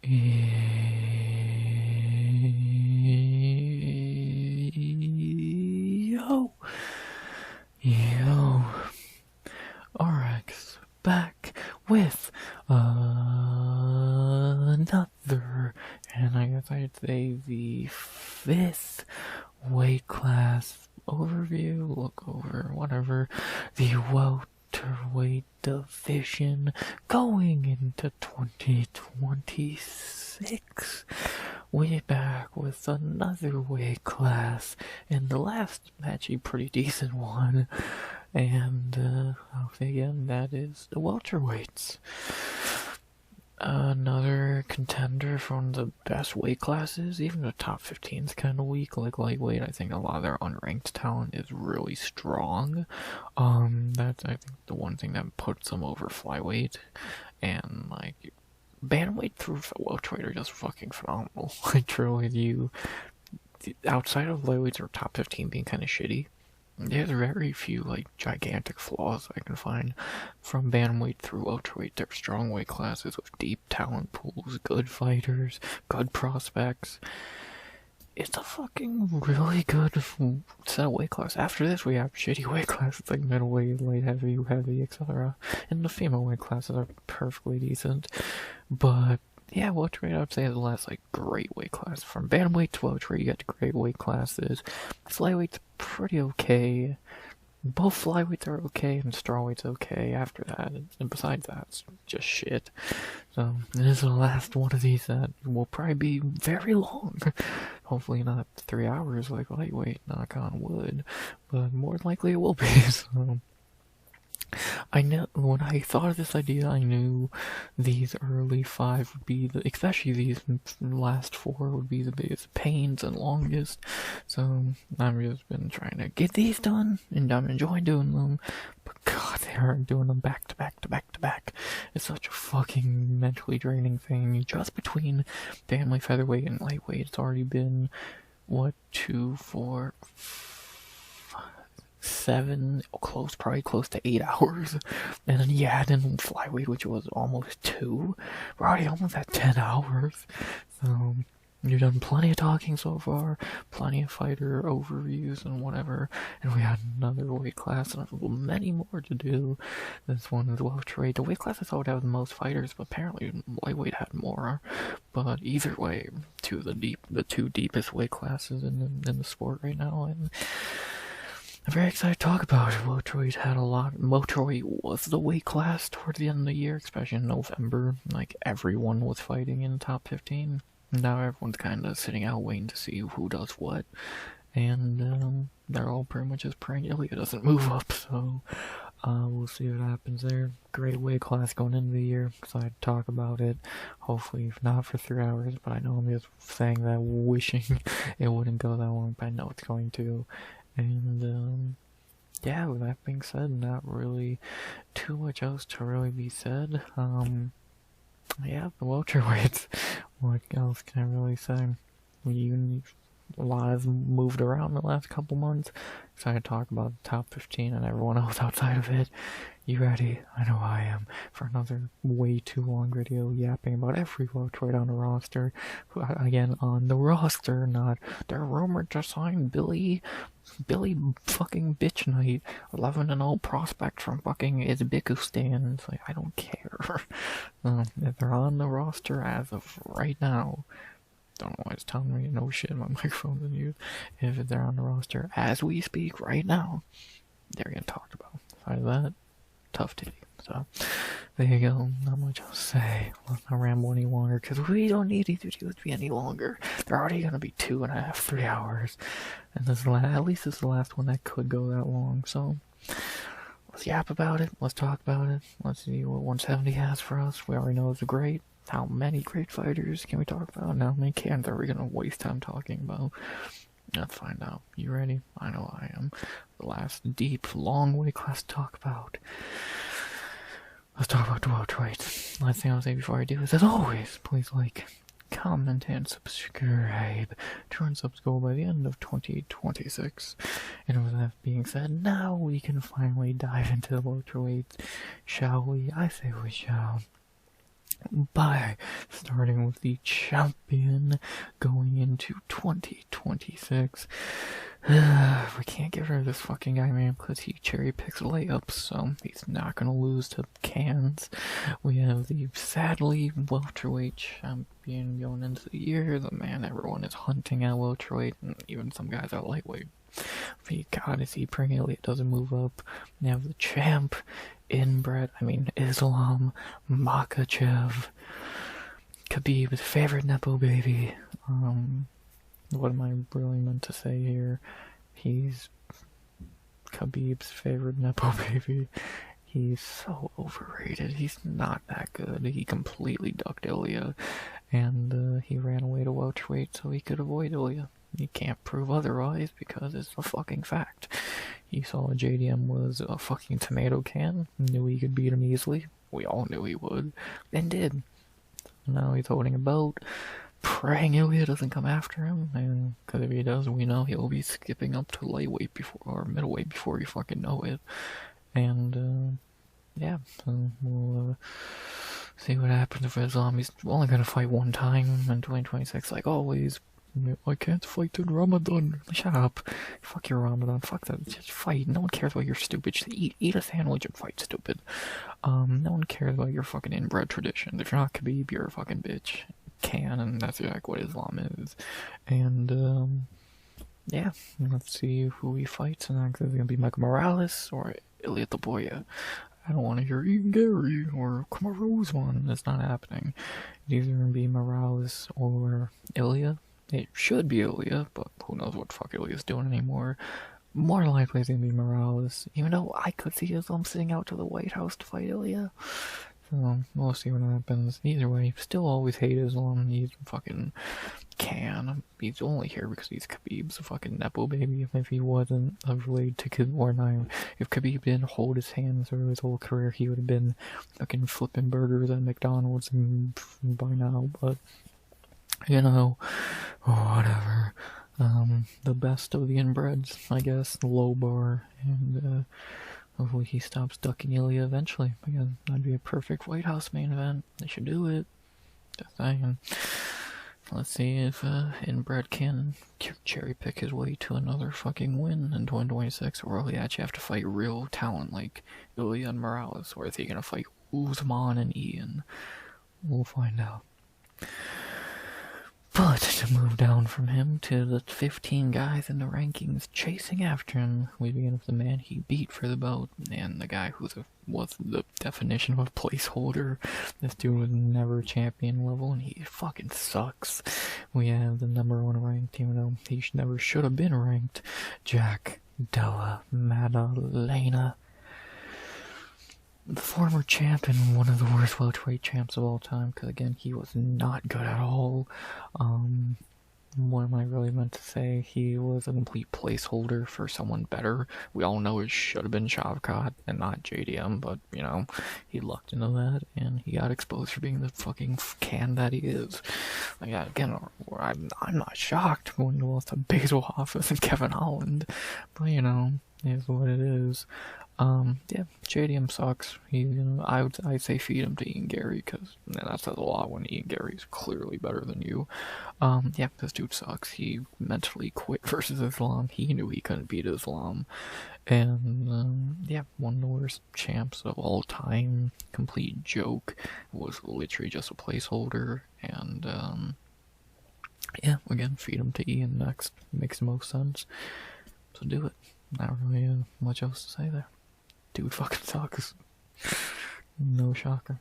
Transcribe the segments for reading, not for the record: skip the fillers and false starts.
Yo, yo, RX back with another, and I guess I'd say the 5th weight class overview, look over, whatever, the welterweight division going into 2026. We're back with another weight class, and the last match a pretty decent one, and again, that is the welterweights. Another contender from the best weight classes. Even the top 15 is kind of weak. Like lightweight, I think a lot of their unranked talent is really strong. That's, I think, the one thing that puts them over flyweight. And like bantamweight through welterweight are just fucking phenomenal. Like truly, outside of lightweights or top 15 being kind of shitty, there's very few like gigantic flaws I can find from bantamweight through welterweight. They're strong weight classes with deep talent pools, good fighters, good prospects. It's a fucking really good set of weight class. After this, we have shitty weight classes like middleweight, light heavy, etc. And the female weight classes are perfectly decent, but yeah, welterweight I would say is the last like great weight class. From bantamweight to welterweight, you get great weight classes. Flyweight's pretty okay. Both flyweights are okay, and strawweight's okay. After that, and besides that, it's just shit. So this is the last one of these that will probably be very long. Hopefully not 3 hours like lightweight, knock on wood, but more likely it will be. So I know when I thought of this idea, I knew these early 5 would be especially these last 4 would be the biggest pains and longest. So I've just been trying to get these done, and I'm enjoying doing them. But God, they are doing them back to back to back to back. It's such a fucking mentally draining thing. Just between family featherweight and lightweight, it's already been what 2, 4, 7, probably close to 8 hours, and then you add in flyweight, which was almost 2. We're already almost at 10 hours. So you've done plenty of talking so far, plenty of fighter overviews and whatever, and we had another weight class and many more to do. This one is welterweight. The weight class I thought would have the most fighters, but apparently lightweight had more. But either way, the two deepest weight classes in the sport right now, and I'm very excited to talk about it. Welterweight was the weight class towards the end of the year, especially in November. Like, everyone was fighting in the top 15. Now everyone's kind of sitting out waiting to see who does what. And they're all pretty much just praying Ilya doesn't move up, so we'll see what happens there. Great weight class going into the year. Excited to talk about it. Hopefully, if not for 3 hours, but I know I'm just saying that, wishing it wouldn't go that long, but I know it's going to. And, yeah, with that being said, not really too much else to really be said. Yeah, the welterweights. What else can I really say? A lot has moved around the last couple months. Excited to talk about the top 15 and everyone else outside of it. You ready? I know I am. For another way too long video yapping about every welterweight on the roster. Again, on the roster, not they're rumored to sign Billy fucking Bitch Knight, 11-0 prospect from fucking Uzbekistan. It's like, I don't care. If they're on the roster as of right now, don't know why it's telling me no shit, my microphone's in use. If they're on the roster as we speak right now, they're getting talked about. Besides that, tough titty. So, there you go. Not much else to say. Let's not ramble any longer, because we don't need these videos to be any longer. They're already going to be 2.5, 3 hours. And at least this is the last one that could go that long. So, let's yap about it. Let's talk about it. Let's see what 170 has for us. We already know it's great. How many great fighters can we talk about? How many cans are we going to waste time talking about? Let's find out. You ready? I know I am. The last deep, long weight class to talk about. Let's talk about the welterweight. Last thing I'll say before I do is, as always, please like, comment, and subscribe. 200 subs goal by the end of 2026. And with that being said, now we can finally dive into the welterweight, shall we? I say we shall. By starting with the champion going into 2026. We can't get rid of this fucking guy, man, because he cherry picks layups, so he's not gonna lose to cans. We have the sadly welterweight champion going into the year, the man everyone is hunting at welterweight, and even some guys at lightweight. God, is he bringing it? It doesn't move up. We have the champ, Islam Makhachev, Khabib's favorite nepo baby. What am I really meant to say here? He's Khabib's favorite nepo baby. He's so overrated. He's not that good. He completely ducked Ilya, and he ran away to welterweight so he could avoid Ilya. You can't prove otherwise because it's a fucking fact. He saw JDM was a fucking tomato can, knew he could beat him easily. We all knew he would, and did. Now he's holding a belt, praying Ilya doesn't come after him, and because if he does, we know he'll be skipping up to lightweight or middleweight before you fucking know it. And yeah, so we'll see what happens if Islam. He's only gonna fight one time in 2026, like always. I can't fight in Ramadan. Shut up. Fuck your Ramadan. Fuck that. Just fight. No one cares about your stupid shit. Eat a sandwich and fight, stupid. No one cares about your fucking inbred tradition. If you're not Khabib, you're a fucking bitch. And that's exactly what Islam is. And, yeah. Let's see who he fights next. Is it gonna be Michael Morales or Ilya Topuria? I don't want to hear Ian Gary or Kamaru Usman. That's not happening. It's either gonna be Morales or Ilya. It should be Ilya, but who knows what fuck Ilya's doing anymore. More likely it's gonna be Morales, even though I could see Islam sitting out to the White House to fight Ilya. So, we'll see what happens. Either way, still always hate Islam. He's fucking can. He's only here because he's Khabib's a fucking nepo baby. If he wasn't related to if Khabib didn't hold his hands through his whole career, he would have been fucking flipping burgers at McDonald's by now, but you know, whatever. The best of the inbreds, I guess, low bar, and hopefully he stops ducking Ilya eventually, because that'd be a perfect White House main event. They should do it. Just saying. Let's see if inbred can cherry pick his way to another fucking win in 2026, or will he actually have to fight real talent like Ilya and Morales, or is he gonna fight Usman and Ian? We'll find out. But to move down from him to the 15 guys in the rankings chasing after him, we begin with the man he beat for the belt, and the guy who was the definition of a placeholder. This dude was never champion level, and he fucking sucks. We have the #1 ranked, even though he never should have been ranked, Jack Della Maddalena. The former champ and one of the worst welterweight champs of all time, because again, he was not good at all. What am I really meant to say? He was a complete placeholder for someone better. We all know it should have been Shavkat and not JDM, but, you know, he lucked into that, and he got exposed for being the fucking can that he is. Like, again, I'm not shocked when he lost to Basil Hoffus and Kevin Holland, but, you know, it is what it is. Yeah, JDM sucks. I'd say feed him to Ian Gary, because that says a lot when Ian Gary's clearly better than you. Yeah, this dude sucks. He mentally quit versus Islam. He knew he couldn't beat Islam. And, yeah, one of the worst champs of all time. Complete joke. Was literally just a placeholder. And, yeah, again, feed him to Ian next. Makes the most sense. So do it. Not really much else to say there. Dude fucking sucks. No shocker.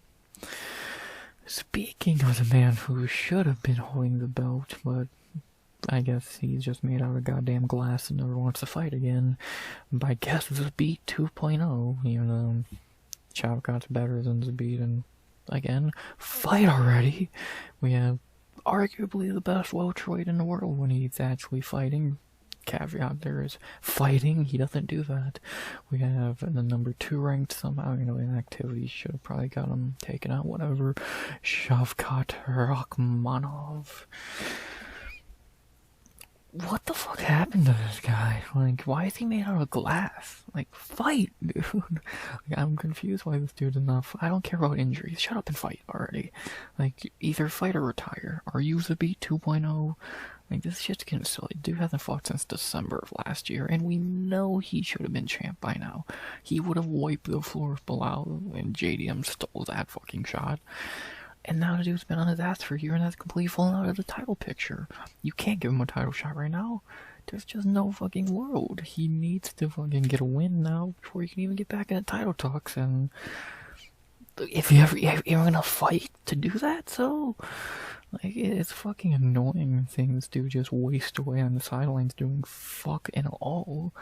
Speaking of the man who should have been holding the belt, but I guess he's just made out of goddamn glass and never wants to fight again. But I guess Zabit 2.0, even though Shavkat's better than Zabit, and again, fight already! We have arguably the best welterweight in the world when he's actually fighting. Caveat there is fighting, he doesn't do that. We have the #2 ranked somehow, you know, inactivity should have probably got him taken out, whatever. Shavkat Rakhmonov. what the fuck happened to this guy? Like, why is he made out of glass? Like, fight, dude. Like, I'm confused why this dude is not. I don't care about injuries. Shut up and fight already. Like, either fight or retire, or use a beat 2.0. Like, this shit's getting silly. Dude hasn't fought since December of last year, and we know he should have been champ by now. He would have wiped the floor with Bilal, and JDM stole that fucking shot. And now the dude's been on his ass for a year and that's completely fallen out of the title picture. You can't give him a title shot right now. There's just no fucking world. He needs to fucking get a win now before he can even get back in the title talks. And if you're gonna fight to do that, so like it's fucking annoying seeing this dude just waste away on the sidelines doing fuck and all.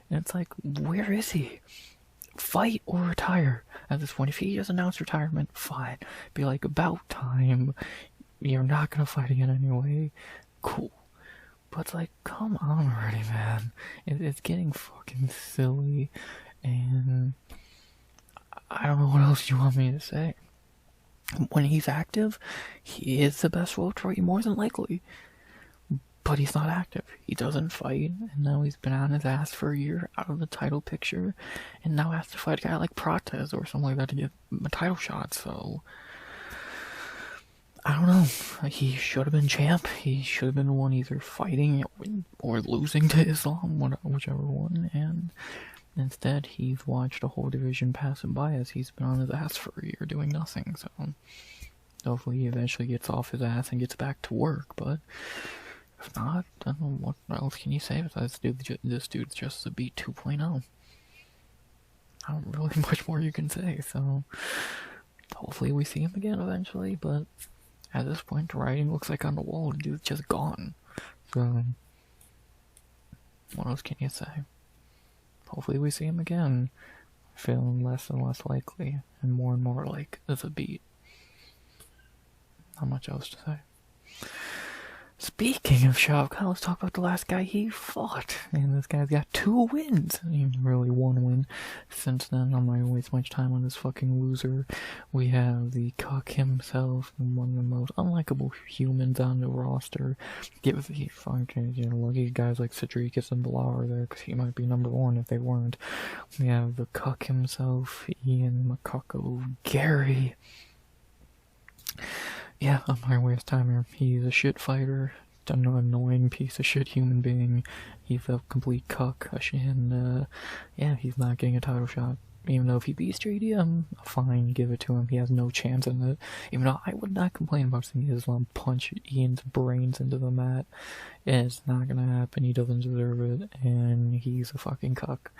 And it's like, where is he? Fight or retire at this point. If he just announced retirement, fine. Be like, about time. You're not gonna fight again anyway. Cool. But it's like, come on already, man. It's getting fucking silly, and I don't know what else you want me to say. When he's active, he is the best welterweight, more than likely. But he's not active. He doesn't fight, and now he's been on his ass for a year, out of the title picture, and now has to fight a guy like Prates or something like that to get a title shot, so I don't know. He should have been champ. He should have been the one either fighting or losing to Islam, whichever one, and instead he's watched a whole division pass him by as he's been on his ass for a year doing nothing, so hopefully he eventually gets off his ass and gets back to work, but if not, I don't know what else can you say besides this dude's just a beat 2.0. I don't really much more you can say, so hopefully we see him again eventually, but at this point the writing looks like on the wall, the dude's just gone. So what else can you say? Hopefully we see him again, feeling less and less likely, and more like as a beat. Not much else to say. Speaking of Shavkat, let's talk about the last guy he fought. And this guy's got 2 wins. Even really 1 win. Since then, I'm not gonna waste much time on this fucking loser. We have the cuck himself, one of the most unlikable humans on the roster. Give the fucking, lucky guys like Cedricus and Bilal are there, because he might be #1 if they weren't. We have the cuck himself, Ian Makako Gary. Yeah, I'm not gonna waste time here. He's a shit fighter, an annoying piece of shit human being. He's a complete cuck, and yeah, he's not getting a title shot. Even though if he beats JDM, fine, give it to him. He has no chance in it. Even though I would not complain about seeing Islam punch Ian's brains into the mat. It's not gonna happen. He doesn't deserve it, and he's a fucking cuck.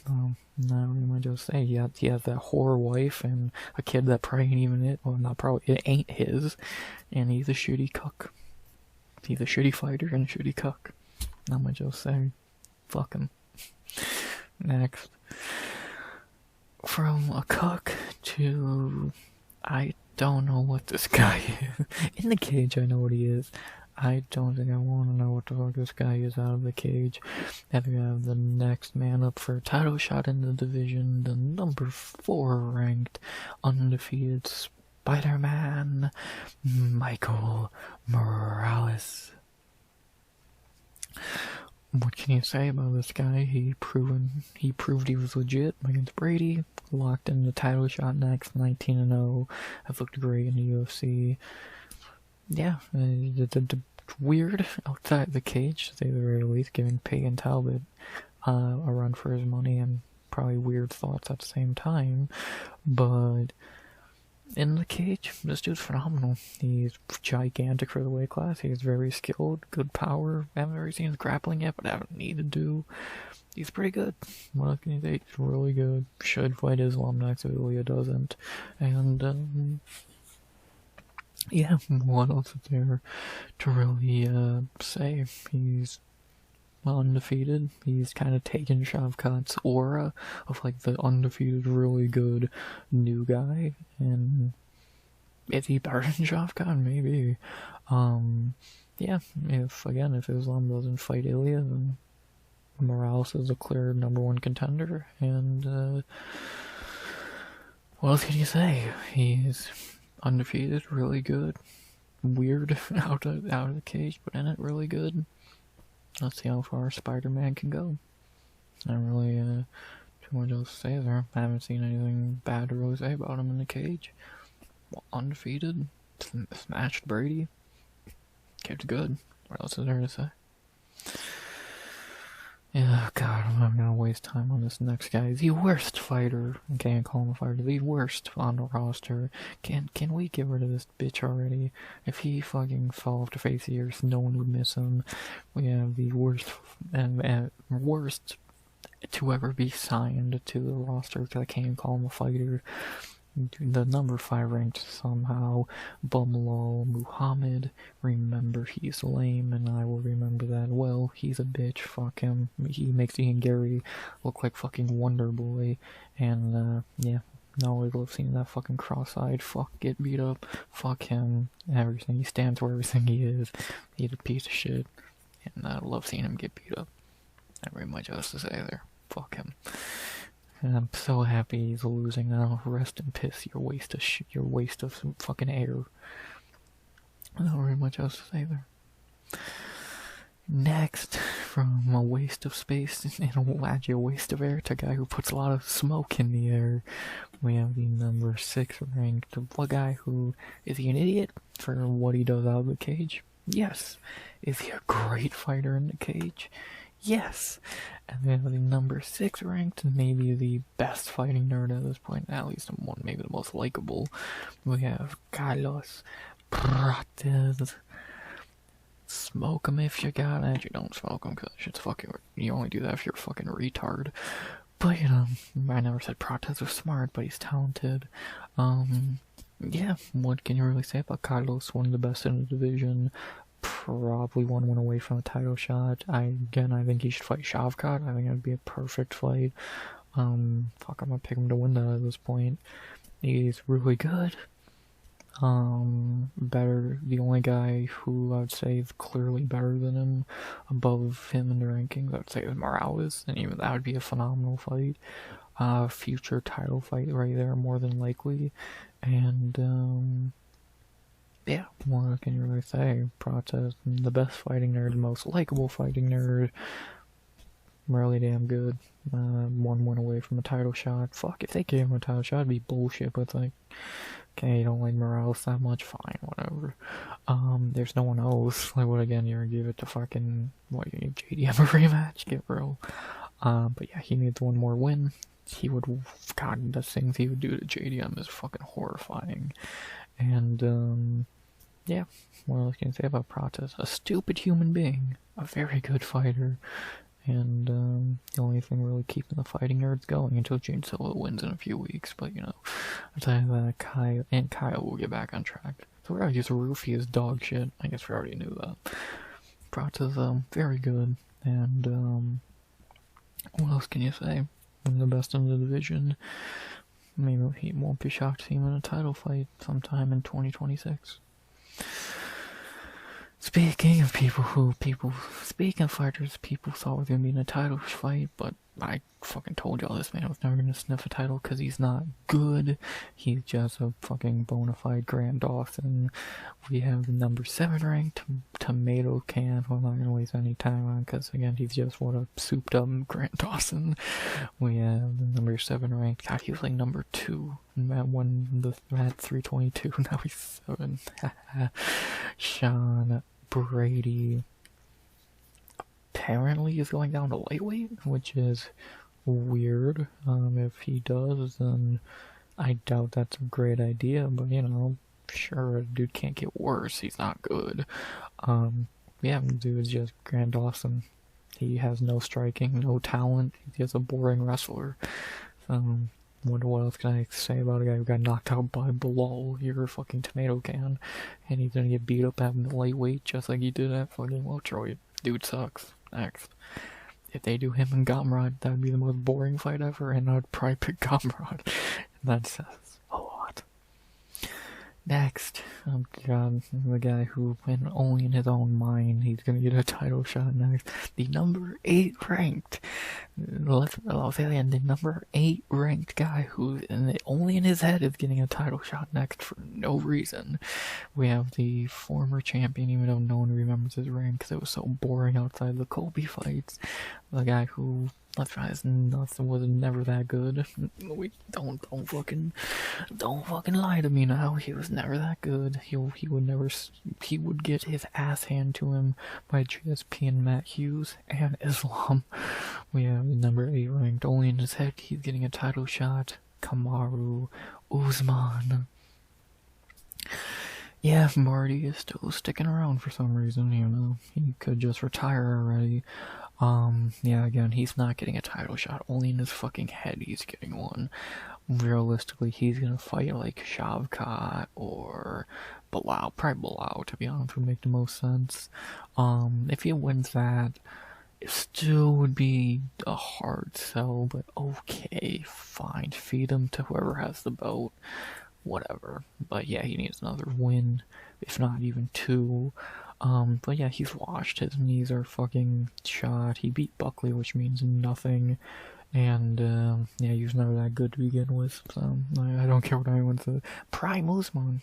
Not really much to say. He has that whore wife and a kid that probably ain't even it. Well, not probably, it ain't his. And he's a shitty cuck. He's a shitty fighter and a shitty cuck. Not much else to say. Fuck him. Next. From a cuck to... I don't know what this guy is. In the cage, I know what he is. I don't think I want to know what the fuck this guy is out of the cage. I think I have the next man up for a title shot in the division, the #4 ranked, undefeated Spider-Man, Michael Morales. What can you say about this guy? He proved he was legit against Brady. Locked in the title shot next, 19-0. Have looked great in the UFC. Yeah, it's weird outside the cage, to say the very least, giving Pagan Talbot a run for his money and probably weird thoughts at the same time. But in the cage, this dude's phenomenal. He's gigantic for the weight class. He's very skilled, good power. I haven't really seen his grappling yet, but I don't need to do. He's pretty good. What can you say? He's really good. Should fight Islam next if Ilya doesn't. And, yeah, what else is there to really say? He's undefeated. He's kind of taken Shavkat's aura of like the undefeated, really good new guy. And is he better than Shavkat? Maybe. Yeah, if Islam doesn't fight Ilya, then Morales is a clear #1 contender. And what else can you say? He's undefeated, really good. Weird out of the cage, but in it, really good. let's see how far Spider-Man can go. Not really too much else to say there. I haven't seen anything bad to really say about him in the cage. Well, undefeated, smashed Brady. Kid's good. What else is there to say? Yeah, God, I'm not gonna waste time on this next guy. The worst fighter. I can't call him a fighter. The worst on the roster. Can we get rid of this bitch already? If he fucking fell off the face of the earth, no one would miss him. We have the worst worst to ever be signed to the roster, because I can't call him a fighter. The number 5 ranked somehow, Bumlal Muhammad. Remember, he's lame, and I will remember that well. He's a bitch, fuck him. He makes Ian Gary look like fucking Wonder Boy, and yeah, no, I love seeing that fucking cross-eyed fuck get beat up. Fuck him, everything. He stands for everything he is. He's a piece of shit, and I love seeing him get beat up. Not very much else to say there. Fuck him. And I'm so happy he's losing now. Rest and piss, your waste of some fucking air. Not very much else to say there. Next, from a waste of space and a waste of air to a guy who puts a lot of smoke in the air, we have the number 6 ranked guy who, is he an idiot for what he does out of the cage? Yes. Is he a great fighter in the cage? Yes. And then the number 6 ranked, maybe the best fighting nerd at this point, at least one, maybe the most likable. We have Carlos Prates. Smoke him if you got it. You don't smoke him because it's fucking. You only do that if you're a fucking retard. But you know, I never said Prates was smart, but he's talented. Yeah. What can you really say about Carlos? One of the best in the division. Probably one win away from a title shot. I think he should fight Shavkat. I think it would be a perfect fight. Fuck, I'm gonna pick him to win that at this point. He's really good. Better. The only guy who I would say is clearly better than him, above him in the rankings, I would say is Morales, and even that would be a phenomenal fight. Future title fight right there, more than likely. And yeah, what can you really say? Prates, the best fighting nerd, the most likable fighting nerd. Really damn good. One win away from a title shot. Fuck, if they gave him a title shot, it'd be bullshit, but it's like, okay, you don't like Morales that much? Fine, whatever. There's no one else. Like, what again, you're gonna give it to fucking, what, you give JDM a rematch? Get real. But yeah, he needs one more win. He would, God, the things he would do to JDM is fucking horrifying. And, yeah, what else can you say about Prates? A stupid human being. A very good fighter. And the only thing really keeping the fighting nerds going until Gene Silva wins in a few weeks. But, you know, I'll tell you that Kyle will get back on track. So we're gonna use Rufy as dog shit. I guess we already knew that. Prates, very good. And, what else can you say? One of the best in the division. Maybe he won't be shocked to see him in a title fight sometime in 2026. Speaking of speaking of fighters, people thought was gonna be in a title fight, but I fucking told y'all this man was never gonna sniff a title because he's not good. He's just a fucking bona fide Grant Dawson. We have the number 7 ranked Tomato Can, who I'm not gonna waste any time on because again, he's just what a souped up Grant Dawson. We have the number 7 ranked. God, he was like number 2 at 322. Now he's 7. Sean Brady apparently is going down to lightweight, which is weird. If he does, then I doubt that's a great idea, but you know, sure, dude can't get worse. He's not good. Yeah, dude is just Grant Dawson. He has no striking, no talent. He's just a boring wrestler. Wonder what else can I say about a guy who got knocked out by Bilal, your fucking Tomato Can, and he's gonna get beat up at lightweight just like he did at fucking Welterweight. Dude sucks. Next. If they do him and Gamrot, that would be the most boring fight ever, and I'd probably pick Gamrot. And that says a lot. Next, God, the guy who, when only in his own mind, he's gonna get a title shot next. The number 8 ranked I'll say again, the number 8 ranked guy who only in his head is getting a title shot next for no reason. We have the former champion, even though no one remembers his rank because it was so boring outside the Colby fights. The guy who, let's try this, nothing was never that good. Don't fucking lie to me now. He was never that good. He would get his ass handed to him by GSP and Matt Hughes and Islam. We have the number 8 ranked, only in his head he's getting a title shot. Kamaru Usman. Yeah, Marty is still sticking around for some reason, you know. He could just retire already. Yeah, again, he's not getting a title shot. Only in his fucking head he's getting one. Realistically, he's gonna fight like Shavkat or Bilal. Probably Bilal, to be honest, would make the most sense. If he wins that, it still would be a hard sell, but okay, fine. Feed him to whoever has the belt. Whatever. But yeah, he needs another win, if not even 2. But yeah, he's washed. His knees are fucking shot. He beat Buckley, which means nothing. And, yeah, he was never that good to begin with, so I don't care what anyone says. Prime Usman.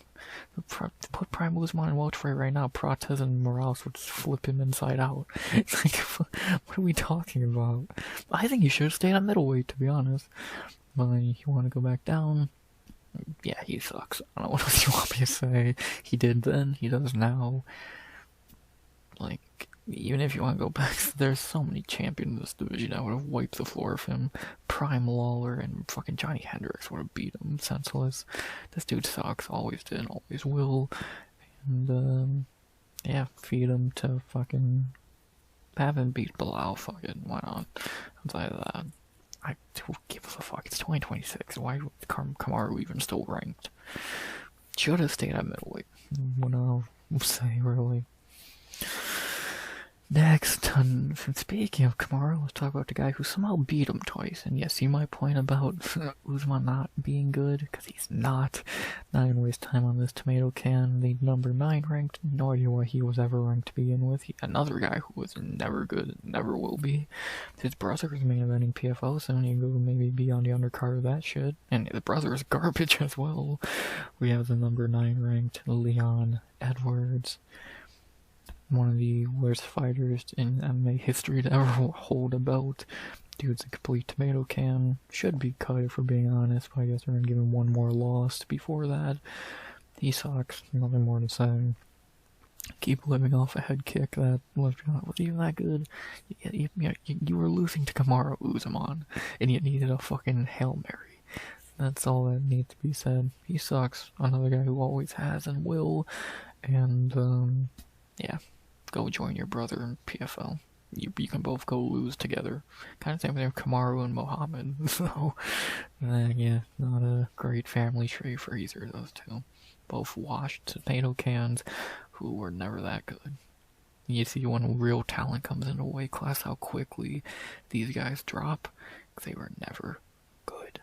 Put Prime Usman in welterweight right now. Protez and Morales would flip him inside out. It's like, what are we talking about? I think he should have stayed on middleweight, to be honest. But you want to go back down? Yeah, he sucks. I don't know what else you want me to say. He did then, he does now. Like, even if you want to go back, there's so many champions in this division that would have wiped the floor of him. Prime Lawler and fucking Johnny Hendricks would have beat him senseless. This dude sucks, always did, always will. And, yeah, feed him to fucking have him beat Bilal, fucking, why not? Outside of that, who gives a fuck? It's 2026. Why is Kamaru even still ranked? Should have stayed at middleweight. What I'll say, really. Next, speaking of Kamaru, let's talk about the guy who somehow beat him twice. And yes, you might point about Usman not being good, because he's not. Not gonna waste time on this tomato can. The number 9 ranked, no idea why he was ever ranked to begin with. Another guy who was never good, never will be. His brother is main eventing PFO, so he can go maybe be on the undercard of that shit. And the brother is garbage as well. We have the number 9 ranked Leon Edwards. One of the worst fighters in MMA history to ever hold a belt. Dude's a complete tomato can. Should be cut if we're being honest, but I guess we're gonna give him one more loss before that. He sucks. Nothing more to say. Keep living off a head kick that, let's be honest, was even that good. You were losing to Kamaru Usman, and you needed a fucking Hail Mary. That's all that needs to be said. He sucks. Another guy who always has and will. And, yeah. Go join your brother in PFL. You can both go lose together. Kind of same thing with Kamaru and Mohammed. So, yeah, not a great family tree for either of those two. Both washed tomato cans who were never that good. You see when real talent comes into weight class, how quickly these guys drop. They were never good.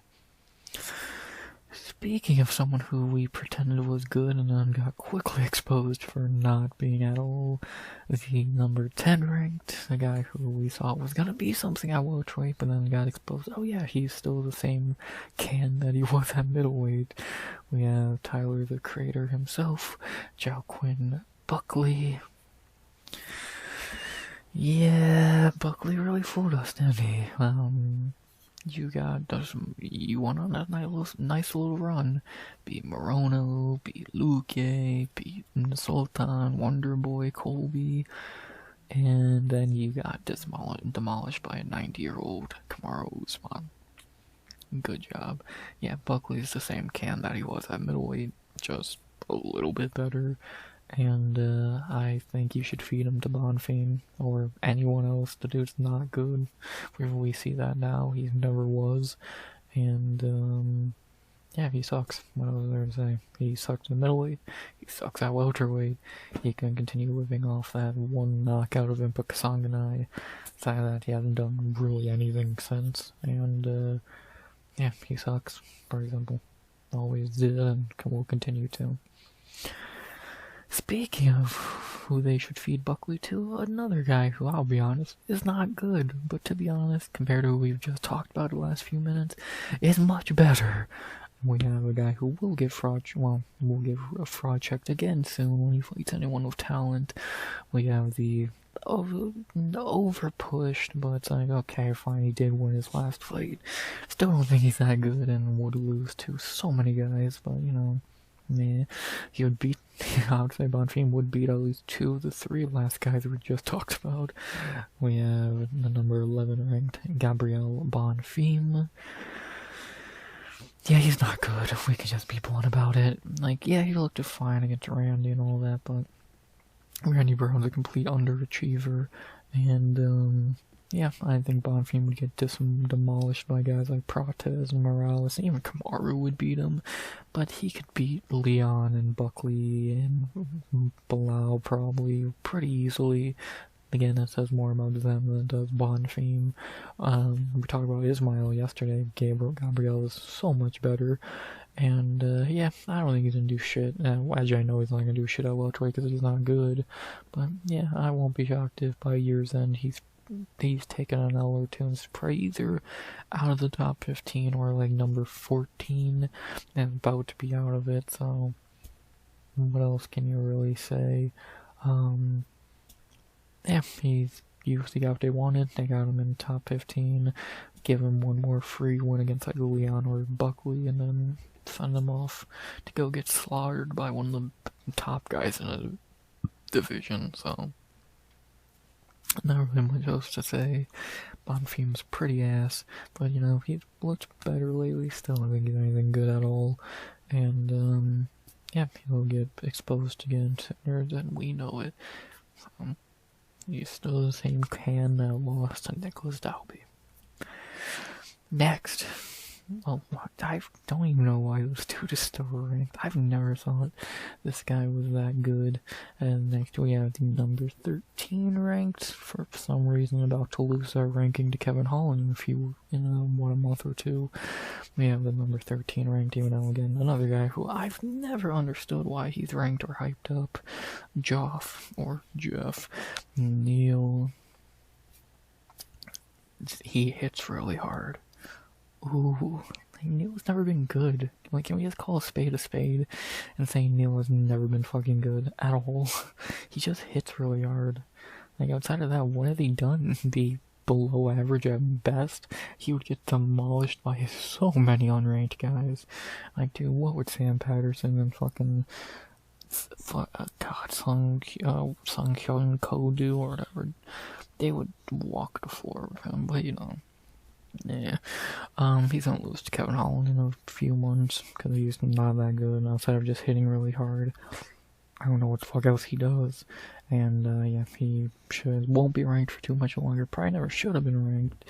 Speaking of someone who we pretended was good and then got quickly exposed for not being at all, the number 10 ranked, the guy who we thought was gonna be something at welterweight but then got exposed. Oh yeah, he's still the same can that he was at middleweight. We have Tyler the Creator himself, Joaquin Buckley. Yeah, Buckley really fooled us, didn't he? You went on that nice little run. Beat Morono, beat Luke, beat Sultan, Wonderboy, Colby, and then you got demolished by a 90-year-old Kamaru Usman. Good job. Yeah, Buckley's the same can that he was at middleweight, just a little bit better. And I think you should feed him to Bonfim or anyone else. The dude's not good. We see that now. He never was. And yeah, he sucks. What was there to say? He sucks in the middleweight. He sucks at welterweight. He can continue living off that one knockout of Impa Kasanganai. Aside of that, he hasn't done really anything since. And yeah, he sucks. For example, always did and will continue to. Speaking of who they should feed Buckley to? Another guy who, I'll be honest, is not good. But to be honest, compared to who we've just talked about the last few minutes, is much better. We have a guy who will get fraud checked again soon when he fights anyone with talent. We have the over pushed, but it's like, okay, fine, he did win his last fight. Still don't think he's that good and would lose to so many guys, but yeah, he would beat, I would say Bonfim would beat at least 2 of the 3 last guys we just talked about. We have the number 11 ranked Gabriel Bonfim. Yeah, he's not good. We can just be blunt about it. Like, yeah, he looked fine against Randy and all that, but Randy Brown's a complete underachiever, and yeah, I think Bonfim would get demolished by guys like Protez and Morales, and even Kamaru would beat him, but he could beat Leon and Buckley and Bilal probably pretty easily. Again, that says more about them than it does Bonfim. We talked about Ismail yesterday. Gabriel is so much better. And, yeah, I don't think he's gonna do shit. Actually, I know he's not gonna do shit at welterweight because he's not good. But, yeah, I won't be shocked if by year's end he's taken an L or 2 and is probably either out of the top 15 or, like, number 14 and about to be out of it. So, what else can you really say? Yeah, he's usually got what they wanted. They got him in the top 15, give him one more free win against like Leon or Buckley, and then send him off to go get slaughtered by one of the top guys in the division. So, not really much else to say. Bonfim's pretty ass, but he's looked better lately. Still, I don't think he's anything good at all. And, yeah, he'll get exposed again sooner than we know it. So, he's still the same can that lost to Nicholas Dalby. Next. Well, I don't even know why those two are still ranked. I've never thought this guy was that good. And next we have the number 13 ranked, for some reason about to lose our ranking to Kevin Holland in a month or 2. We have the number 13 ranked, even though, again, another guy who I've never understood why he's ranked or hyped up. Jeff Neal. He hits really hard. Ooh, Neil's never been good. Like, can we just call a spade and say Neil has never been fucking good at all? He just hits really hard. Like, outside of that, what has he done? Be below average at best? He would get demolished by so many unranked guys. Like, dude, what would Sam Patterson and fucking Sung Hyun Ko do or whatever? They would walk the floor with him, but yeah. He's gonna lose to Kevin Holland in a few months because he's not that good outside of just hitting really hard. I don't know what the fuck else he does. And, yeah, he won't be ranked for too much longer. Probably never should have been ranked.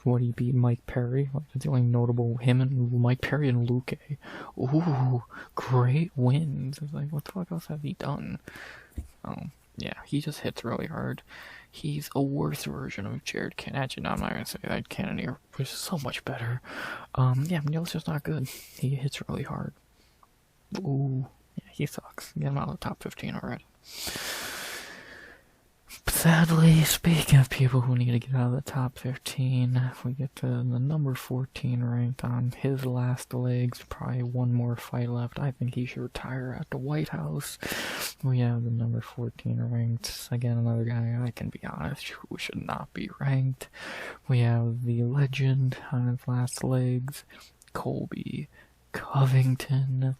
What, he beat Mike Perry? Like, that's the only notable, him and Mike Perry and Luke. Ooh, great wins. It's like, what the fuck else have he done? Yeah, he just hits really hard. He's a worse version of Jared Cannon. Actually, no, I'm not gonna say that. Cannonier was so much better. Yeah, Neil's just not good. He hits really hard. Ooh, yeah, he sucks. Get him out of the top 15 already. Sadly, speaking of people who need to get out of the top 15, we get to the number 14 ranked on his last legs. Probably one more fight left. I think he should retire at the White House. We have the number 14 ranked. Again, another guy, I can be honest, who should not be ranked. We have the legend on his last legs, Colby Covington.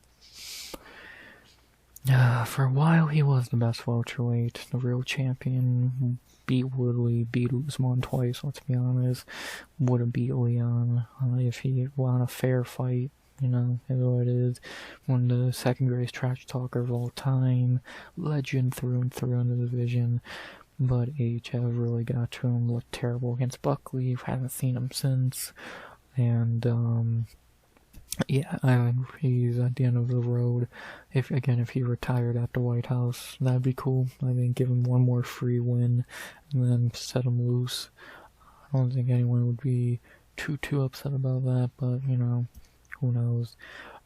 For a while, he was the best welterweight, the real champion. Beat Woodley, beat Usman twice, let's be honest. Would have beat Leon if he won a fair fight, is what it is. One of the second greatest trash talker of all time. Legend through and through in the division. But HF really got to him, looked terrible against Buckley. Haven't seen him since. And, yeah, I think he's at the end of the road. If he retired at the White House, that'd be cool. I think give him one more free win and then set him loose. I don't think anyone would be too upset about that, but, who knows.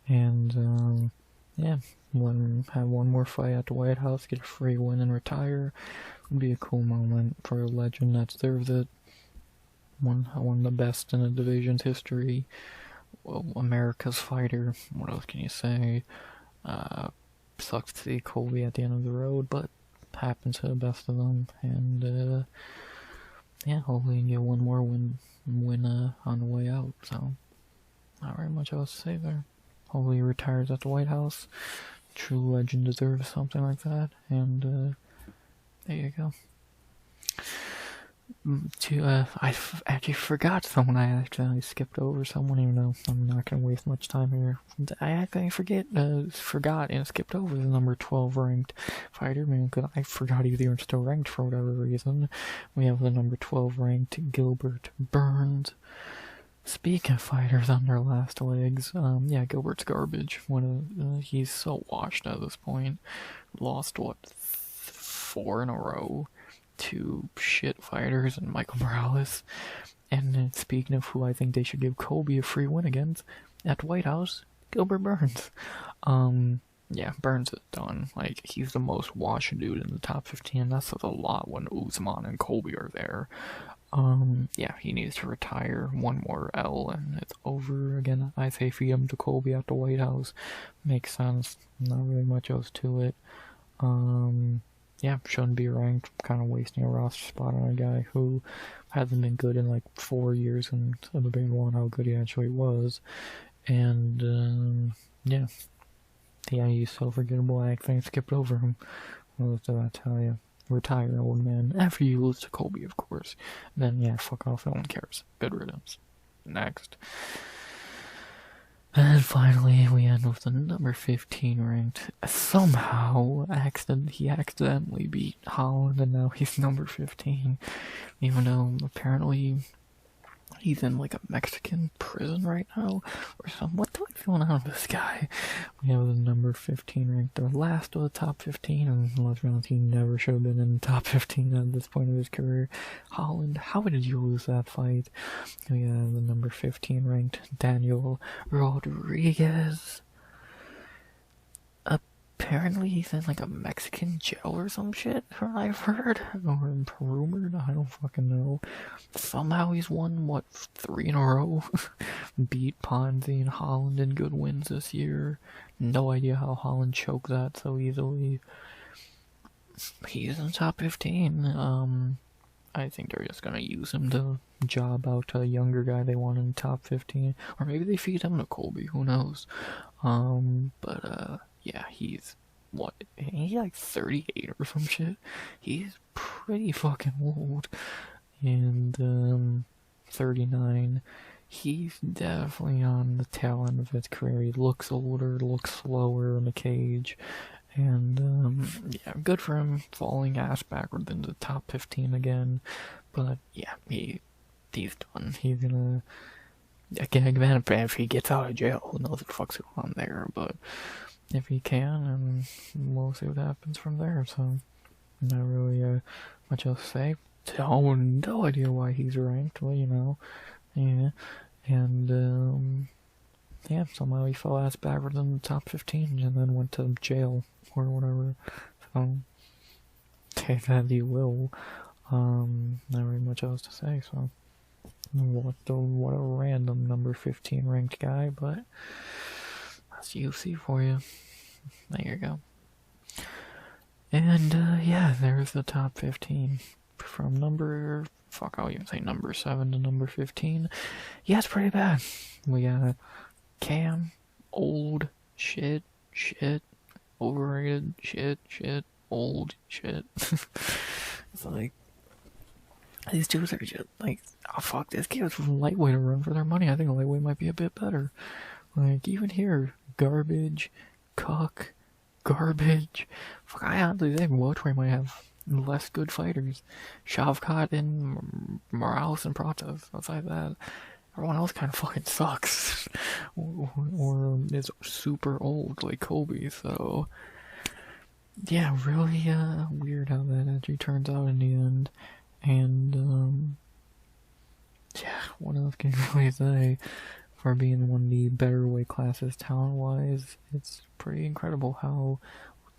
And, yeah, let him have one more fight at the White House, get a free win and retire. Would be a cool moment for a legend that deserves it. One of the best in the division's history. Well, America's fighter. What else can you say? Sucks to see Colby at the end of the road, but happens to the best of them. And yeah, hopefully you can get one more win on the way out. So not very much else to say there. Hopefully he retires at the White House. True legend deserves something like that. And there you go. I actually forgot someone. I actually skipped over someone, even though I'm not gonna waste much time here. I actually forgot and skipped over the number 12 ranked fighter, man, because I forgot he was even still ranked for whatever reason. We have the number 12 ranked Gilbert Burns. Speaking of fighters on their last legs, yeah, Gilbert's garbage. He's so washed at this point. Lost, what, 4 in a row to shit fighters and Michael Morales. And then speaking of who I think they should give Colby a free win against at the White House, Gilbert Burns. Yeah, Burns is done. Like, he's the most washed dude in the top 15. That says a lot when Usman and Colby are there. Yeah, he needs to retire. One more L and it's over. Again, I say feed him to Colby at the White House. Makes sense. Not really much else to it. Yeah, shouldn't be ranked. Kind of wasting a roster spot on a guy who hasn't been good in like 4 years, and the big one how good he actually was. And yeah, he's so forgettable. I actually skipped over him. What did I tell you? Retire, old man. After you lose to Colby, of course. Then yeah, fuck off. No one cares. Good riddance. Next. And finally, we end with the number 15 ranked. Somehow, he accidentally beat Holland, and now he's number 15. Even though, apparently, he's in, like, a Mexican prison right now, or something. What the fuck's going on with this guy? We have the number 15 ranked, the last of the top 15, and let's be honest, he never should have been in the top 15 at this point of his career. Holland, how did you lose that fight? We have the number 15 ranked Daniel Rodriguez. Apparently he's in like a Mexican jail or some shit, I've heard, or rumored, I don't fucking know. Somehow he's won, what, 3 in a row? Beat Ponzi and Holland in good wins this year. No idea how Holland choked that so easily. He's in the top 15. I think they're just gonna use him to job out a younger guy they want in the top 15. Or maybe they feed him to Colby, who knows. Yeah, he's like 38 or some shit. He's pretty fucking old. And 39. He's definitely on the tail end of his career. He looks older, looks slower in the cage. And yeah, good for him falling ass backwards into the top 15 again. But yeah, he's done. He's gonna again, if he gets out of jail, who knows what the fuck's going on there, but if he can, and we'll see what happens from there. So not really much else to say. No idea why he's ranked. Well, you know, yeah, and yeah, somehow he fell ass backwards in the top 15 and then went to jail or whatever. So take that as you will. Not really much else to say. So what a random number 15 ranked guy, but that's UFC for you. There you go. And yeah, there's the top 15 from number, I'll even say number 7 to number 15. Yeah, it's pretty bad. We got Cam, old, shit, overrated, shit, old, shit. It's like, these dudes are just like, oh fuck, this gives lightweight a run for their money. I think a lightweight might be a bit better. Like, even here, garbage, cuck, garbage. Fuck, I honestly think welterweight might have less good fighters. Shavkat and Morales and Pratas. Outside that, everyone else kind of fucking sucks. or is super old like Colby, so yeah, really weird how that actually turns out in the end. And yeah, what else can you really say? for being one of the better weight classes talent-wise. It's pretty incredible how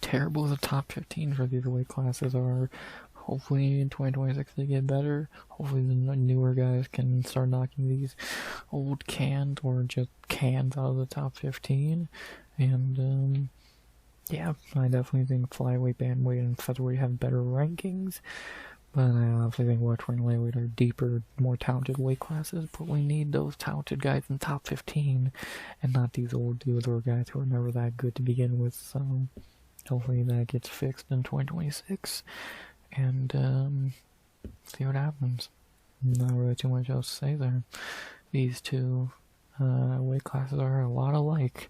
terrible the top 15 for these weight classes are. Hopefully in 2026 they get better. Hopefully the newer guys can start knocking these old cans or just cans out of the top 15. And yeah, I definitely think flyweight, bandweight, and featherweight have better rankings. But I obviously think welterweight and lightweight are deeper, more talented weight classes. But we need those talented guys in top 15, and not these old dudes or guys who are never that good to begin with. So hopefully that gets fixed in 2026. And see what happens. Not really too much else to say there. These two weight classes are a lot alike.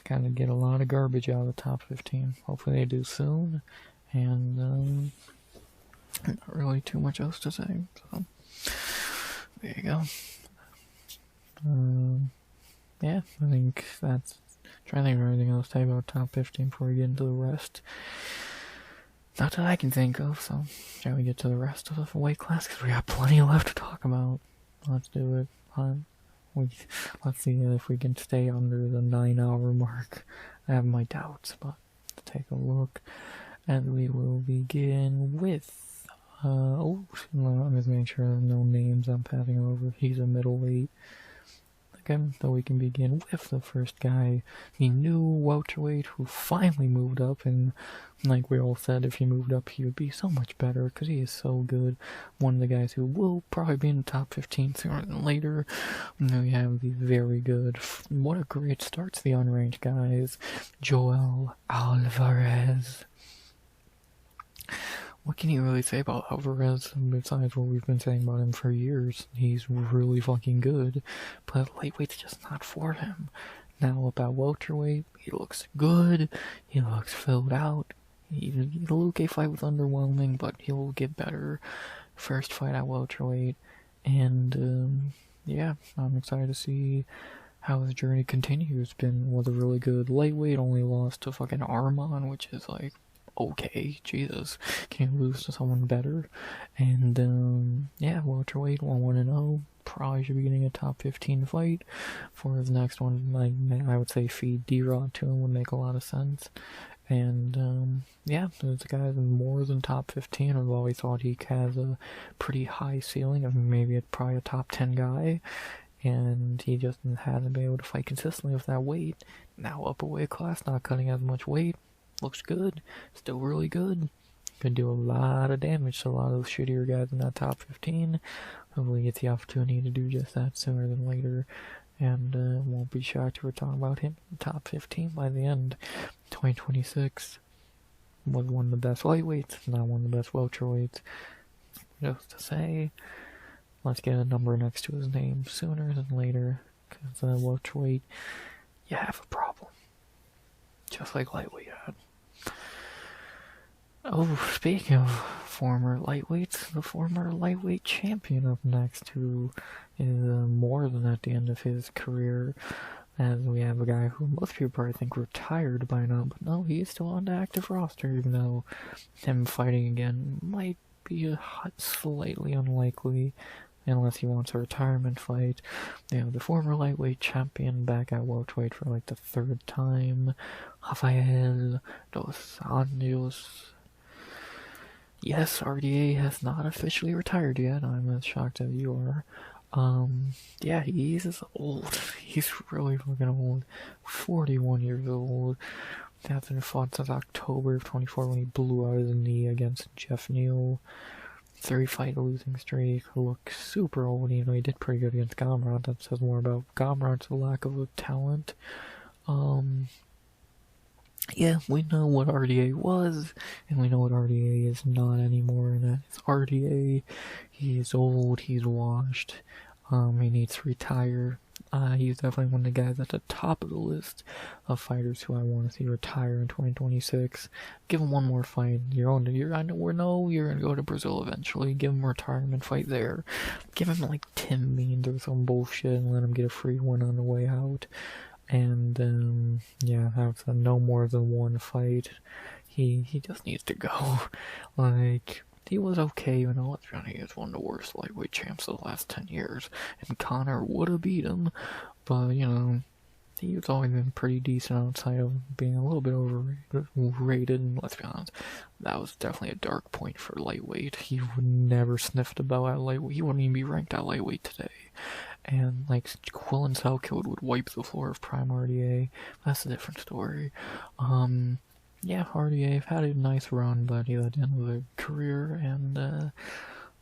Kind of get a lot of garbage out of the top 15. Hopefully they do soon. And not really too much else to say. So there you go. Yeah, I think that's. Trying to think of anything else to say about top 15 before we get into the rest. Not that I can think of, so shall we get to the rest of the weight class? Because we got plenty left to talk about. Let's do it. Let's see if we can stay under the 9-hour mark. I have my doubts, but let's take a look. And we will begin with... I'm just making sure there's no names I'm passing over. He's a middleweight. Okay, so we can begin with the first guy, the new welterweight who finally moved up, and like we all said, if he moved up he would be so much better because he is so good. One of the guys who will probably be in the top 15 sooner than later. And then we have the very good, what a great start to the unranked guys, Joel Alvarez. What can you really say about Alvarez besides what we've been saying about him for years? He's really fucking good, but lightweight's just not for him. Now about welterweight, he looks good, he looks filled out. The Luke fight was underwhelming, but he'll get better. First fight at welterweight, and yeah, I'm excited to see how his journey continues. Was a really good lightweight, only lost to fucking Arman, which is like, okay, Jesus, can you lose to someone better? And yeah, welterweight, 1-0, probably should be getting a top 15 fight for his next one. Like, I would say feed D-Rod to him would make a lot of sense. And yeah, this guy's more than top 15. I've always thought he has a pretty high ceiling of maybe probably a top 10 guy. And he just hasn't been able to fight consistently with that weight. Now upper weight class, not cutting as much weight. Looks good, still really good. Could do a lot of damage to a lot of those shittier guys in that top 15. Hopefully he gets the opportunity to do just that sooner than later. And won't be shocked if we're talking about him in the top 15 by the end. 2026 was one of the best lightweights, not one of the best welterweights. Just to say, let's get a number next to his name sooner than later. Because welterweight, you have a problem. Just like lightweight had. Oh, speaking of former lightweights, the former lightweight champion up next, who is more than at the end of his career, as we have a guy who most people probably think retired by now, but no, he is still on the active roster, even though him fighting again might be slightly unlikely, unless he wants a retirement fight. You know, the former lightweight champion back at welterweight for like the third time, Rafael dos Anjos. Yes, RDA has not officially retired yet. I'm as shocked as you are. Yeah, he's old. He's really fucking old. 41 years old. Hasn't fought since October of 24 when he blew out his knee against Jeff Neal. 3-fight losing streak. Looks super old. You know, he did pretty good against Gamrot. That says more about Gamrot's lack of talent. Yeah, we know what RDA was, and we know what RDA is not anymore, and that is RDA. He is old, he's washed, he needs to retire. He's definitely one of the guys at the top of the list of fighters who I want to see retire in 2026. Give him one more fight. I know you're gonna go to Brazil eventually. Give him a retirement fight there. Give him like 10 means or some bullshit and let him get a free one on the way out. And yeah, that's no more than one fight. He just needs to go. Like, he was okay, you know, let's be honest, he is one of the worst lightweight champs of the last 10 years, and Conor would have beat him, but, you know, he's always been pretty decent outside of being a little bit overrated, and let's be honest, that was definitely a dark point for lightweight. He would never sniffed a belt at lightweight. He wouldn't even be ranked at lightweight today. And, like, Quillen Salkeld would wipe the floor of Prime RDA. That's a different story. Yeah, RDA had a nice run, but he's at the end of the career, and,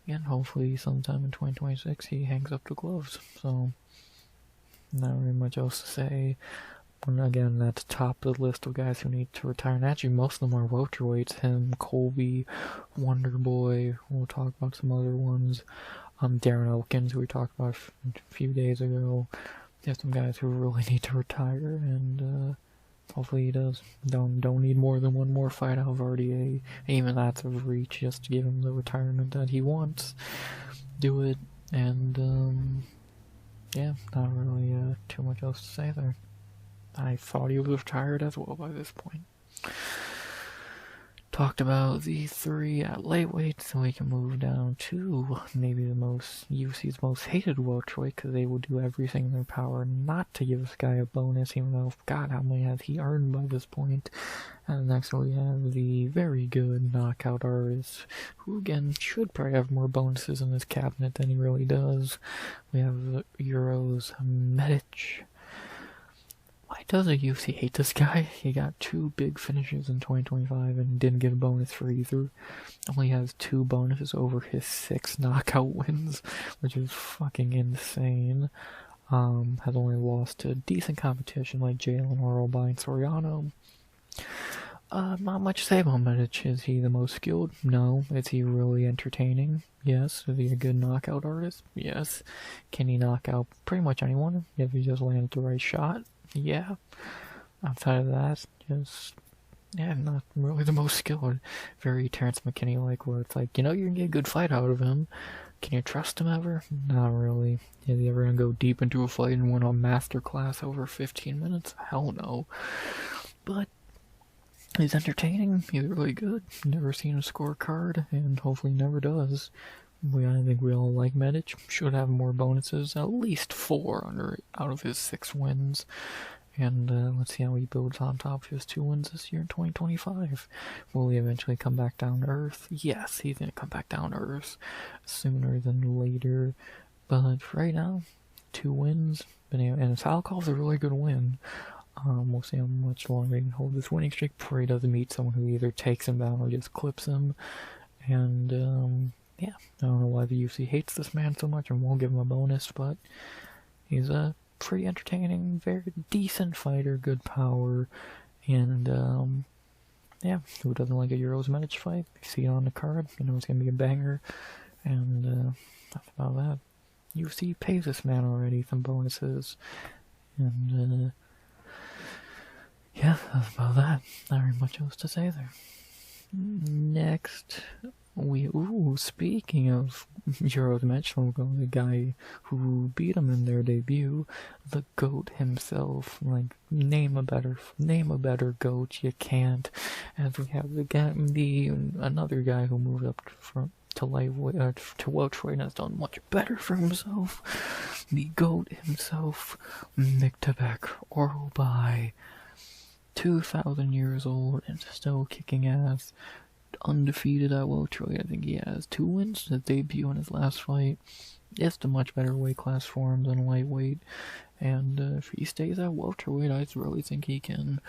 again, hopefully sometime in 2026 he hangs up the gloves. So, not really much else to say. And again, at the top of the list of guys who need to retire, and actually most of them are welterweights. Him, Colby, Wonderboy, we'll talk about some other ones. Darren Elkins, who we talked about a few days ago. There's some guys who really need to retire, and hopefully he does. Don't need more than one more fight out of RDA. Even that's a reach, just to give him the retirement that he wants. Do it, and yeah, not really too much else to say there. I thought he was retired as well by this point. Talked about the three at lightweight, so we can move down to maybe the UFC's most hated welterweight, because they will do everything in their power not to give this guy a bonus, even though, God, how many has he earned by this point? And next we have the very good knockout artist, who again should probably have more bonuses in his cabinet than he really does. We have Euros Medic. Why does the UFC hate this guy? He got 2 big finishes in 2025 and didn't get a bonus for either. Only has 2 bonuses over his 6 knockout wins, which is fucking insane. Has only lost to decent competition like Jalen Orlby and Soriano. Not much to say about Medic. Is he the most skilled? No. Is he really entertaining? Yes. Is he a good knockout artist? Yes. Can he knock out pretty much anyone if he just lands the right shot? Yeah. Outside of that, just, yeah, not really the most skilled. Very Terrence McKinney-like, where it's like, you know, you can get a good fight out of him. Can you trust him ever? Not really. Is he ever gonna go deep into a fight and win a masterclass over 15 minutes? Hell no. But he's entertaining. He's really good. Never seen a scorecard, and hopefully never does. I think we all like Medic. Should have more bonuses, at least 4 out of his 6 wins. And let's see how he builds on top of his 2 wins this year in 2025. Will he eventually come back down to earth? Yes, he's going to come back down to earth sooner than later. But for right now, 2 wins. And Salkov's a really good win. We'll see how much longer he can hold this winning streak before he doesn't meet someone who either takes him down or just clips him. And yeah, I don't know why the UFC hates this man so much and won't give him a bonus, but he's a pretty entertaining, very decent fighter, good power, and yeah, who doesn't like a Euros Medic fight? You see it on the card, you know it's gonna be a banger, and that's about that. UFC pays this man already some bonuses, and yeah, that's about that. Not very much else to say there. Next, speaking of Euros match, we'll go the guy who beat him in their debut, the GOAT himself. Like, name a better GOAT. You can't. As we have another guy who moved up to lightweight, to welterweight, and has done much better for himself. The GOAT himself, Miktabek Orlby. 2,000 years old and still kicking ass. Undefeated at welterweight. I think he has 2 wins. His debut in his last fight. It's a much better weight class for him than lightweight. And if he stays at welterweight, I really think he can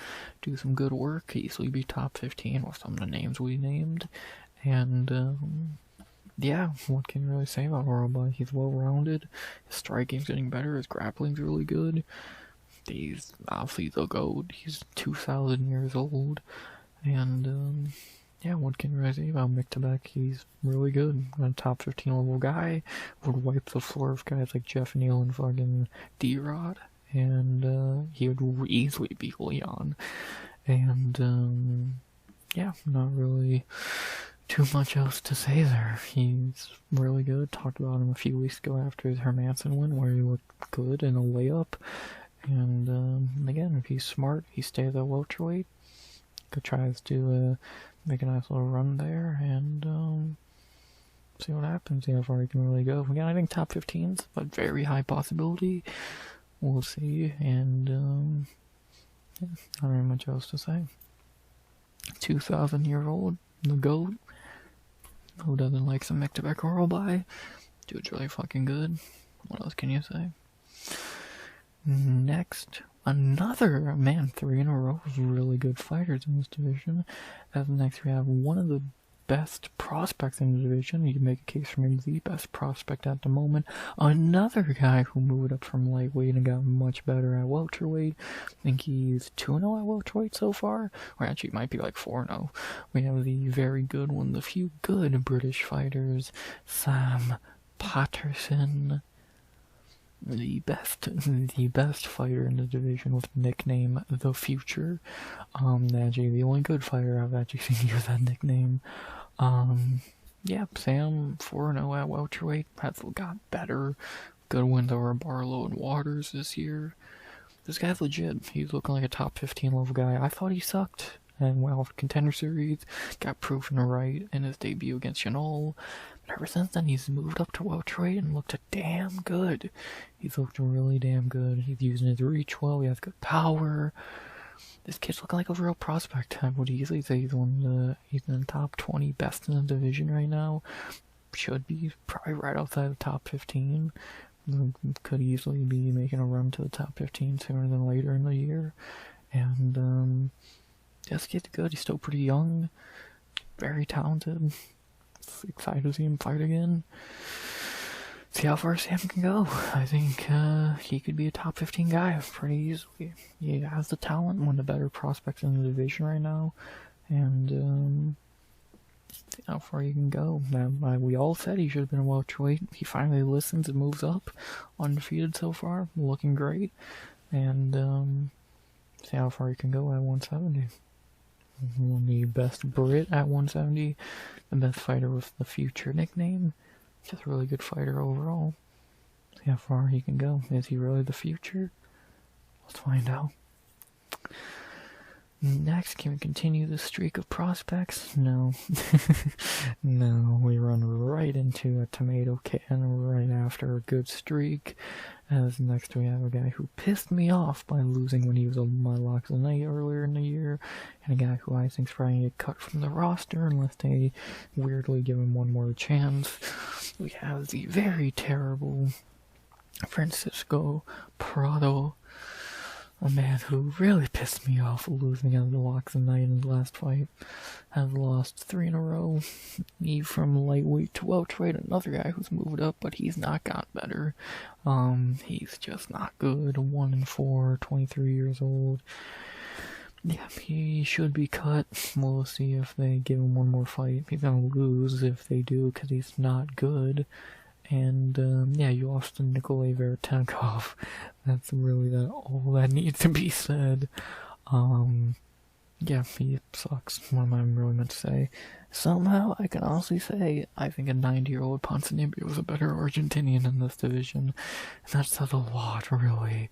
do some good work. Easily be top 15 with some of the names we named. And yeah, what can you really say about Orlby? He's well-rounded. His striking's getting better. His grappling's really good. He's obviously the GOAT. He's 2,000 years old. And yeah, what can you really say about Miktabek? He's really good. A top 15 level guy. Would wipe the floor of guys like Jeff Neal and fucking D-Rod. And he would easily beat Leon. And yeah, not really too much else to say there. He's really good. Talked about him a few weeks ago after his Hermanson win, where he looked good in a layup. And again, if he's smart, he stays at welterweight. Tries to make a nice little run there, and see what happens. See how far he can really go. Again, I think top 15's a very high possibility, we'll see. And yeah, not really much else to say. 2,000-year-old, the GOAT. Who doesn't like some Mektabek Oralbai? Dude's really fucking good. What else can you say? Next, another, man, 3 in a row of really good fighters in this division. As next we have one of the best prospects in the division. You can make a case for maybe the best prospect at the moment. Another guy who moved up from lightweight and got much better at welterweight. I think he's 2-0 at welterweight so far. Or actually, it might be like 4-0. We have the very good one, the few good British fighters. Sam Patterson. The best fighter in the division with the nickname The Future. Actually, the only good fighter I've actually seen use that nickname. Yeah, Sam 4-0 at welterweight has got better. Good wins over Barlow and Waters this year. This guy's legit. He's looking like a top 15 level guy. I thought he sucked. And well, Contender Series got proven right in his debut against Yanol. But ever since then, he's moved up to welterweight and looked damn good. He's looked really damn good. He's using his reach well. He has good power. This kid's looking like a real prospect. I would easily say he's he's in the top 20 best in the division right now. Should be probably right outside the top 15. Could easily be making a run to the top 15 sooner than later in the year. And this kid's good. He's still pretty young. Very talented. Excited to see him fight again. See how far Sam can go. I think he could be a top 15 guy pretty easily. He has the talent, one of the better prospects in the division right now. And see how far he can go. We all said he should have been a welterweight. He finally listens and moves up. Undefeated so far. Looking great. And see how far he can go at 170. The best Brit at 170, the best fighter with the Future nickname, just a really good fighter overall. See how far he can go. Is he really the Future? Let's find out. Next, can we continue the streak of prospects? No. No, we run right into a tomato can right after a good streak. As next we have a guy who pissed me off by losing when he was on my Locks of the Night earlier in the year, and a guy who I think's probably going to get cut from the roster unless they weirdly give him one more chance. We have the very terrible Francisco Prado, a man who really pissed me off losing out of the Locks of the Night in his last fight. Has lost 3 in a row. He from lightweight to welterweight, another guy who's moved up, but he's not got better. He's just not good. 1-4, 23 years old. Yeah, he should be cut. We'll see if they give him one more fight. He's gonna lose if they do, because he's not good. And, yeah, you lost to Nikolay Vertenkov. That's really all that needs to be said. Yeah, he sucks. What am I really meant to say? Somehow, I can honestly say, I think a 90-year-old Ponzinibbio was a better Argentinian in this division. And that says a lot, really.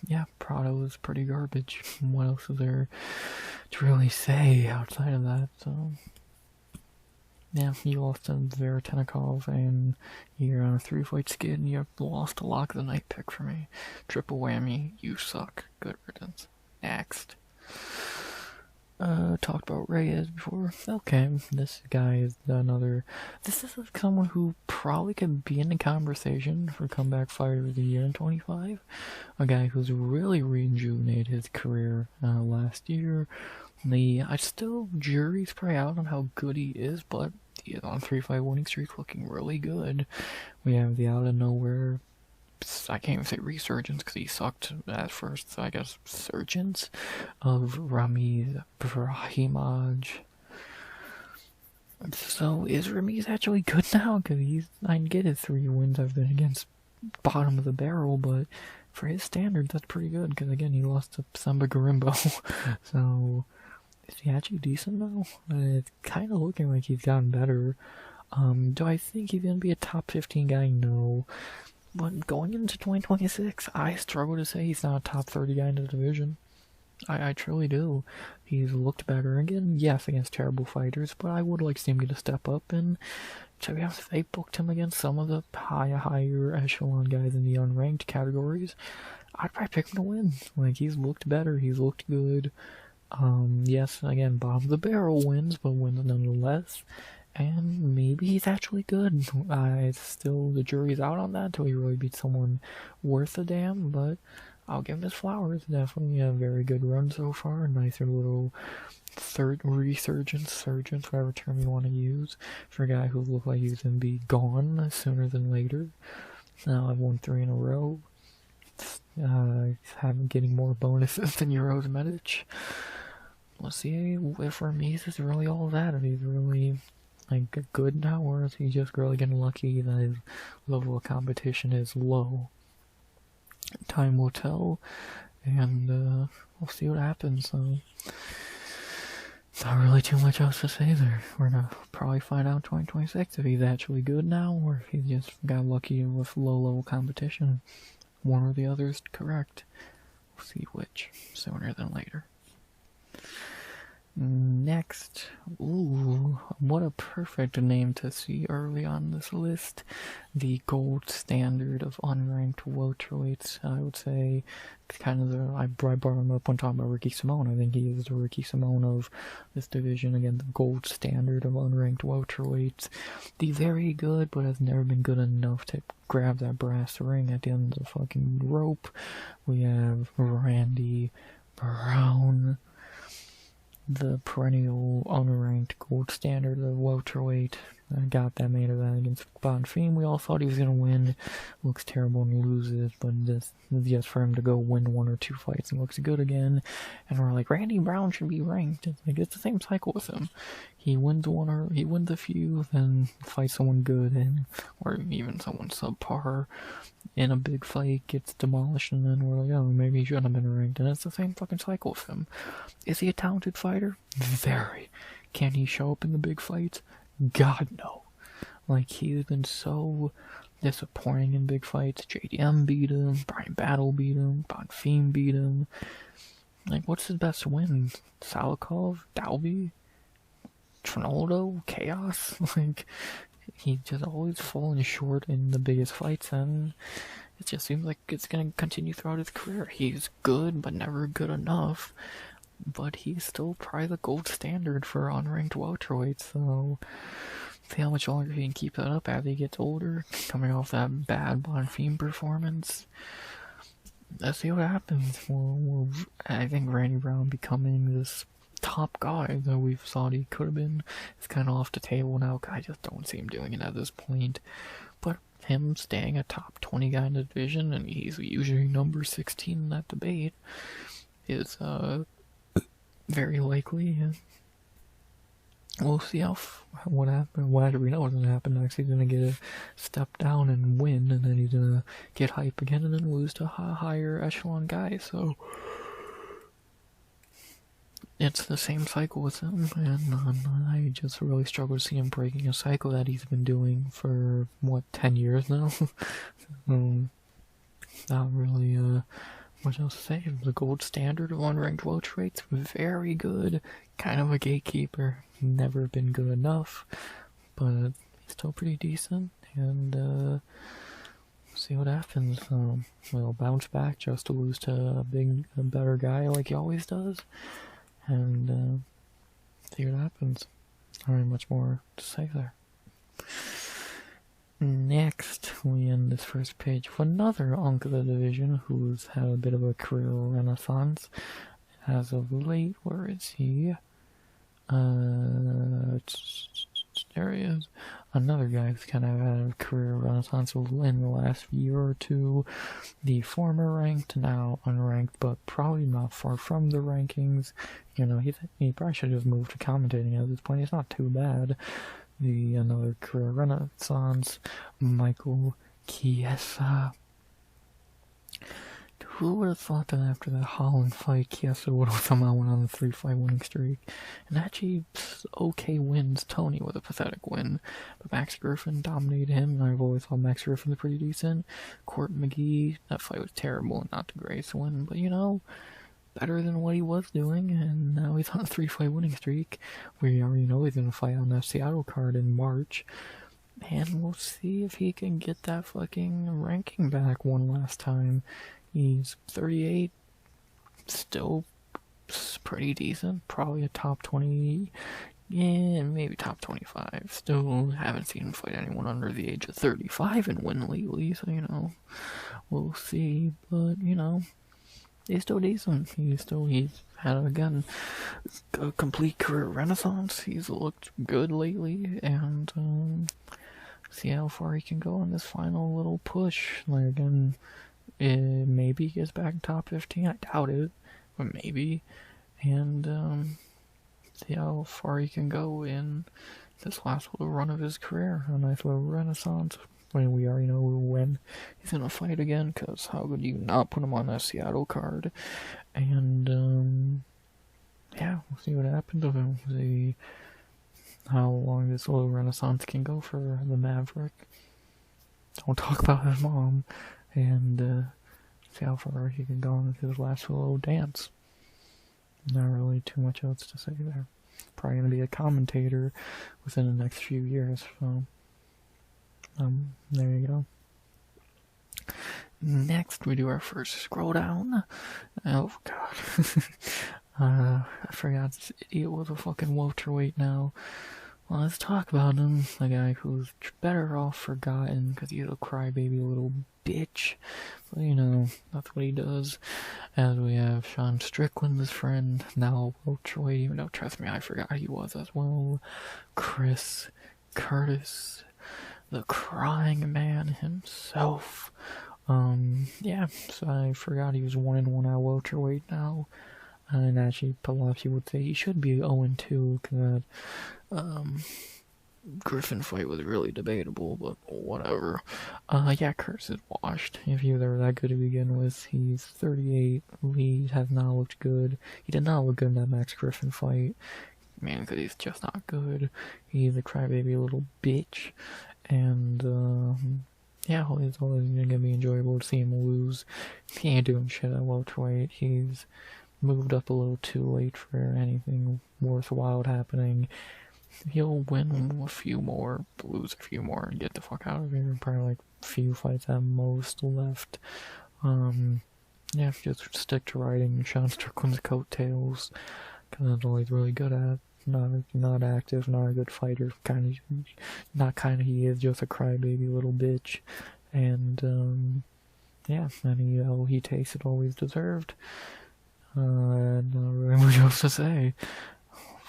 Yeah, Prado is pretty garbage. What else is there to really say outside of that? Yeah, you lost to Vertenkov, and you're on a 3-fight skid, and you lost a Lock of the Night pick for me. Triple whammy, you suck. Good riddance. Next. Talked about Reyes before. Okay, this guy is another... This is someone who probably could be in the conversation for Comeback Fighter of the Year in 25. A guy who's really rejuvenated his career last year. Jury's probably out on how good he is, but he is on a 3-fight winning streak, looking really good. We have the out of nowhere, I can't even say resurgence because he sucked at first, so I guess surgence of Ramiz Brahimaj. So is Ramiz actually good now? Because I can get his 3 wins I've been against bottom of the barrel, but for his standards, that's pretty good. Because again, he lost to Samba Garimbo, so. Is he actually decent now? It's kind of looking like he's gotten better. Do I think he's going to be a top 15 guy? No. But going into 2026, I struggle to say he's not a top 30 guy in the division. I truly do. He's looked better again, yes, against terrible fighters, but I would like to see him get a step up, and to be honest, if they booked him against some of the higher echelon guys in the unranked categories, I'd probably pick him to win. Like, he's looked better, he's looked good. Yes, again, bottom of the barrel wins, but wins nonetheless. And maybe he's actually good. The jury's out on that until he really beats someone worth a damn, but I'll give him his flowers. Definitely a very good run so far. A nicer little resurgence, whatever term you want to use, for a guy who looked like he was going to be gone sooner than later. Now I've won 3 in a row. Getting more bonuses than Euros Medic. Let's see if Ramirez is really all that, if he's really like good now, or is he just really getting lucky that his level of competition is low. Time will tell, and we'll see what happens. Not really too much else to say there. We're gonna probably find out in 2026 if he's actually good now, or if he just got lucky with low-level competition. One or the other is correct. We'll see which sooner than later. Next, ooh, what a perfect name to see early on this list. The gold standard of unranked welterweights. I would say kind of I brought him up when talking about Ricky Simone. I think he is the Ricky Simone of this division. Again, the gold standard of unranked welterweights. The very good, but has never been good enough to grab that brass ring at the end of the fucking rope. We have Randy Brown, the perennial unranked gold standard of welterweight. I got that main event against Bonfim. We all thought he was gonna win. Looks terrible and loses, but just for him to go win 1 or 2 fights and looks good again. And we're like, Randy Brown should be ranked. It's the same cycle with him. He wins a few, then fights someone good, or even someone subpar in a big fight, gets demolished, and then we're like, oh, maybe he shouldn't have been ranked. And it's the same fucking cycle with him. Is he a talented fighter? Very. Can he show up in the big fights? God, no. Like, he's been so disappointing in big fights. JDM beat him, Brian Battle beat him, Bonfim beat him. Like, what's his best win? Salikov? Dalby? Trinaldo? Chaos? Like, he just always falling short in the biggest fights, and it just seems like it's gonna continue throughout his career. He's good, but never good enough. But he's still probably the gold standard for unranked welterweights, so see how much longer he can keep that up as he gets older, coming off that bad Bonfim performance. Let's see what happens. I think Randy Brown becoming this top guy that we've thought he could have been is kind of off the table now, because I just don't see him doing it at this point. But him staying a top 20 guy in the division, and he's usually number 16 in that debate, is very likely. We'll see what happens. What we know is going to happen next. He's going to get a step down and win, and then he's going to get hype again, and then lose to a higher echelon guy. So it's the same cycle with him, and I just really struggle to see him breaking a cycle that he's been doing for 10 years now. Not really much else to say. The gold standard of unranked welterweights, very good. Kind of a gatekeeper. Never been good enough, but still pretty decent. And see what happens. We'll bounce back just to lose to a better guy like he always does, and see what happens. Not really much more to say there. Next, we end this first page with another unk of the division who's had a bit of a career renaissance as of late. Where is he? There he is. Another guy who's kind of had a career renaissance in the last year or two. The former ranked, now unranked, but probably not far from the rankings. You know, he probably should have moved to commentating at this point. It's not too bad. Another career renaissance, Michael Chiesa. Who would have thought that after that Holland fight, Chiesa would have somehow went on a 3-fight winning streak? And actually, okay wins Tony with a pathetic win. But Max Griffin dominated him, and I've always thought Max Griffin was pretty decent. Court McGee, that fight was terrible and not the greatest win. But you know, better than what he was doing, and now he's on a 3-fight winning streak. We already know he's gonna fight on that Seattle card in March, and we'll see if he can get that fucking ranking back one last time. He's 38, still pretty decent, probably a top 20, yeah, maybe top 25. Still haven't seen him fight anyone under the age of 35 and win lately, so, you know, we'll see, but, you know, he's still decent. He's had, again, a complete career renaissance. He's looked good lately, and, see how far he can go in this final little push. Like, again, maybe he gets back in top 15. I doubt it, but maybe. And, see how far he can go in this last little run of his career. A nice little renaissance. When we already know when he's gonna fight again, because how could you not put him on that Seattle card? And, yeah, we'll see what happens with him. We'll see how long this little renaissance can go for the Maverick. Don't talk about his mom. And, see how far he can go into his last little dance. Not really too much else to say there. Probably gonna be a commentator within the next few years, so there you go. Next, we do our first scroll down. Oh god. I forgot this idiot was a fucking welterweight now. Well, let's talk about him. A guy who's better off forgotten because he's a crybaby little bitch. But, you know, that's what he does. As we have Sean Strickland's friend, now welterweight, even though, trust me, I forgot he was as well. Chris Curtis, the crying man himself. Yeah, so I forgot he was 1-1 at welterweight now. And actually, Palazzi would say he should be 0-2, because Griffin fight was really debatable, but whatever. Yeah, Curtis is washed. If he was ever that good to begin with, he's 38, he has not looked good. He did not look good in that Max Griffin fight. Man, because he's just not good. He's a crybaby little bitch. And, yeah, it's always gonna be enjoyable to see him lose. He ain't doing shit at welterweight. He's moved up a little too late for anything worthwhile happening. He'll win a few more, lose a few more, and get the fuck out of here. Probably like a few fights at most left. Yeah, just stick to riding Sean Strickland's coattails, because that's all he's really good at. Not active, not a good fighter. He is just a crybaby little bitch. And, yeah, and he takes it all he's deserved. Not really much else to say.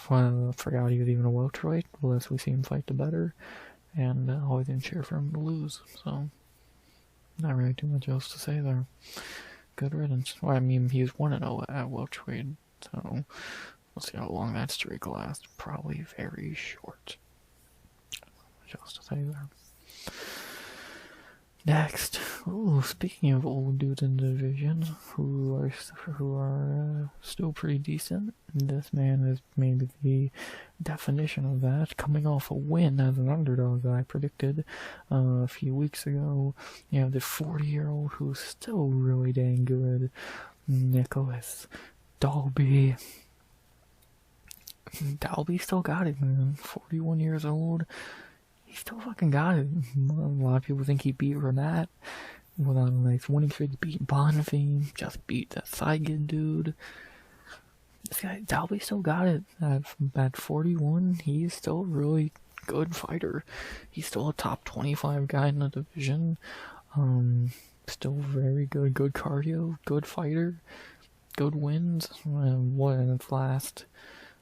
Forgot he was even a welterweight. The less we see him fight, the better. And always didn't cheer for him to lose. So, not really too much else to say there. Good riddance. Well, I mean, he was 1-0 at welterweight, so we'll see how long that streak lasts. Probably very short. Not much else to say there. Next, speaking of old dudes in the division who are still pretty decent, this man is maybe the definition of that. Coming off a win as an underdog that I predicted a few weeks ago. You have the 40-year-old who's still really dang good, Nicholas Dalby. Dalby still got it, man. 41 years old. He still fucking got it. A lot of people think he beat Renat without a nice winning streak. Beat Bonfim, just beat that Saigon dude. This guy, Dalby still got it. At 41, he's still a really good fighter. He's still a top 25 guy in the division. Still very good. Good cardio, good fighter, good wins. What in its last...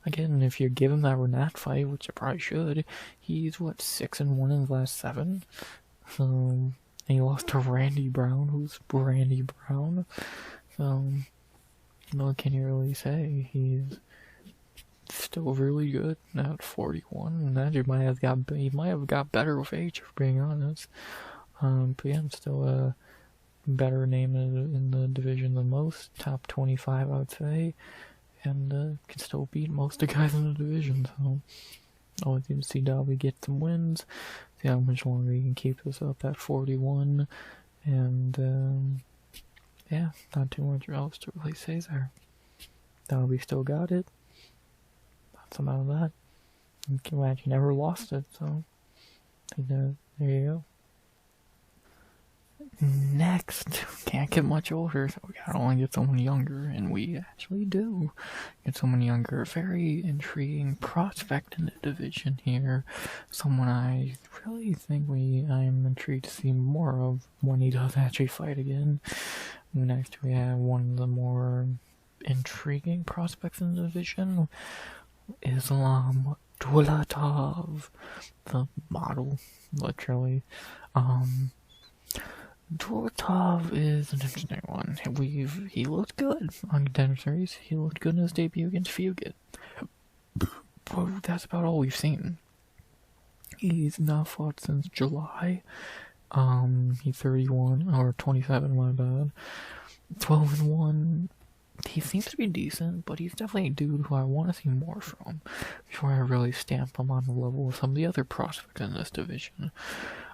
Again, if you give him that Renat fight, which you probably should, he's, 6-1 in his last 7? And he lost to Randy Brown, who's Randy Brown. So, what can you really say? He's still really good at 41, and that he might have got better with age, for being honest. But yeah, still a better name in the division than most. Top 25, I would say. And can still beat most of the guys in the division, so always need to see Dalby get some wins, see how much longer he can keep this up at 41, and yeah, not too much else to really say there. we still got it. That's about that. I'm glad he never lost it, so there you go. Next, can't get much older, so we gotta only get someone younger, and we actually do get someone younger. Very intriguing prospect in the division here. Someone I really think I'm intrigued to see more of when he does actually fight again. Next, we have one of the more intriguing prospects in the division, Islam Dulatov, the model, literally. Dulatov is an interesting one. He looked good on Contender Series. He looked good in his debut against Fugit. But that's about all we've seen. He's not fought since July. He's 31, or 27, my bad. 12-1. He seems to be decent, but he's definitely a dude who I want to see more from before I really stamp him on the level of some of the other prospects in this division.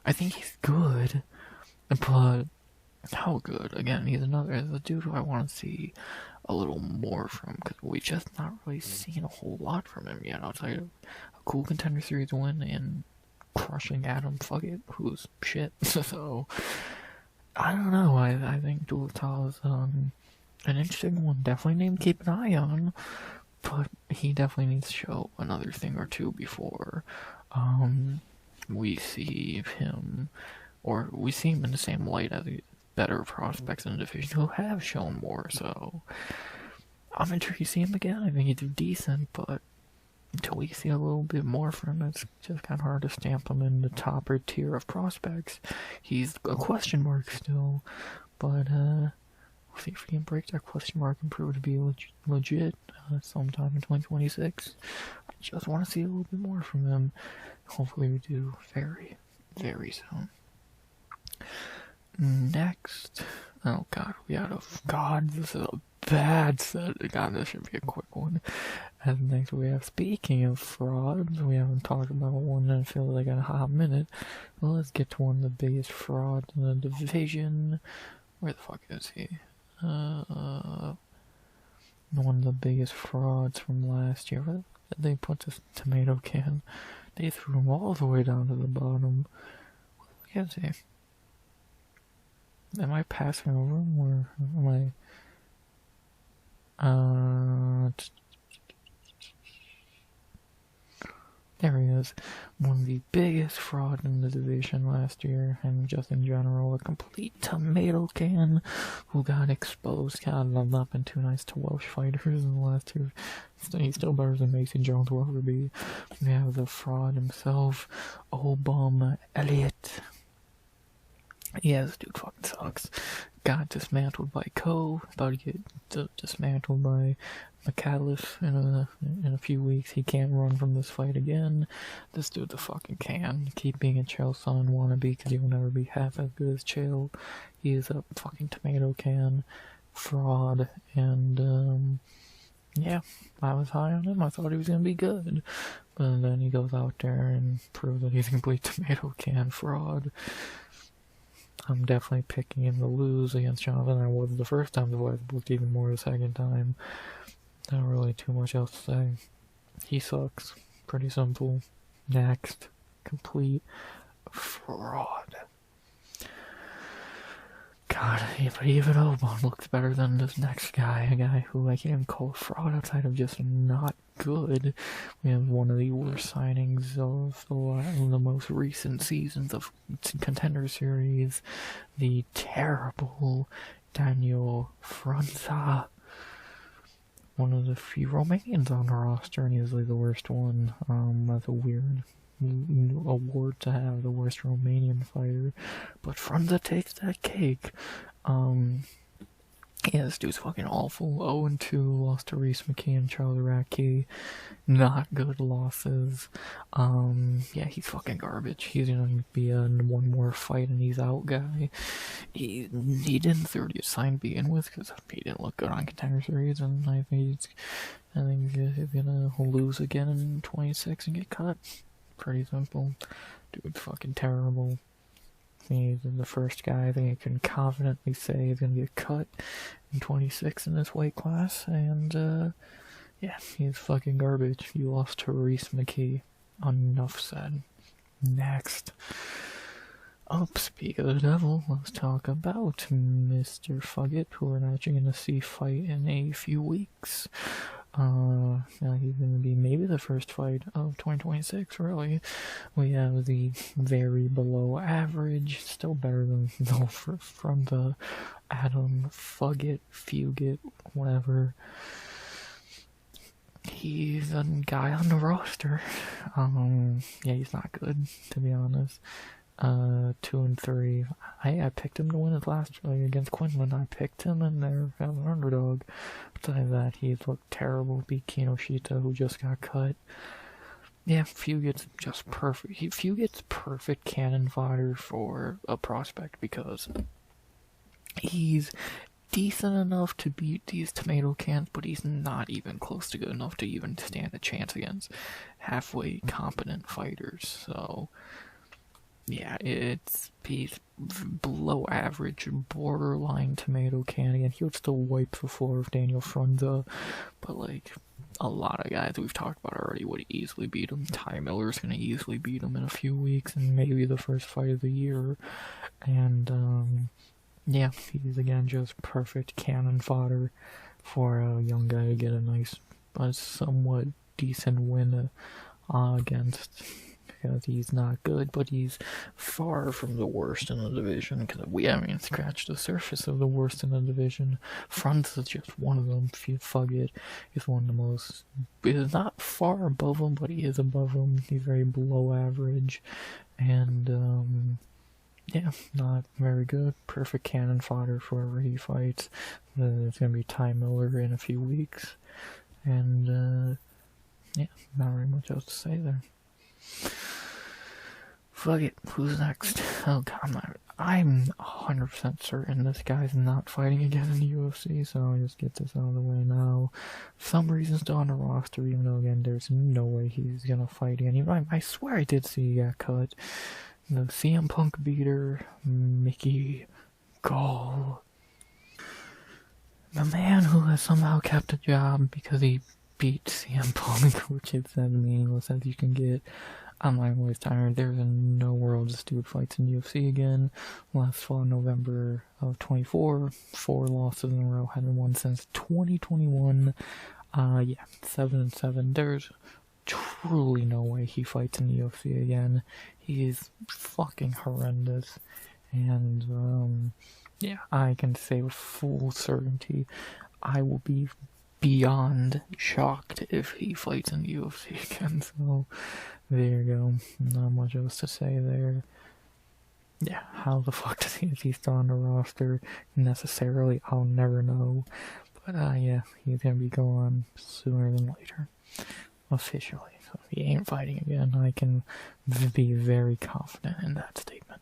I think he's good, but how good? Again, he's a dude who I want to see a little more from, because we've just not really seen a whole lot from him yet. Outside of a cool Contender Series win and crushing Adam Fuckett, who's shit. So, I don't know. I think Dulatov is an interesting one. Definitely name to keep an eye on, but he definitely needs to show another thing or two before we see him, or we see him in the same light as the better prospects in the division who have shown more. So I'm intrigued to see him again. I think he's decent, but until we see a little bit more from him, it's just kind of hard to stamp him in the top tier of prospects. He's a question mark still, but we'll see if he can break that question mark and prove to be legit sometime in 2026. I just want to see a little bit more from him. Hopefully we do very, very soon. Next, oh god, this is a bad set. God, this should be a quick one. And next we have, speaking of frauds, we haven't talked about one and it feels like a hot minute. Well, let's get to one of the biggest frauds in the division. Where the fuck is he? One of the biggest frauds from last year. They put this tomato can. They threw him all the way down to the bottom. What is he? Am I passing over him, or am I? There he is. One of the biggest fraud in the division last year, and just in general, a complete tomato can who got exposed. God, I've not been too nice to Welsh fighters in the last two. He's still better than Mason Jones will ever be. We have the fraud himself, Obama Elliott. Yeah, this dude fucking sucks. Got dismantled by Coe, about to get dismantled by McAuliffe in a few weeks. He can't run from this fight again. This dude's a fucking can. Keep being a Chael Sonnen wannabe, because he will never be half as good as Chael. He is a fucking tomato can fraud, and yeah, I was high on him. I thought he was gonna be good, but then he goes out there and proves that he's a complete tomato can fraud. I'm definitely picking him to lose against Jonathan. I was the first time, the I booked even more the second time. Not really too much else to say. He sucks. Pretty simple. Next. Complete fraud. God, but even Obon looks better than this next guy. A guy who I can't even call a fraud outside of just not good. We have one of the worst signings of the most recent seasons of Contender Series. The terrible Daniel Frunza. One of the few Romanians on the roster, and easily the worst one. That's a weird award to have, the worst Romanian fighter, but Frunza takes that cake. Yeah, this dude's fucking awful. 0-2, lost to Reese McKee, Charlie Radke. Not good losses. Yeah, he's fucking garbage. He's gonna be a one more fight and he's out guy. He didn't 30th sign to begin with because he didn't look good on Contender Series, and I think he's gonna lose again in 26 and get cut. Pretty simple. Dude's fucking terrible. he's the first guy I think I can confidently say is gonna get cut in 26 in this weight class, and yeah, he's fucking garbage. You lost to Reese McKee. Enough said. Next. Speak of the devil, let's talk about Mr. Fugget, who we're actually going to see fight in a few weeks. Now he's going to be maybe the first fight of 2026, really. We have the very below average, still better than from the Adam Fugget, whatever. He's a guy on the roster. Yeah, he's not good, to be honest. 2-3. I picked him to win his last against Quinlan. I picked him in there as an underdog. Besides that, he's looked terrible. Beat Kinoshita, who just got cut. Yeah, Fugit's just perfect. Fugit's perfect cannon fodder for a prospect because he's decent enough to beat these tomato cans, but he's not even close to good enough to even stand a chance against halfway competent fighters. So yeah, he's below average, borderline tomato can. Again, he would still wipe the floor of Daniel Frunza, but like a lot of guys we've talked about already would easily beat him. Ty Miller's gonna easily beat him in a few weeks, and maybe the first fight of the year. And yeah, he's again just perfect cannon fodder for a young guy to get a nice, but somewhat decent win against. Because he's not good, but he's far from the worst in the division. Because we haven't scratched the surface of the worst in the division. Front is just one of them. Fugget is one of the most. He's not far above him, but he is above him. He's very below average, and yeah, not very good. Perfect cannon fodder for wherever he fights. It's gonna be Ty Miller in a few weeks, and yeah, not very much else to say there. Fuck it, who's next? Oh god, I'm 100% certain this guy's not fighting again in the UFC, so I'll just get this out of the way now. For some reason still on the roster, even though again there's no way he's gonna fight again. I swear I did see he got cut. The CM Punk beater, Mickey Gall. The man who has somehow kept a job because he beat CM Punk, which is as meaningless as you can get. I'm not always tired. There's no world this dude fights in UFC again. Last fought in November of 24. 4 losses in a row. Hasn't won since 2021. Yeah, 7-7. There's truly no way he fights in the UFC again. He is fucking horrendous. And, yeah, I can say with full certainty, I will be beyond shocked if he fights in the UFC again. So there you go. Not much else to say there. Yeah, how the fuck is he still on the roster necessarily? I'll never know. But yeah, he's gonna be gone sooner than later. Officially. So if he ain't fighting again, I can be very confident in that statement.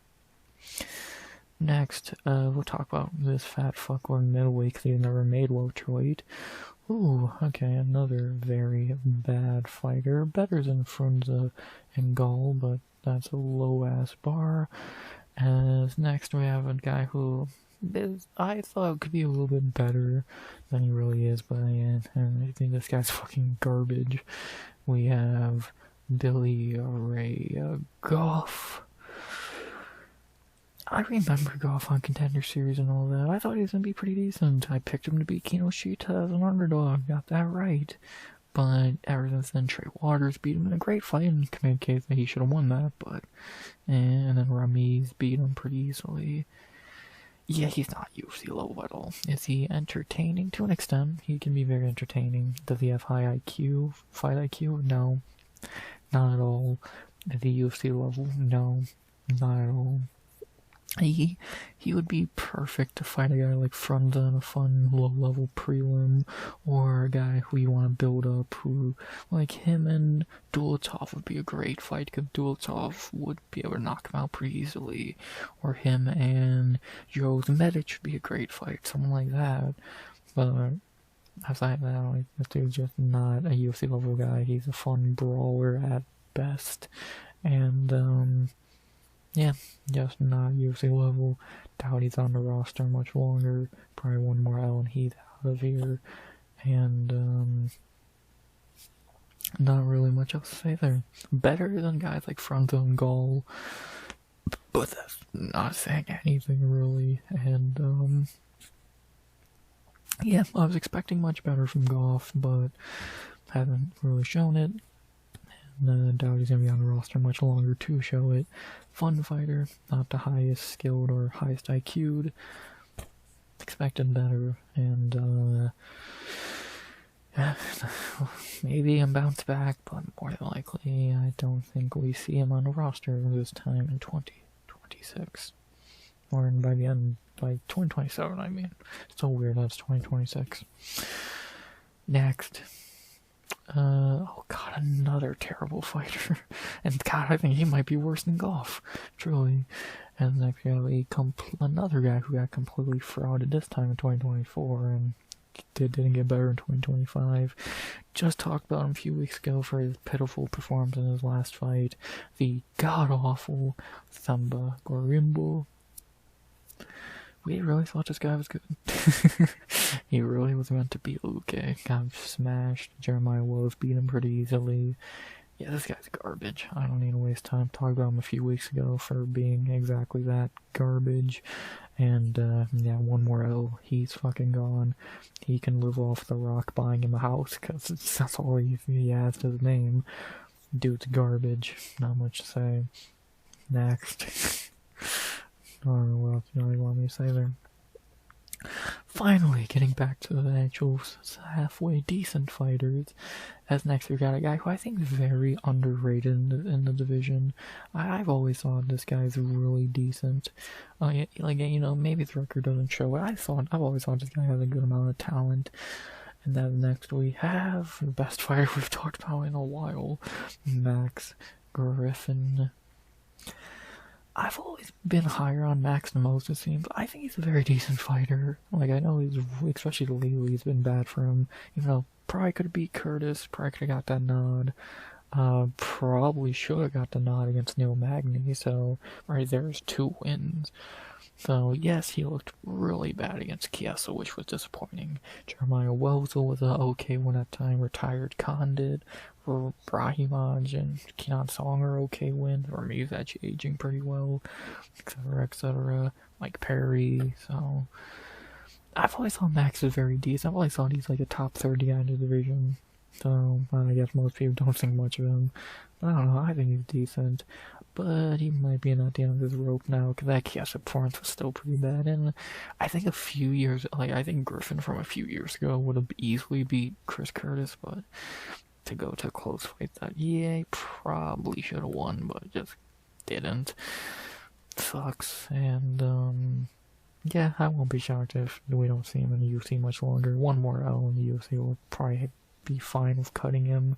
Next, we'll talk about this fat fuckward middleweight because he's never made welterweight. Ooh, okay, another very bad fighter. Better than Frunza and Gall, but that's a low-ass bar. As next we have a guy who I thought could be a little bit better than he really is, but yeah, I think this guy's fucking garbage. We have Billy Ray Goff. I remember Goff on Contender Series and all that. I thought he was going to be pretty decent. I picked him to beat Kinoshita as an underdog. Got that right. But ever since then, Trey Waters beat him in a great fight and communicated that he should have won that. But and then Ramiz beat him pretty easily. Yeah, he's not UFC level at all. Is he entertaining? To an extent, he can be very entertaining. Does he have high IQ? Fight IQ? No. Not at all. At the UFC level? No. Not at all. He would be perfect to fight a guy like Frunza in a fun low-level prelim, or a guy who you want to build up, who, like him and Dulatov would be a great fight, because Dulatov would be able to knock him out pretty easily, or him and Joe's Medic would be a great fight, someone like that. But aside that, like, this dude's just not a UFC level guy. He's a fun brawler at best, and yeah, just not UFC level. Doubt he's on the roster much longer. Probably one more L and he's out of here. And, not really much else to say there. Better than guys like Franco and Gall, but that's not saying anything really. And, yeah, I was expecting much better from Goff, but haven't really shown it. And doubt he's going to be on the roster much longer to show it. Fun fighter, not the highest skilled or highest IQ'd. Expected better, and yeah, maybe I'm bounced back, but more than likely, I don't think we see him on the roster this time in 2026. Or by the end, by 2027, I mean. It's so weird that's 2026. Next. Oh god, another terrible fighter. And god, I think he might be worse than Goff. Truly. And next we have another guy who got completely frauded this time in 2024 and didn't get better in 2025. Just talked about him a few weeks ago for his pitiful performance in his last fight. The god-awful Thamba Gorimbo. We really thought this guy was good. He really was meant to beat Luke. Got smashed. Jeremiah Wells beat him pretty easily. Yeah, this guy's garbage. I don't need to waste time. Talked about him a few weeks ago for being exactly that, garbage. And, yeah, one more L. He's fucking gone. He can live off The Rock buying him a house, because that's all he has to his name. Dude's garbage. Not much to say. Next. I don't know what else you want me to say there. Finally, getting back to the actual halfway decent fighters. As next, we got a guy who I think is very underrated in the division. I've always thought this guy's really decent. Like, you know, maybe his record doesn't show it. I've always thought this guy has a good amount of talent. And then next we have the best fighter we've talked about in a while, Max Griffin. I've always been higher on Max than most, it seems. I think he's a very decent fighter. Like, I know he's, especially lately, he's been bad for him. Even though, probably could have beat Curtis, probably could have got that nod. Probably should have got the nod against Neil Magny, so, right there's 2 wins. So, yes, he looked really bad against Chiesa, which was disappointing. Jeremiah Wells was an okay one at time. Retired Khan did. Brahimaj and Kenan Song are okay wins. Ramirez actually aging pretty well, etc., etc. Mike Perry. So, I've always thought Max is very decent. I've always thought he's like a top 30 guy in the division. So, I guess most people don't think much of him. But I don't know, I think he's decent. But he might be at the end of his rope now, because that Chiesa performance was still pretty bad. And I think I think Griffin from a few years ago would have easily beat Chris Curtis, but to go to a close fight that, yeah, he probably should have won, but just didn't. Sucks. And, yeah, I won't be shocked if we don't see him in the UFC much longer. One more L in the UFC will probably be fine with cutting him.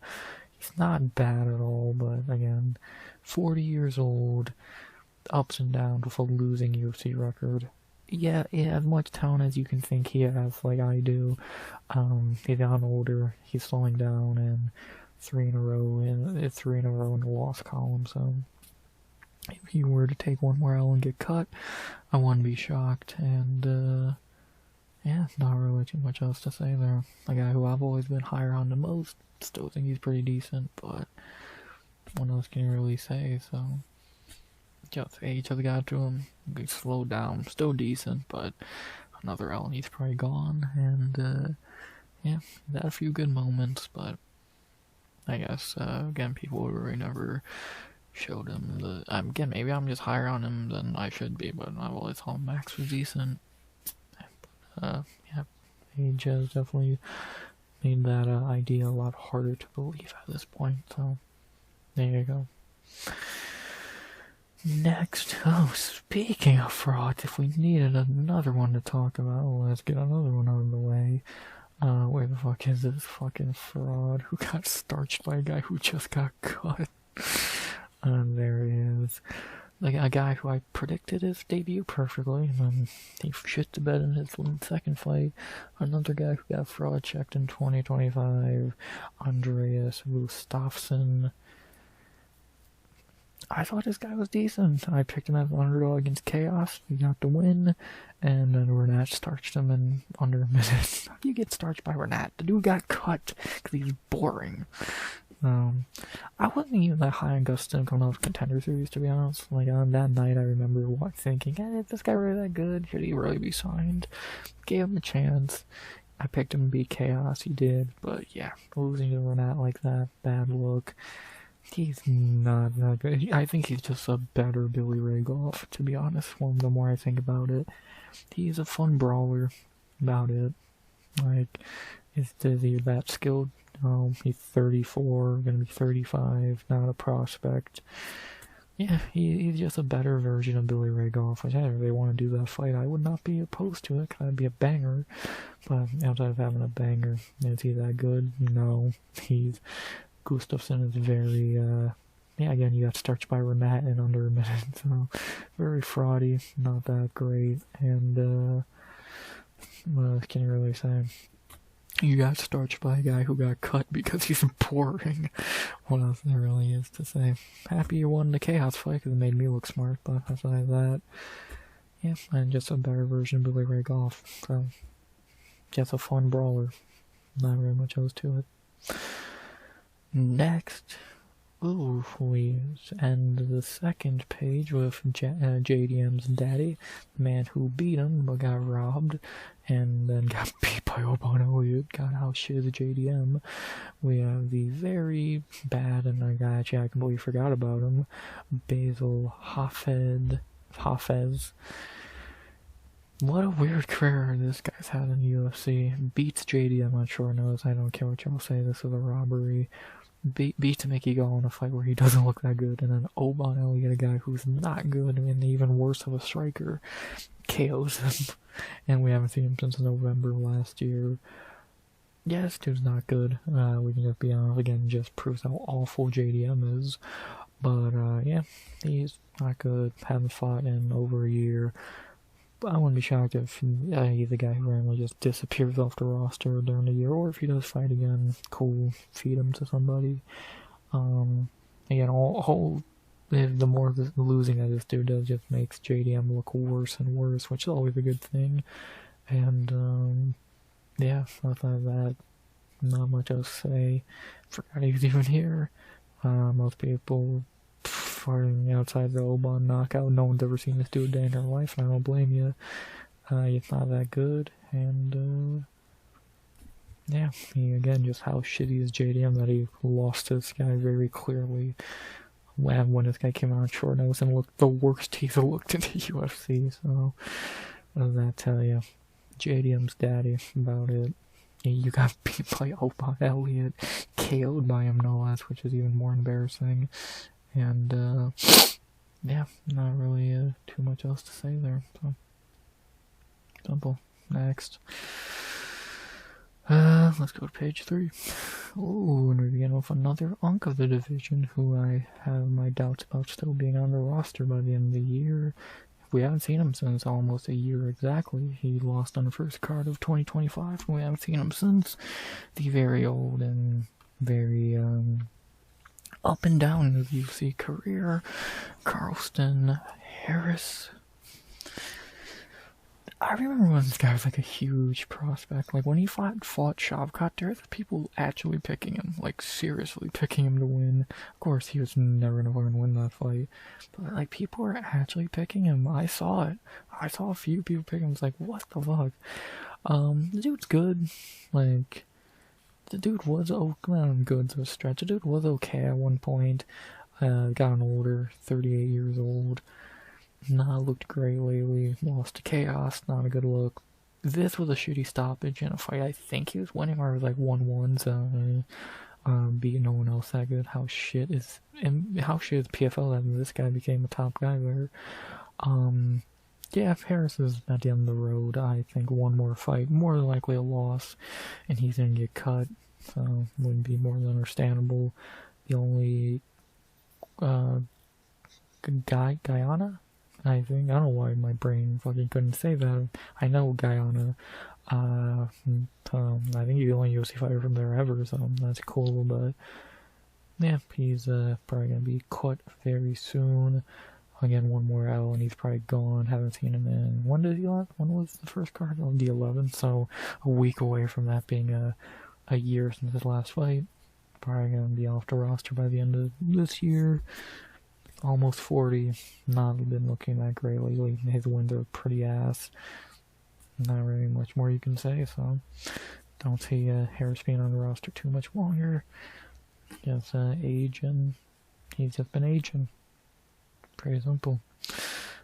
He's not bad at all, but again, 40 years old, ups and downs with a losing UFC record. Yeah, as much talent as you can think he has, like I do. He's gotten older, he's slowing down, and 3 in a row in the loss column, so if he were to take one more L and get cut, I wouldn't be shocked, and, yeah, not really too much else to say there. A guy who I've always been higher on the most, still think he's pretty decent, but what else can you really say, so just age has got to him. He slowed down, still decent, but another L and he's probably gone. And yeah, he's had a few good moments, but I guess again, people really never showed him again, maybe I'm just higher on him than I should be, but I've always thought Max was decent. But yeah, age has definitely made that idea a lot harder to believe at this point, so there you go. Next, speaking of frauds, if we needed another one to talk about, let's get another one out of the way. Where the fuck is this fucking fraud who got starched by a guy who just got cut? And there he is. Like a guy who I predicted his debut perfectly, and then he shit the bed in his second fight. Another guy who got fraud checked in 2025, Andreas Gustafsson. I thought this guy was decent. I picked him as an underdog against Chaos. He got the win, and then Renat starched him in under a minute. How do you get starched by Renat? The dude got cut because he's boring. I wasn't even that high on Gustin coming out of Contender Series, to be honest. Like, on that night, I remember thinking, is this guy really that good? Should he really be signed? Gave him a chance. I picked him to beat Chaos, he did, but yeah, losing to Renat like that, bad look. He's not that good. I think he's just a better Billy Ray Golf, to be honest, the more I think about it. He's a fun brawler, about it. Like, is he that skilled? He's 34, gonna be 35, not a prospect. Yeah, he's just a better version of Billy Ray Golf. Which, if they want to do that fight, I would not be opposed to it, because that'd be a banger. But outside of having a banger, is he that good? No. Gustafsson is very, yeah, again, you got starched by Renat in under a minute, so very fraudy, not that great, and, what else can you really say? You got starched by a guy who got cut because he's boring. What else there really is to say? Happy you won the Chaos fight because it made me look smart, but aside that, yeah, and just a better version of Billy Ray Golf, so just a fun brawler. Not very much else to it. Next, we end the second page with JDM's daddy, the man who beat him but got robbed and then got beat by Oban Elliott. God, how shit is JDM. We have the very bad, and I completely forgot about him, Basil Hafez. What a weird career this guy's had in the UFC. Beats JDM on short notice. I don't care what y'all say, this is a robbery. Beats Mickey Gall in a fight where he doesn't look that good, and then Oban Elliott, a guy who's not good and even worse of a striker, KOs him. And we haven't seen him since November last year. Yeah, this dude's not good. We can just be honest, again, just proves how awful JDM is. But yeah, he's not good. Haven't fought in over a year. But I wouldn't be shocked if he's a guy who randomly just disappears off the roster during the year, or if he does fight again, cool, feed him to somebody. Again, the more the losing that this dude does just makes JDM look worse and worse, which is always a good thing. And yeah, outside of that, not much else to say. Forgot he was even here. Most people farting outside the Oban knockout. No one's ever seen this dude a day in their life, and I don't blame you. It's not that good, and yeah, again, just how shitty is JDM that he lost to this guy very clearly when this guy came out on short notice and looked the worst he's looked in the UFC. So what does that tell you? JDM's daddy about it. You got beat by Oban Elliott, KO'd by him no less, which is even more embarrassing. And yeah, not really too much else to say there. So simple. Next. Let's go to page 3. Ooh, and we begin with another Unk of the division, who I have my doubts about still being on the roster by the end of the year. We haven't seen him since almost a year exactly. He lost on the first card of 2025, and we haven't seen him since. The very old and very up and down in his UFC career, Carlston Harris. I remember when this guy was like a huge prospect. Like when he fought Shavkat, there were people actually picking him, like seriously picking him to win. Of course, he was never gonna fucking win that fight, but like people were actually picking him. I saw it. I saw a few people pick him. It's like, what the fuck? The dude's good. Like, the dude was good to a stretch. The dude was okay at one point. Gotten older, 38 years old. Not looked great lately. Lost to Chaos, not a good look. This was a shitty stoppage in a fight I think he was winning, or it was like 1-1, so beat no one else that good. How shit is PFL that this guy became a top guy there. Yeah, if Harris is at the end of the road, I think one more fight, more than likely a loss, and he's gonna get cut, so wouldn't be more than understandable. The only Guyana? I think. I don't know why my brain fucking couldn't say that. I know Guyana. I think he's the only UFC fighter from there ever, so that's cool, but yeah, he's probably gonna be cut very soon. Again, one more L and he's probably gone. Haven't seen him in. When did he last? When was the first card? On the 11th, so a week away from that being a year since his last fight. Probably gonna be off the roster by the end of this year. Almost 40. Not been looking that great lately. His wins are pretty ass. Not really much more you can say, so don't see Harris being on the roster too much longer. Just aging. He's just been aging. Pretty simple.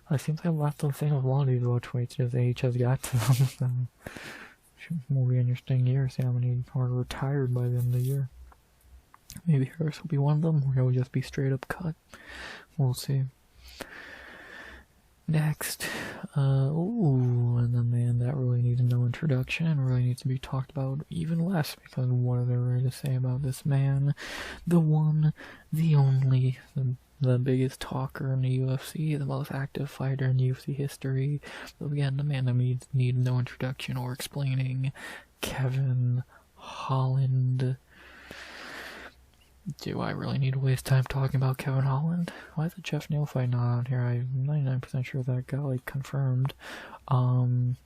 I seem to have lots to say with a lot of these welterweights. Just age has got to them. So, will be an interesting year. See how many are retired by the end of the year. Maybe Harris will be one of them, or he'll just be straight up cut. We'll see. Next, and the man that really needs no introduction and really needs to be talked about even less, because what are there really to say about this man? The one, the only, the biggest talker in the UFC, the most active fighter in UFC history. So again, the man that needs no introduction or explaining, Kevin Holland. Do I really need to waste time talking about Kevin Holland? Why is the Jeff Neal fight not on here? I'm 99% sure that got like confirmed. Yeah, I'm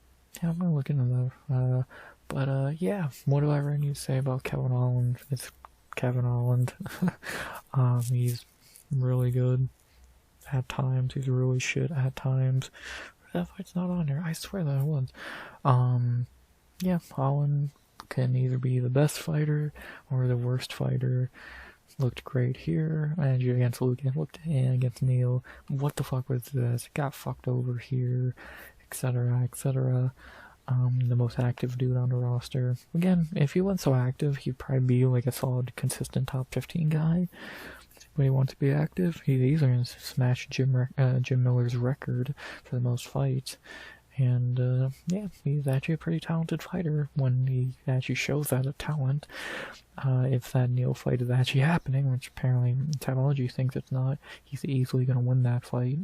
gonna look into that. But yeah, what do I really need to say about Kevin Holland? It's Kevin Holland. He's really good at times. He's really shit at times. That fight's not on here. I swear that it was. Yeah, Holland can either be the best fighter or the worst fighter. Looked great here, and against Luke, looked against Neal. What the fuck was this? Got fucked over here, etc., etc. The most active dude on the roster. Again, if he wasn't so active, he'd probably be like a solid, consistent top 15 guy. But he wants to be active. He's easily going to smash Jim Miller's record for the most fights. And yeah, he's actually a pretty talented fighter when he actually shows that talent. If that Neal fight is actually happening, which apparently technology thinks it's not, he's easily going to win that fight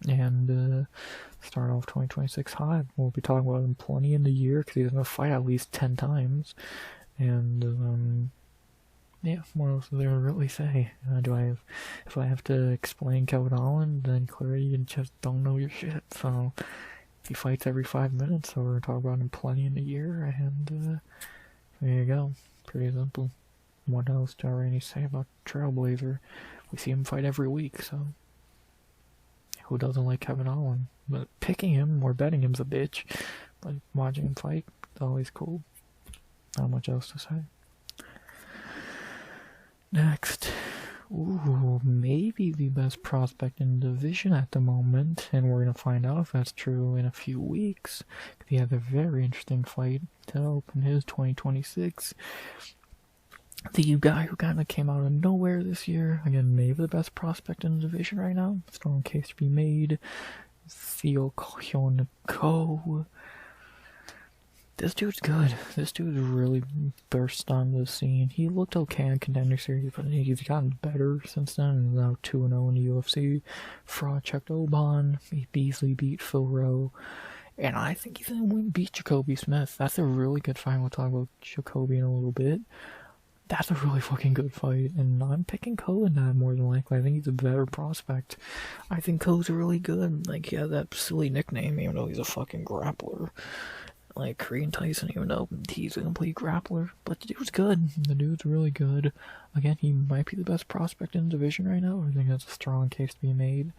and start off 2026 hot. We'll be talking about him plenty in the year because he's going to fight at least 10 times. And yeah, what else is there to really say? If I have to explain Kevin Holland, then clearly you just don't know your shit. So he fights every 5 minutes, so we're going to talk about him plenty in a year, and there you go. Pretty simple. What else do I really need to say about Trailblazer? We see him fight every week, so who doesn't like Kevin Holland? But picking him or betting him's a bitch, but watching him fight is always cool. Not much else to say. Next. Ooh, maybe the best prospect in the division at the moment, and we're going to find out if that's true in a few weeks. He had a very interesting fight to open his 2026. The guy who kind of came out of nowhere this year, again, maybe the best prospect in the division right now, strong case to be made, Theo Hyun Ko. This dude's good. This dude's really burst on the scene. He looked okay in Contender Series, but he's gotten better since then. He's now 2-0 in the UFC. Fraud checked Oban. He easily beat Phil Rowe. And I think he's going to beat Jacoby Smith. That's a really good fight. We'll talk about Jacoby in a little bit. That's a really fucking good fight. And I'm picking Ko in that more than likely. I think he's a better prospect. I think Ko's really good. Like, he has that silly nickname, even though he's a fucking grappler. Like Korean Tyson, even though he's a complete grappler. But the dude's good. The dude's really good. Again, he might be the best prospect in the division right now. I think that's a strong case to be made.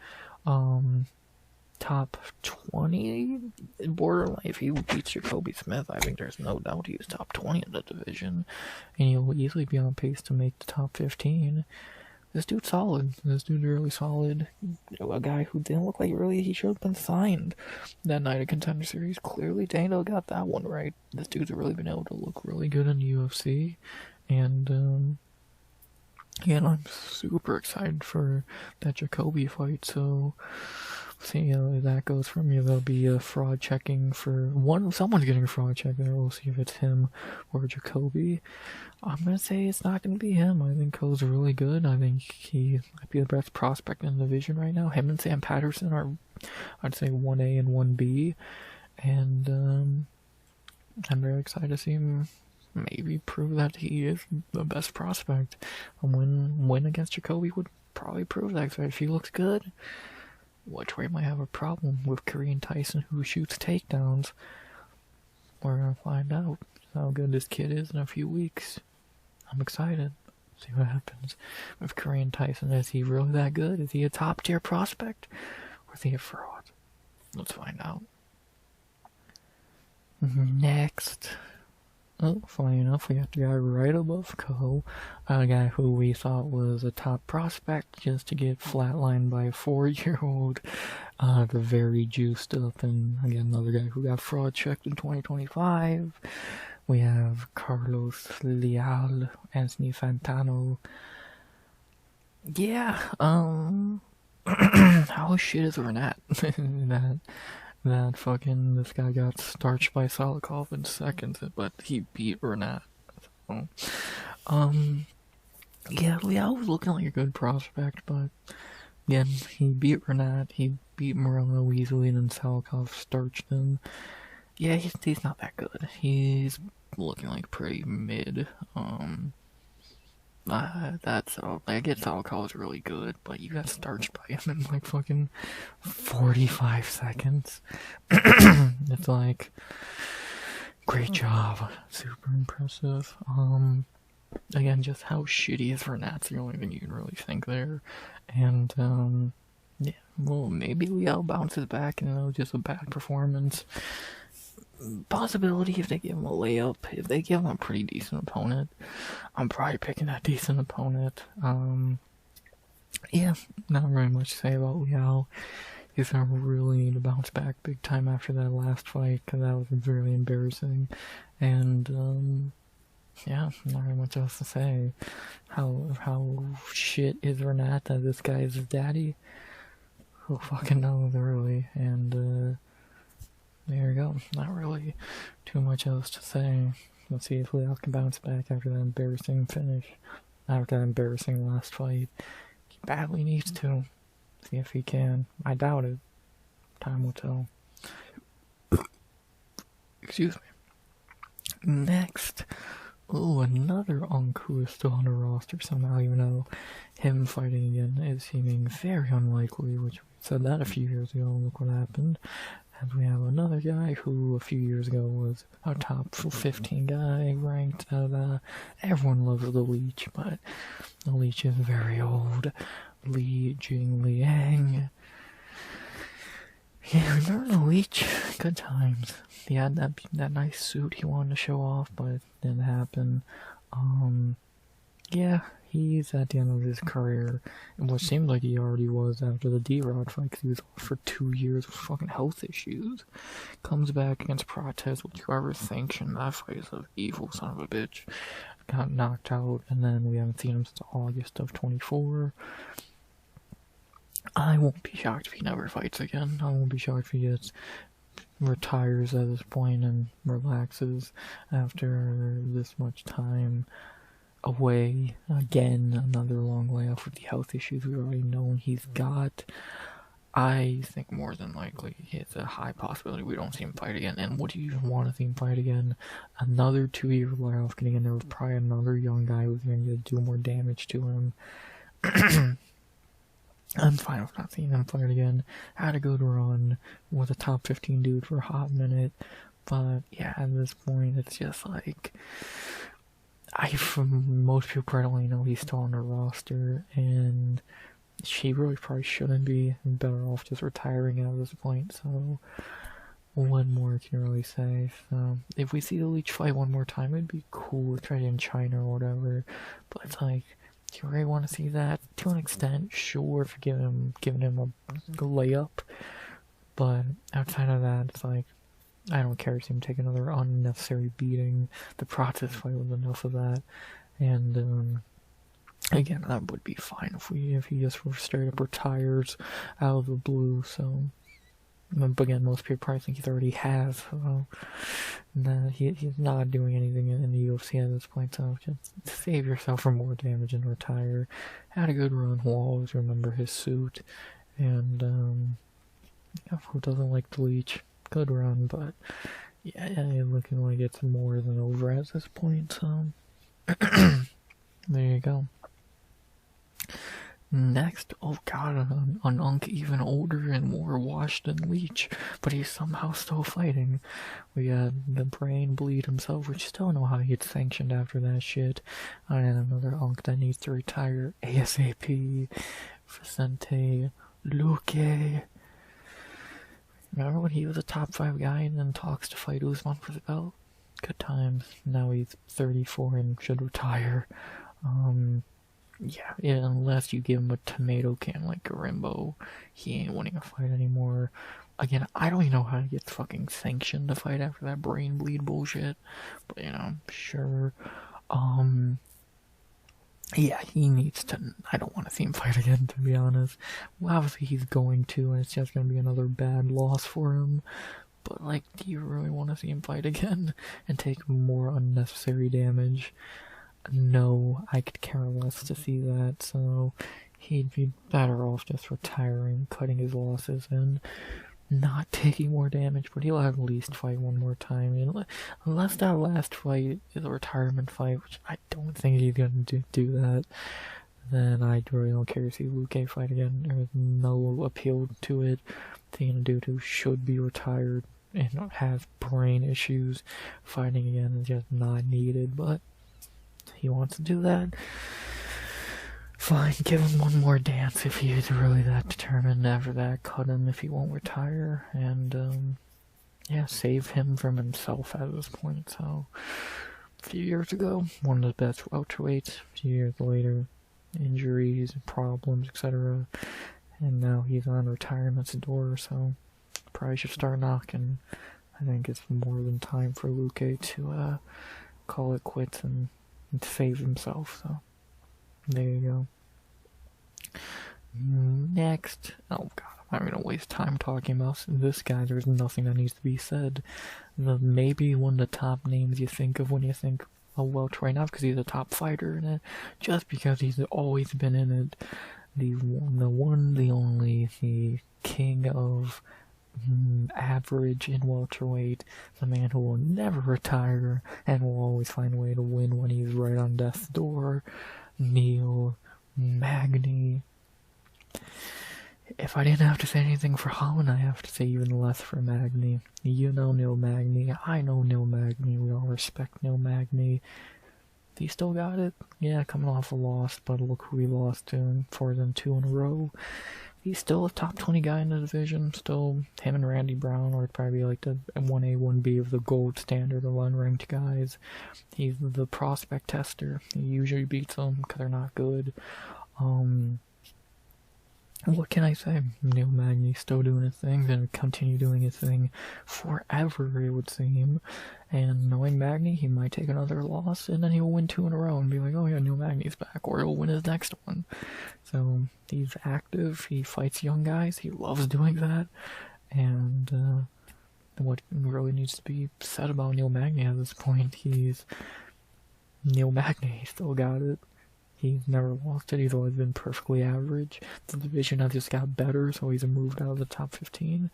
Top 20? Borderline. If he beats Jacoby Smith, I think there's no doubt he's top 20 in the division. And he'll easily be on pace to make the top 15. This dude's solid. This dude's really solid. A guy who didn't look like really he should have been signed that night of Contender Series. Clearly Dana got that one right. This dude's really been able to look really good in the UFC. And yeah, I'm super excited for that Jacoby fight. So see how that goes from you. There'll be a fraud checking for someone's getting a fraud check there. We'll see if it's him or Jacoby. I'm gonna say it's not gonna be him. I think Ko's really good. I think he might be the best prospect in the division right now. Him and Sam Patterson are, I'd say, 1A and 1B. And I'm very excited to see him maybe prove that he is the best prospect. A win against Jacoby would probably prove that. So if he looks good, Welterweight might have a problem with Korean Tyson, who shoots takedowns. We're gonna find out how good this kid is in a few weeks. I'm excited. See what happens with Korean Tyson. Is he really that good? Is he a top tier prospect? Or is he a fraud? Let's find out. Next. Oh, funny enough, we got the guy right above Ko, a guy who we thought was a top prospect, just to get flatlined by a 4-year-old, the very juiced up, and again, another guy who got fraud checked in 2025. We have Carlos Leal, Anthony Fantano. Yeah, how shit is Renat? That fucking, this guy got starched by Salikov in seconds, but he beat Renat. So, yeah, Leal was looking like a good prospect, but again, he beat Renat, he beat Morello easily, and then Salikov starched him. Yeah, he's not that good. He's looking like pretty mid. That's all. I get Salikov is really good, but you got starched by him in like fucking 45 seconds. It's like, great job, super impressive. Again, just how shitty is Renat's the only thing you can really think there, and yeah, well, maybe Leal bounces back and it was just a bad performance. Possibility if they give him a layup, if they give him a pretty decent opponent, I'm probably picking that decent opponent. Yeah, not really much to say about Leal. He's gonna really need to bounce back big time after that last fight, because that was really embarrassing. And yeah, not really much else to say. How shit is Renat that this guy is his daddy? Who fucking knows, really? And there you go. Not really too much else to say. Let's see if Leal can bounce back after that embarrassing finish. After that embarrassing last fight. He badly needs to. See if he can. I doubt it. Time will tell. Excuse me. Next. Oh, another Unk who is still on the roster somehow, even though him fighting again is seeming very unlikely, which we said that a few years ago, and look what happened. And we have another guy who a few years ago was a top 15 guy, ranked at, everyone loves the Leech, but the Leech is very old. Li Jingliang. Yeah, remember the Leech? Good times. He had that nice suit he wanted to show off, but it didn't happen. Yeah, he's at the end of his career, and what seemed like he already was after the D-Rod fight, because he was off for 2 years with fucking health issues. Comes back against Protez, which whoever sanctioned that fight is an evil son of a bitch. Got knocked out, and then we haven't seen him since August of 24. I won't be shocked if he never fights again. I won't be shocked if he just retires at this point and relaxes after this much time away. Again, another long layoff with the health issues we already know he's got. I think more than likely it's a high possibility we don't see him fight again. And would you even want to see him fight again? Another 2-year layoff getting in there with probably another young guy who's going to do more damage to him. I'm fine with not seeing him fight again. Had a good run, was a top 15 dude for a hot minute, but yeah, at this point it's just like, most people probably know he's still on the roster, and she really probably shouldn't be. Better off just retiring at this point. So what more can you really say? So if we see the Leech fight one more time, it'd be cool. Try it in China or whatever, but it's like, do you really want to see that? To an extent, sure, for giving him a layup, but outside of that, it's like, I don't care to see him take another unnecessary beating. The Protez fight was enough of that, and again, that would be fine if he just straight up retires out of the blue. So, but again, most people probably think he already has. So, he's not doing anything in the UFC at this point. So just save yourself from more damage and retire. Had a good run. We'll always remember his suit. And who doesn't like the Leech? Good run, but Yeah, looking like it's more than over at this point, so there you go. Next, oh god, an Unk even older and more washed than Leech, but he's somehow still fighting. We got the Brain Bleed himself, which still don't know how he gets sanctioned after that shit. And another Unk that needs to retire ASAP. Vicente Luque. Remember when he was a top 5 guy and then talks to fight Usman for the belt? Good times. Now he's 34 and should retire. Yeah, unless you give him a tomato can like Garimbo, he ain't winning a fight anymore. Again, I don't even know how to get fucking sanctioned to fight after that Brain Bleed bullshit. But, sure. Yeah, he needs to. I don't want to see him fight again, to be honest. Well, obviously he's going to, and it's just going to be another bad loss for him. But, like, do you really want to see him fight again and take more unnecessary damage? No, I could care less to see that, so he'd be better off just retiring, cutting his losses, and not taking more damage, but he'll at least fight one more time. Unless that last fight is a retirement fight, which I don't think he's going to do that, then I really don't care to see Luque fight again. There's no appeal to it. The dude who should be retired and have brain issues fighting again is just not needed, but he wants to do that. Fine, give him one more dance if he is really that determined. After that, cut him if he won't retire, and yeah, save him from himself at this point. So, a few years ago, one of the best welterweights. A few years later, injuries, problems, etc. And now he's on retirement's door, so probably should start knocking. I think it's more than time for Luque to call it quits and save himself, so there you go. Next, oh god, I'm not gonna waste time talking about this guy. There's nothing that needs to be said. Maybe one of the top names you think of when you think of welterweight, not because he's a top fighter in it, just because he's always been in it. The one, the only, the king of average in welterweight, the man who will never retire and will always find a way to win when he's right on death's door, Neil Magny. If I didn't have to say anything for Holland, I have to say even less for Magny. You know Neil Magny, I know Neil Magny, we all respect Neil Magny. He still got it? Yeah, coming off a loss, but look who he lost to, 4-2 in a row. He's still a top 20 guy in the division, still him and Randy Brown are probably like the 1A, 1B of the gold standard of unranked guys. He's the prospect tester. He usually beats them because they're not good. What can I say? Neil Magny's still doing his thing, and continue doing his thing forever, it would seem. And knowing Magny, he might take another loss, and then he'll win 2 in a row and be like, oh yeah, Neil Magny's back, or he'll win his next one. So, he's active, he fights young guys, he loves doing that, and what really needs to be said about Neil Magny at this point, he's Neil Magny, he still got it. He's never lost it, he's always been perfectly average. The division has just got better, so he's moved out of the top 15.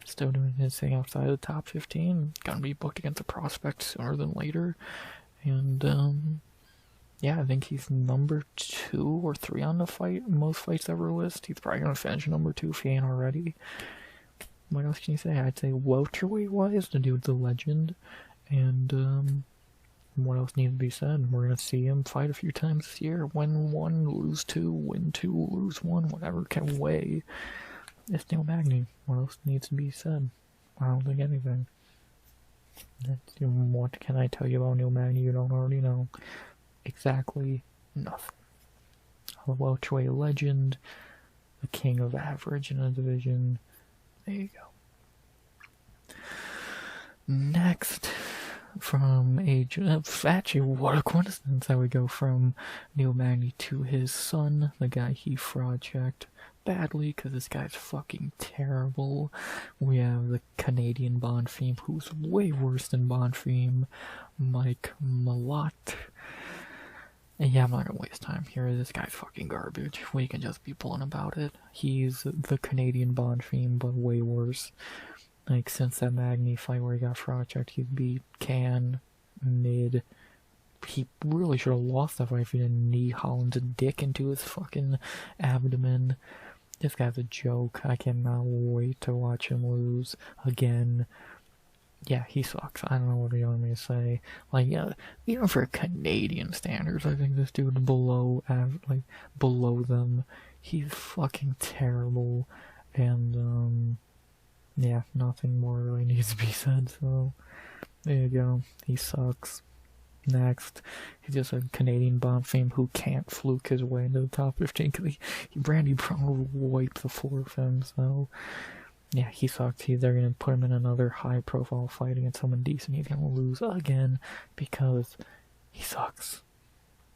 Still doing his thing outside of the top 15. Gonna be booked against a prospect sooner than later. And, yeah, I think he's number 2 or 3 on the most fights ever list. He's probably gonna finish number 2 if he ain't already. What else can you say? I'd say welterweight-wise, the dude's a legend. And, what else needs to be said? We're gonna see him fight a few times this year. Win 1, lose 2, win 2, lose 1, whatever can weigh. It's Neil Magny. What else needs to be said? I don't think anything. What can I tell you about Neil Magny you don't already know? Exactly nothing. A welterweight legend, the king of average in a division. There you go. Next, from actually, what a coincidence that we go from Neil Magny to his son, the guy he fraud checked badly because this guy's fucking terrible. We have the Canadian Bonfim, who's way worse than Bonfim, Mike Malott. And yeah, I'm not gonna waste time here. This guy's fucking garbage. We can just be blunt about it. He's the Canadian Bonfim, but way worse. Like, since that Magny fight where he got fraud checked, he beat Can, Mid. He really should have lost that fight if he didn't knee Holland's dick into his fucking abdomen. This guy's a joke. I cannot wait to watch him lose again. Yeah, he sucks. I don't know what you want me to say. Like, yeah, even for Canadian standards, I think this dude below them. He's fucking terrible. And, yeah, nothing more really needs to be said, so there you go. He sucks. Next, he's just a Canadian bomb fame who can't fluke his way into the top 15 because Brandy Brown will wipe the floor of him, so yeah, he sucks. They're gonna put him in another high profile fight against someone decent. He's gonna lose again because he sucks.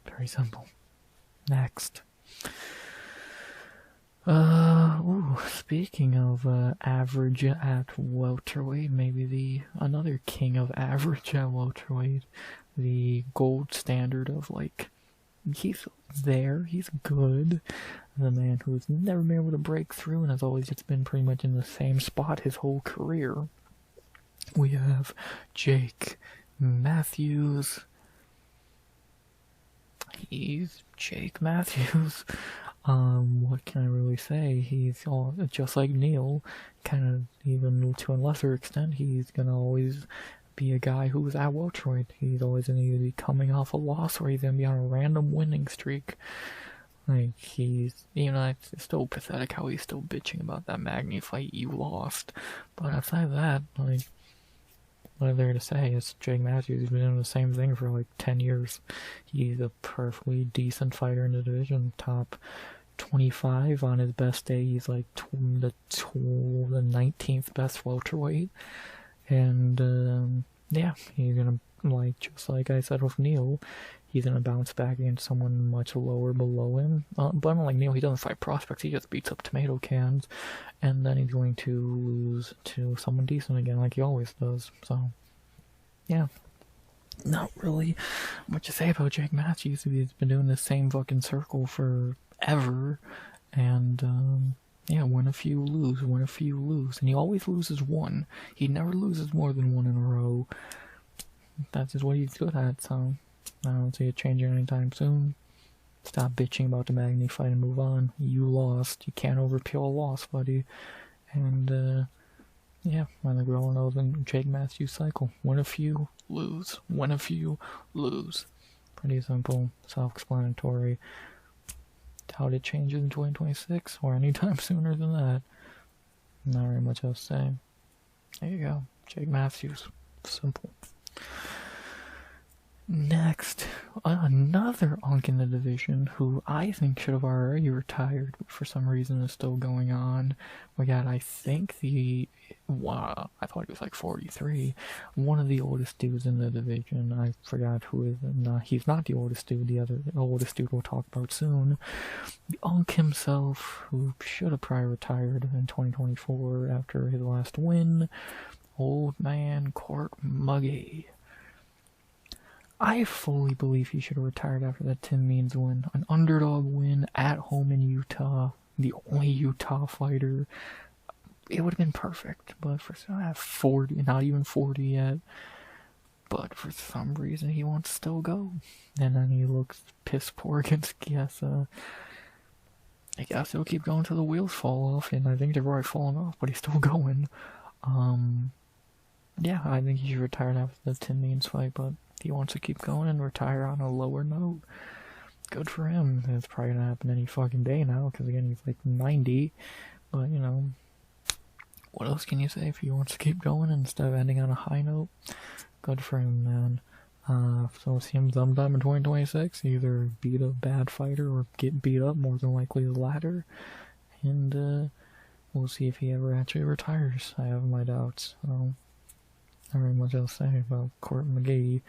Very simple. Next. Speaking of average at welterweight, maybe another king of average at welterweight, the gold standard of, like, he's there, he's good, the man who's never been able to break through and has always just been pretty much in the same spot his whole career. We have Jake Matthews. He's Jake Matthews. What can I really say? He's all just like Neil, kind of even to a lesser extent. He's gonna always be a guy who's at welterweight. He's always gonna either be coming off a loss or he's gonna be on a random winning streak. Like, he's, it's still pathetic how he's still bitching about that Magny fight you lost. But outside of that, like, what are there to say? It's Jake Matthews. He's been doing the same thing for like 10 years. He's a perfectly decent fighter in the division. Top 25 on his best day. He's like the 19th best welterweight. And yeah, he's gonna, like, just like I said with Neil, he's gonna bounce back against someone much lower below him. But unlike Neil, he doesn't fight prospects. He just beats up tomato cans, and then he's going to lose to someone decent again, like he always does. So, yeah, not really much to say about Jake Matthews. He's been doing the same fucking circle forever, and yeah, win a few, lose, win a few, lose, and he always loses one. He never loses more than one in a row. That's just what he's good at. So I don't see it changing anytime soon. Stop bitching about the Magny fight and move on. You lost. You can't overkill a loss, buddy. And, yeah, I think we all know the Jake Matthews cycle. Win a few, lose. Win a few, lose. Pretty simple, self-explanatory. Doubt it changes in 2026 or anytime sooner than that. Not very much else to say. There you go. Jake Matthews. Simple. Next, another unk in the division who I think should have already retired, but for some reason is still going on. We got, I think, I thought he was like 43, one of the oldest dudes in the division. I forgot who is. He's not the oldest dude. The oldest dude we'll talk about soon. The unk himself, who should have probably retired in 2024 after his last win. Old man Court Muggy. I fully believe he should have retired after that Tim Means win. An underdog win at home in Utah. The only Utah fighter. It would have been perfect, but for some 40, not even 40 yet. But for some reason he wants to still go. And then he looks piss poor against Chiesa. I guess he'll keep going till the wheels fall off, and I think they've already fallen off, but he's still going. Yeah, I think he should retire after the Tim Means fight, but he wants to keep going and retire on a lower note. Good for him. It's probably gonna happen any fucking day now, because again, he's like 90. But, what else can you say if he wants to keep going instead of ending on a high note? Good for him, man. So we'll see him sometime in 2026. Either beat a bad fighter or get beat up, more than likely the latter. And, we'll see if he ever actually retires. I have my doubts. So, not very much else to say about Court McGee.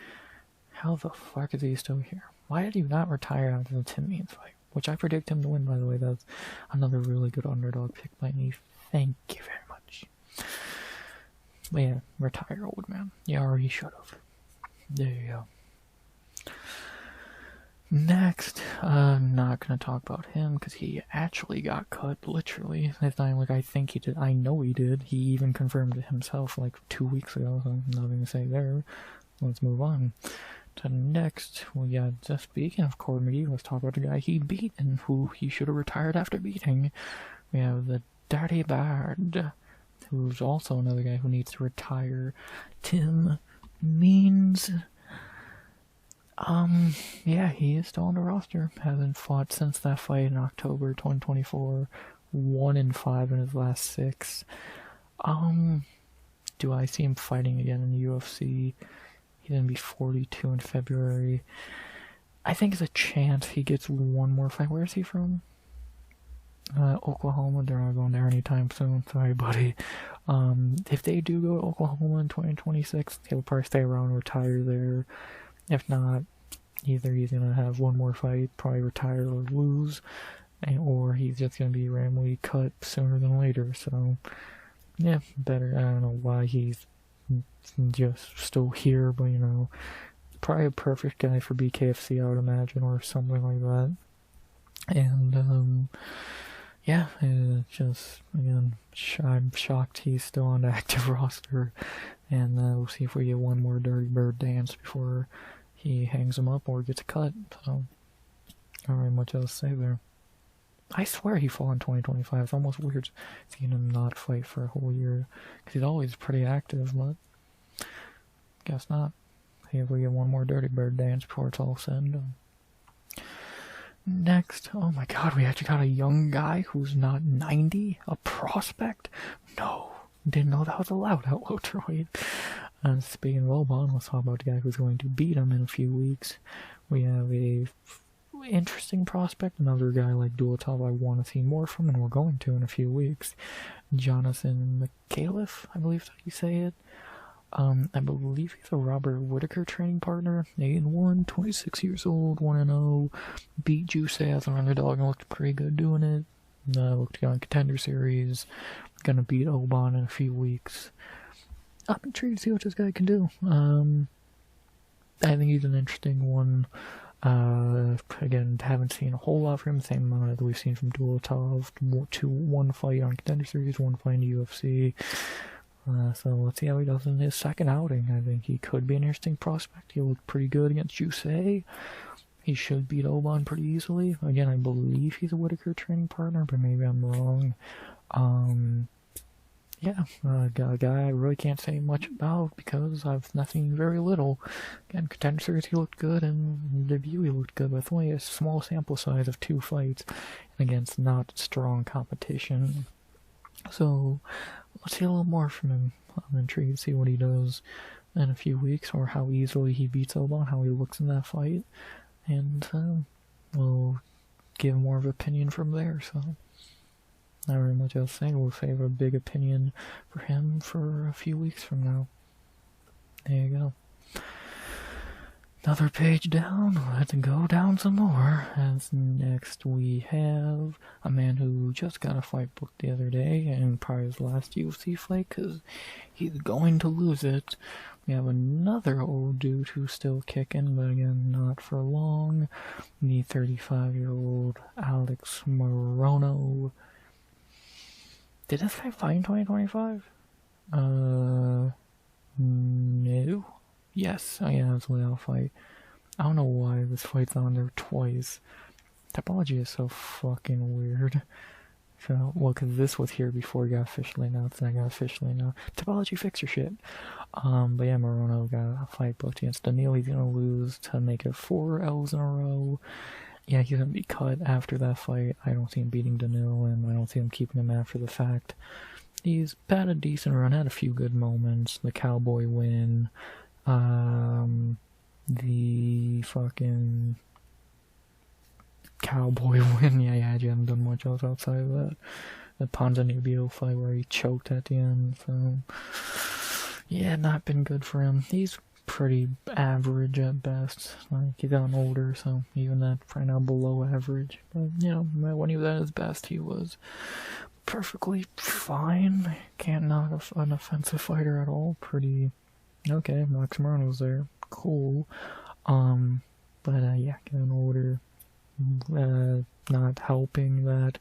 How the fuck is he still here? Why did he not retire after the Tim Means fight? Which I predict him to win, by the way. That's another really good underdog pick by me. Thank you very much. But yeah, retire, old man. You already should have. There you go. Next, I'm not gonna talk about him because he actually got cut, literally. It's not even like I think he did, I know he did. He even confirmed it himself like 2 weeks ago, so nothing to say there. Let's move on to next. Well, yeah, just speaking of Corey McGee, let's talk about the guy he beat and who he should have retired after beating. We have the Dirty Bird, who's also another guy who needs to retire. Tim Means. Yeah, he is still on the roster. Hasn't fought since that fight in October 2024. 1-5 in his last 6. Do I see him fighting again in the UFC? He's gonna be 42 in February. I think there's a chance he gets one more fight. Where is he from? Oklahoma. They're not going there anytime soon. Sorry, buddy. If they do go to Oklahoma in 2026, he'll probably stay around and retire there. If not, either he's gonna have one more fight, probably retire or lose, or he's just gonna be randomly cut sooner than later. So, yeah, better. I don't know why he's just still here, but you know, probably a perfect guy for BKFC, I would imagine, or something like that. And yeah, just again, I'm shocked he's still on the active roster, and we'll see if we get one more Dirty Bird dance before he hangs him up or gets cut. So, not very much else to say there. I swear he fought in 2025. It's almost weird seeing him not fight for a whole year, because he's always pretty active, but guess not. See if we get one more Dirty Bird dance before it's all said and done. Next, oh my god, we actually got a young guy who's not 90, a prospect? No, didn't know that was allowed at welterweight. And speaking of Oban, let's talk about the guy who's going to beat him in a few weeks. We have a interesting prospect, another guy like Dulatov I want to see more from, and we're going to in a few weeks. Jonathan McAuliffe, I believe that's how you say it. I believe he's a Robert Whittaker training partner. 8-1, 26 years old, 1-0. Beat Juice as an underdog and looked pretty good doing it. Looked good on Contender Series. Gonna beat Oban in a few weeks. I'm intrigued to see what this guy can do. I think he's an interesting one. Again, haven't seen a whole lot from him. Same amount that we've seen from Dulatov. 1 fight on Contender Series, 1 fight in the UFC. So let's see how he does in his second outing. I think he could be an interesting prospect. He looked pretty good against Juice. He should beat Oban pretty easily. Again, I believe he's a Whittaker training partner, but maybe I'm wrong. Yeah, a guy I really can't say much about because I've nothing very little. Again, Contender Series he looked good, and in debut he looked good, but it's only a small sample size of 2 fights against not strong competition. So let's see a little more from him. I'm intrigued to see what he does in a few weeks, or how easily he beats Oban, how he looks in that fight, and we'll give more of an opinion from there. So not very much else to say. We'll save a big opinion for him for a few weeks from now. There you go. Another page down, let's go down some more. As next we have a man who just got a fight booked the other day, and probably his last UFC fight, because he's going to lose it. We have another old dude who's still kicking, but again, not for long. The 35-year-old Alex Morono. Did this guy fight in 2025? No. Yes, oh yeah, that's when I'll fight. I don't know why this fight's on there twice. Topology is so fucking weird. So, well, because this was here before it got officially announced, and I got officially announced. Topology, fix your shit. But yeah, Morono got a fight booked against Daniil. He's gonna lose to make it 4 L's in a row. Yeah, he's gonna be cut after that fight. I don't see him beating Daniil, and I don't see him keeping him after the fact. He's had a decent run, had a few good moments. The Cowboy win. The fucking Cowboy win. Yeah, he hasn't done much else outside of that. The Ponzinibbio fight where he choked at the end. So, yeah, not been good for him. He's pretty average at best. Like, he's gotten older, so even that right now below average. But, you know, when he was at his best, he was perfectly fine. Can't knock an offensive fighter at all. Pretty okay. Max Morono's there. Cool. But yeah, getting older, not helping that,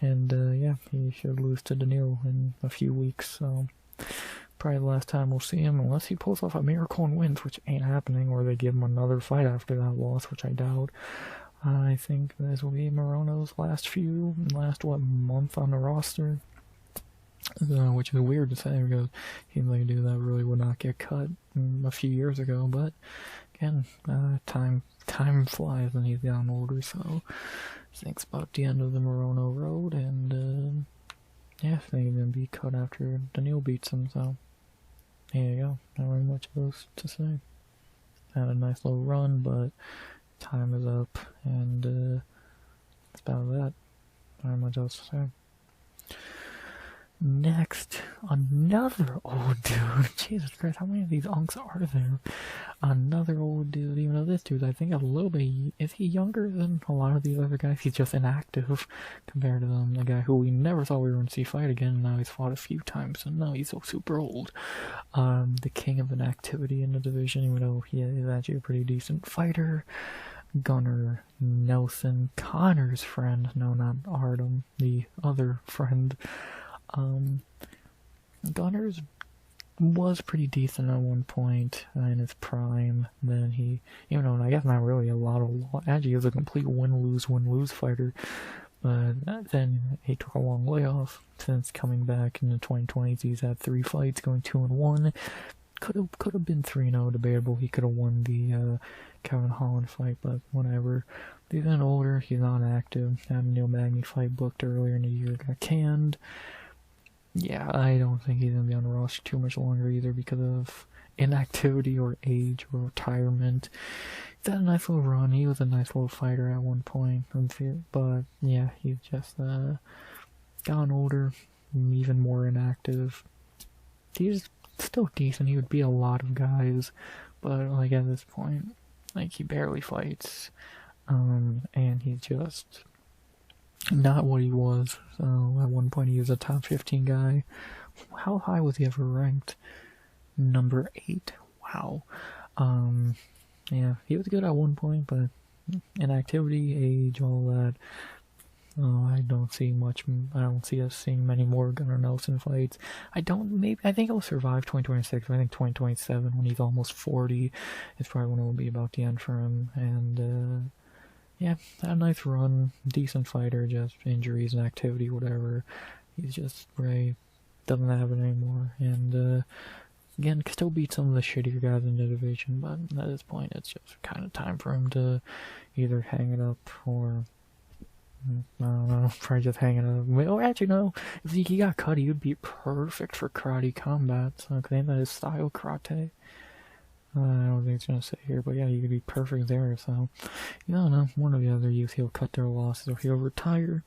and yeah, he should lose to Daniil in a few weeks, so probably the last time we'll see him, unless he pulls off a miracle and wins, which ain't happening, or they give him another fight after that loss, which I doubt. I think this will be Morono's last month on the roster, which is weird to say because he like a dude that really would not get cut a few years ago, but again, time flies and he's gotten older, so I think it's about the end of the Morono road, and yeah, I think he's gonna be cut after Daniil beats him, so there you go. Not really much else to say. Had a nice little run, but time is up, and that's about that. Not much else to say. Next, another old dude. Jesus Christ, how many of these unks are there? Another old dude, even though this dude, I think a little bit, is he younger than a lot of these other guys? He's just inactive compared to them. The guy who we never thought we were going to see fight again, and now he's fought a few times, and now he's so super old. The king of inactivity in the division, even though he is actually a pretty decent fighter. Gunnar Nelson, Connor's friend, no, not Artem, the other friend. Gunnar's was pretty decent at one point in his prime. Then he, even though I guess not really a lot of, actually he was a complete win-lose fighter. But then he took a long layoff since coming back in the 2020s. He's had 3 fights, going 2-1. Could have been 3-0, debatable. He could have won the Kevin Holland fight, but whatever. He's getting older. He's not active. Had a Neil Magny fight booked earlier in the year, got canned. Yeah, I don't think he's going to be on the roster too much longer either because of inactivity or age or retirement. He's had a nice little run. He was a nice little fighter at one point, but yeah, he's just gotten older, even more inactive. He's still decent. He would beat a lot of guys, but like at this point, like he barely fights, and he's just not what he was. So at one point he was a top 15 guy. How high was he ever ranked? Number 8. Wow. Yeah, he was good at one point, but inactivity, age, all that. I don't see much. I don't see us seeing many more Gunnar Nelson fights. I think he'll survive 2026. I think 2027, when he's almost 40, is probably when it will be about the end for him. And yeah, had a nice run, decent fighter. Just injuries and activity, whatever. He's just doesn't have it anymore. And again, still beat some of the shittier guys in the division, but at this point, it's just kind of time for him to either hang it up or, I don't know, probably just hang it up. Oh, actually, no. If he got cut, he would be perfect for karate combat. So, because ain't that his style, karate? I don't think it's gonna say here, but yeah, he could be perfect there. So, you don't know. One of the other youth, he'll cut their losses or he'll retire.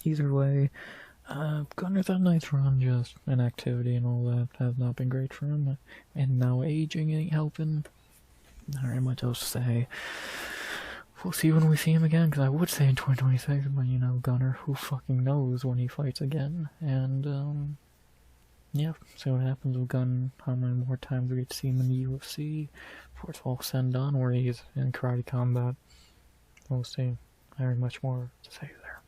Either way, Gunnar's had a nice run, just inactivity and all that has not been great for him. And now aging ain't helping. Not really much else to say. We'll see when we see him again, because I would say in 2026, but you know, Gunnar, who fucking knows when he fights again. And, yeah, see what happens with Gunn, how many more times we get to see him in the UFC before it's all said and done, or he's in karate combat. We'll see. Very much more to say there.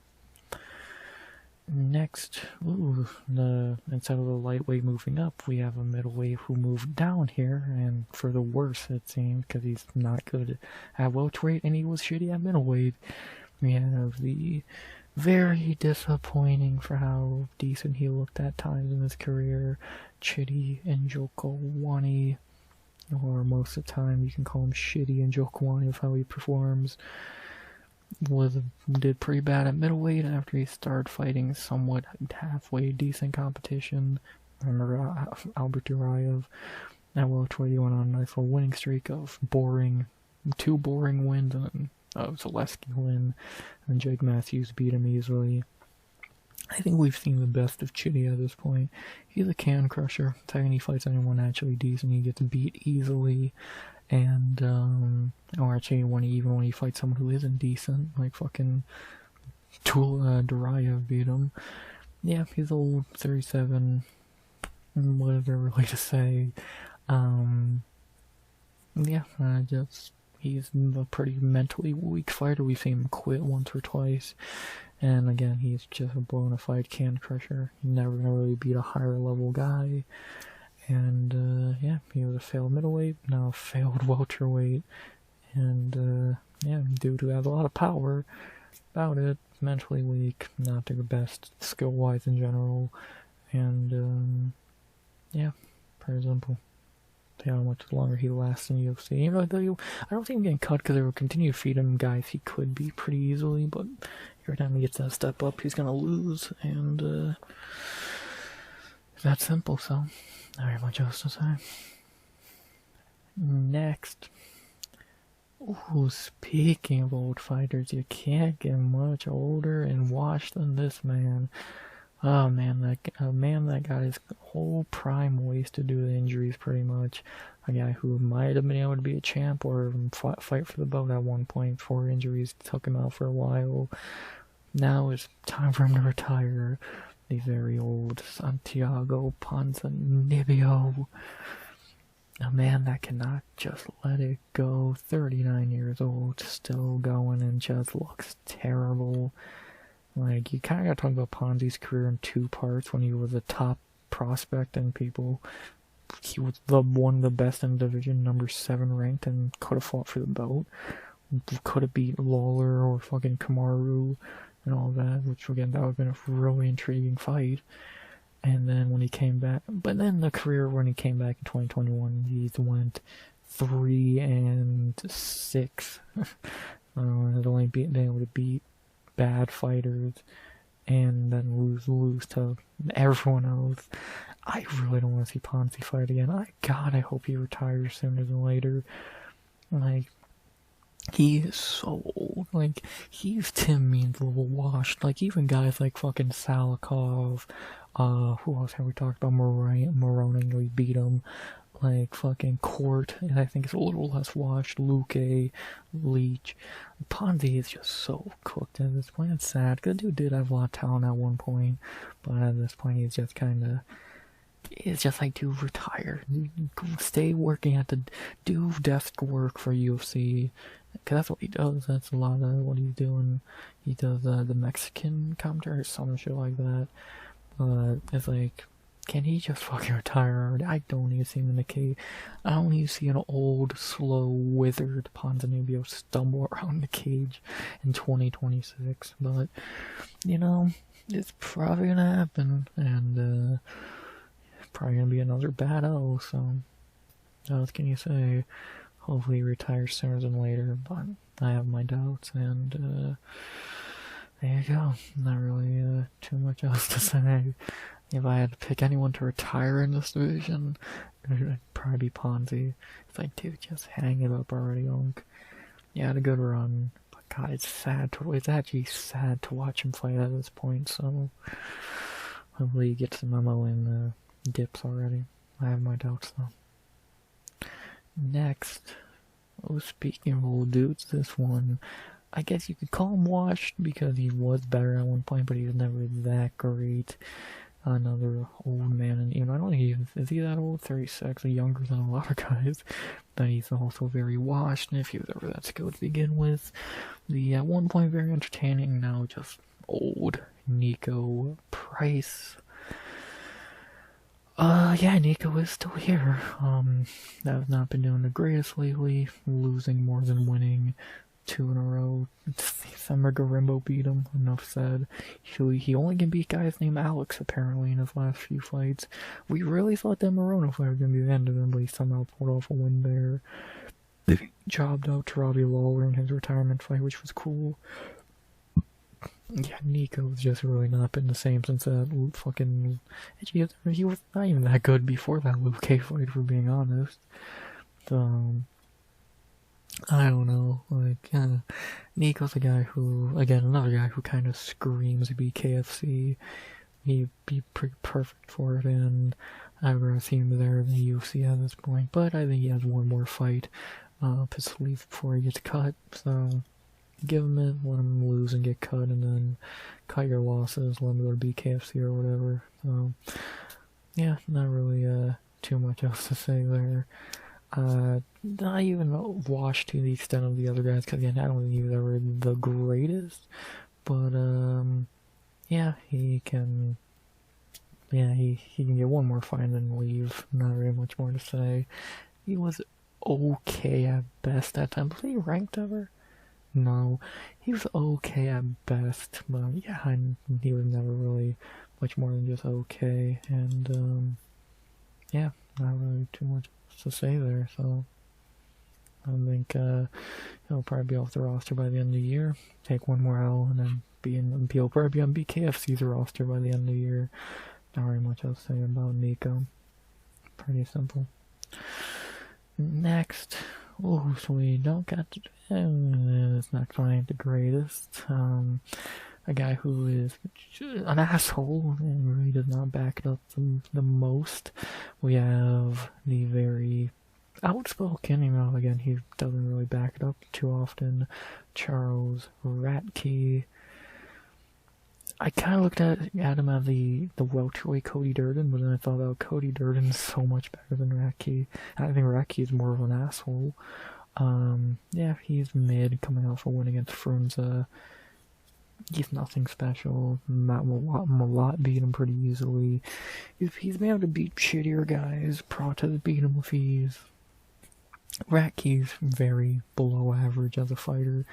Next, instead of the lightweight moving up, we have a middleweight who moved down here, and for the worse it seemed, because he's not good at welterweight and he was shitty at middleweight. We have the very disappointing for how decent he looked at times in his career, Chidi Njokuani, or most of the time you can call him Shitty Njokuani of how he performs. Did pretty bad at middleweight after he started fighting somewhat halfway decent competition. I remember Albert Duraev. At welterweight he went on a nice little winning streak of 2 boring wins, and then a Zaleski win, and Jake Matthews beat him easily. I think we've seen the best of Chidi at this point. He's a can crusher. The second he fights anyone actually decent, he gets beat easily. And, or actually when he fights someone who isn't decent, like fucking Duraev beat him. Yeah, he's old, 37, whatever really to say. Yeah, just he's a pretty mentally weak fighter. We've seen him quit once or twice. And again, he's just a bona fide can crusher. He's never gonna really beat a higher level guy. And yeah, he was a failed middleweight, now a failed welterweight. And yeah, dude who has a lot of power. About it, mentally weak, not the best skill-wise in general. And yeah, pretty simple. See how much longer he lasts in UFC. Even though I don't think he's getting cut because they will continue to feed him guys he could beat pretty easily, but every time he gets that step up, he's gonna lose, and it's that simple, so not very much else to say. Next. Ooh, speaking of old fighters, you can't get much older and washed than this man. Oh man, a man that got his whole prime wasted due to injuries, pretty much. A guy who might have been able to be a champ or fight for the belt at one point before injuries took him out for a while. Now it's time for him to retire. The very old Santiago Ponzinibbio. A man that cannot just let it go. 39 years old, still going, and just looks terrible. Like, you kind of got to talk about Ponzi's career in two parts. When he was a top prospect and he was one of the best in the division, number 7 ranked, and could have fought for the belt. Could have beat Lawler or fucking Kamaru and all that, which again, that would have been a really intriguing fight. And then when he came back, but then the career when he came back in 2021, he went 3-6. Had only been able to beat bad fighters and then lose to everyone else. I really don't want to see Ponzi fight again. I hope he retires sooner than later. Like, he is so old. Like, he's Tim Means a little washed. Like, even guys like fucking Salikov, who else have we talked about? Moroni, we beat him. Like, fucking Court, and I think it's a little less washed. Luque, Leach. Ponzi is just so cooked at this point. It's sad, because the dude did have a lot of talent at one point, but at this point he's just kinda... It's just like, dude, retire. Stay working do desk work for UFC. Because that's what he does. That's a lot of what he's doing. He does the Mexican commentary or some shit like that. But it's like, can he just fucking retire already? I don't need to see him in the cage. I don't need to see an old, slow, withered Ponzinibbio stumble around the cage in 2026. But, you know, it's probably gonna happen. And, probably gonna be another bad O, so what else can you say? Hopefully he retires sooner than later, but I have my doubts, and there you go. Not really too much else to say. If I had to pick anyone to retire in this division, it would probably be Ponzi. It's like, dude, just hang it up already, Unk. Yeah, had a good run, but God, it's actually sad to watch him fight at this point, so hopefully he gets the memo and dips already. I have my doubts though. Next, speaking of old dudes, this one, I guess you could call him washed because he was better at one point, but he was never that great. Another old man, and I don't think is he that old? 36, younger than a lot of guys, but he's also very washed, and if he was ever that skilled to begin with, at one point very entertaining, now just old. Nico Price. Yeah, Nico is still here. I've not been doing the greatest lately, losing more than winning 2 in a row. Summer Garimbo beat him, enough said. He only can beat guys named Alex, apparently, in his last few fights. We really thought that Morono fight was going to be the end of him, but he somehow pulled off a win there. They jobbed out to Robbie Lawler in his retirement fight, which was cool. Yeah, Nico's just really not been the same since that fucking... He was not even that good before that Luke K fight, for being honest. I don't know, like, Nico's a guy who, again, another guy who kind of screams BKFC. He'd be pretty perfect for it, and I'd rather see him there than the UFC at this point, but I think he has one more fight up his sleeve before he gets cut, so... Give him it, let him lose and get cut, and then cut your losses, let him go to BKFC or whatever. So, yeah, not really too much else to say there. Not even washed to the extent of the other guys, because again, I don't think he was ever the greatest. But, yeah, he can... Yeah, he can get one more fight and then leave. Not very much more to say. He was okay at best that time. Was he ranked ever? No. He was okay at best, but yeah, he was never really much more than just okay. And, yeah, not really too much to say there, so... I think he'll probably be off the roster by the end of the year. Take one more L and then he'll probably be on BKFC's roster by the end of the year. Not very much else to say about Nico. Pretty simple. Next, so we don't get to, it's not quite the greatest. A guy who is an asshole and really does not back it up the most. We have the very outspoken, again, he doesn't really back it up too often, Charles Ratke. I kind of looked at him as the welterweight Cody Durden, but then I thought, oh, Cody Durden's so much better than Ratke. I think Ratke is more of an asshole. Yeah, he's mid, coming off a win against Frunze. He's nothing special. Malat beat him pretty easily. He's been able to beat shittier guys. Prata's beat him with ease. Ratke's very below average as a fighter.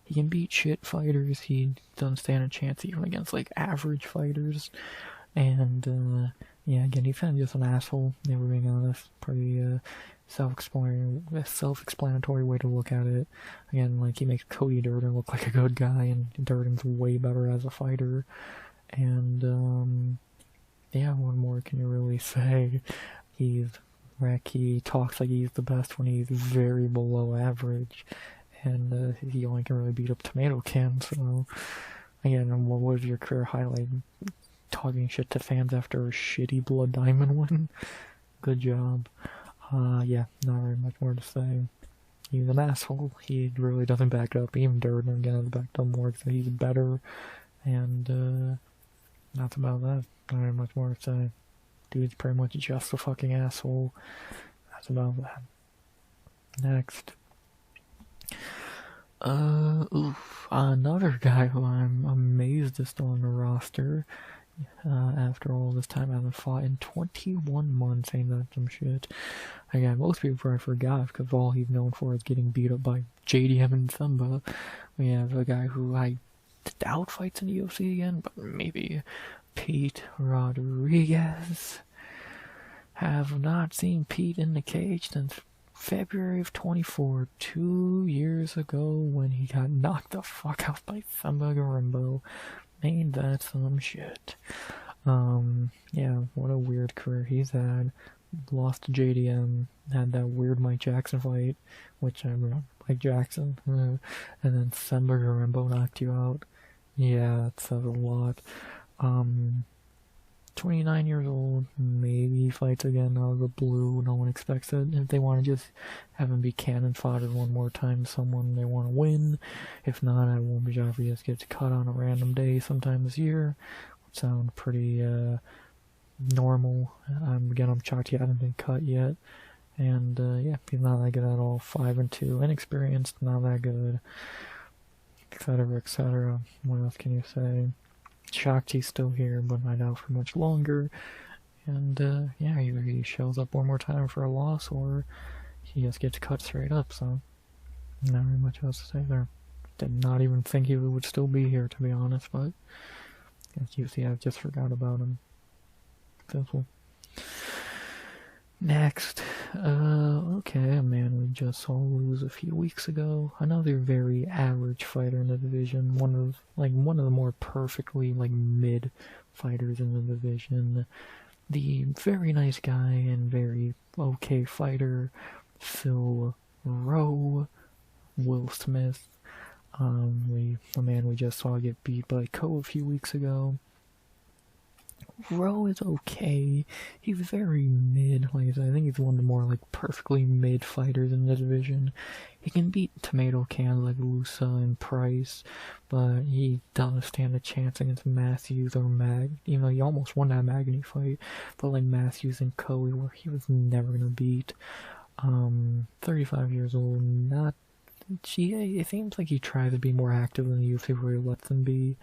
He can beat shit fighters. He doesn't stand a chance even against like average fighters. And yeah, again, he's kind of just an asshole. Never being honest. Pretty self-explanatory way to look at it. Again, like he makes Cody Durden look like a good guy, and Durden's way better as a fighter. And yeah, what more can you really say? Ratke talks like he's the best when he's very below average, and he only can really beat up tomato cans. So again, what was your career highlight? Talking shit to fans after a shitty Blood Diamond win? Good job. Yeah, not very much more to say. He's an asshole. He really doesn't back it up. Even Durden again has backed up more because he's better, and that's about that. Not very much more to say. Dude's pretty much just a fucking asshole. That's about that. Next. Another guy who I'm amazed is still on the roster. After all this time, I haven't fought in 21 months. Ain't that some shit? Again, most people probably forgot because all he's known for is getting beat up by JDM and Thumba. We have a guy who I doubt fights in the UFC again, but maybe Pete Rodriguez. Have not seen Pete in the cage since February of 24, 2 years ago, when he got knocked the fuck out by Thumba Garimbo. Ain't that some shit? Yeah, what a weird career he's had. Lost to JDM, had that weird Mike Jackson fight, which I remember, Mike Jackson, and then Thumba Garimbo knocked you out. Yeah, that says a lot. 29 years old, maybe he fights again out of the blue, no one expects it. If they want to just have him be cannon fodder one more time, someone they want to win. If not, I won't be sure if he just gets cut on a random day sometime this year. Would sound pretty normal. Again, I'm shocked he hasn't been cut yet. And yeah, he's not that good at all. 5-2, inexperienced, not that good, etc., etc. What else can you say? Shocked he's still here, but I doubt for much longer. And yeah, either he shows up one more time for a loss, or he just gets cut straight up. So not very much else to say there. Did not even think he would still be here, to be honest, but as you see, I've just forgot about him. Simple. Next, okay, a man we just saw lose a few weeks ago. Another very average fighter in the division. One of the more perfectly mid fighters in the division. The very nice guy and very okay fighter, Phil Rowe, Will Smith. The man we just saw get beat by Ko a few weeks ago. Rowe is okay. He's very mid. Like I said, I think he's one of the more perfectly mid fighters in the division. He can beat tomato cans like Lusa and Price, but he doesn't stand a chance against Matthews or Mag. Even though he almost won that Magny fight, but Matthews and Coe, where he was never gonna beat. 35 years old, not it seems like he tries to be more active than the UFC where he lets him be.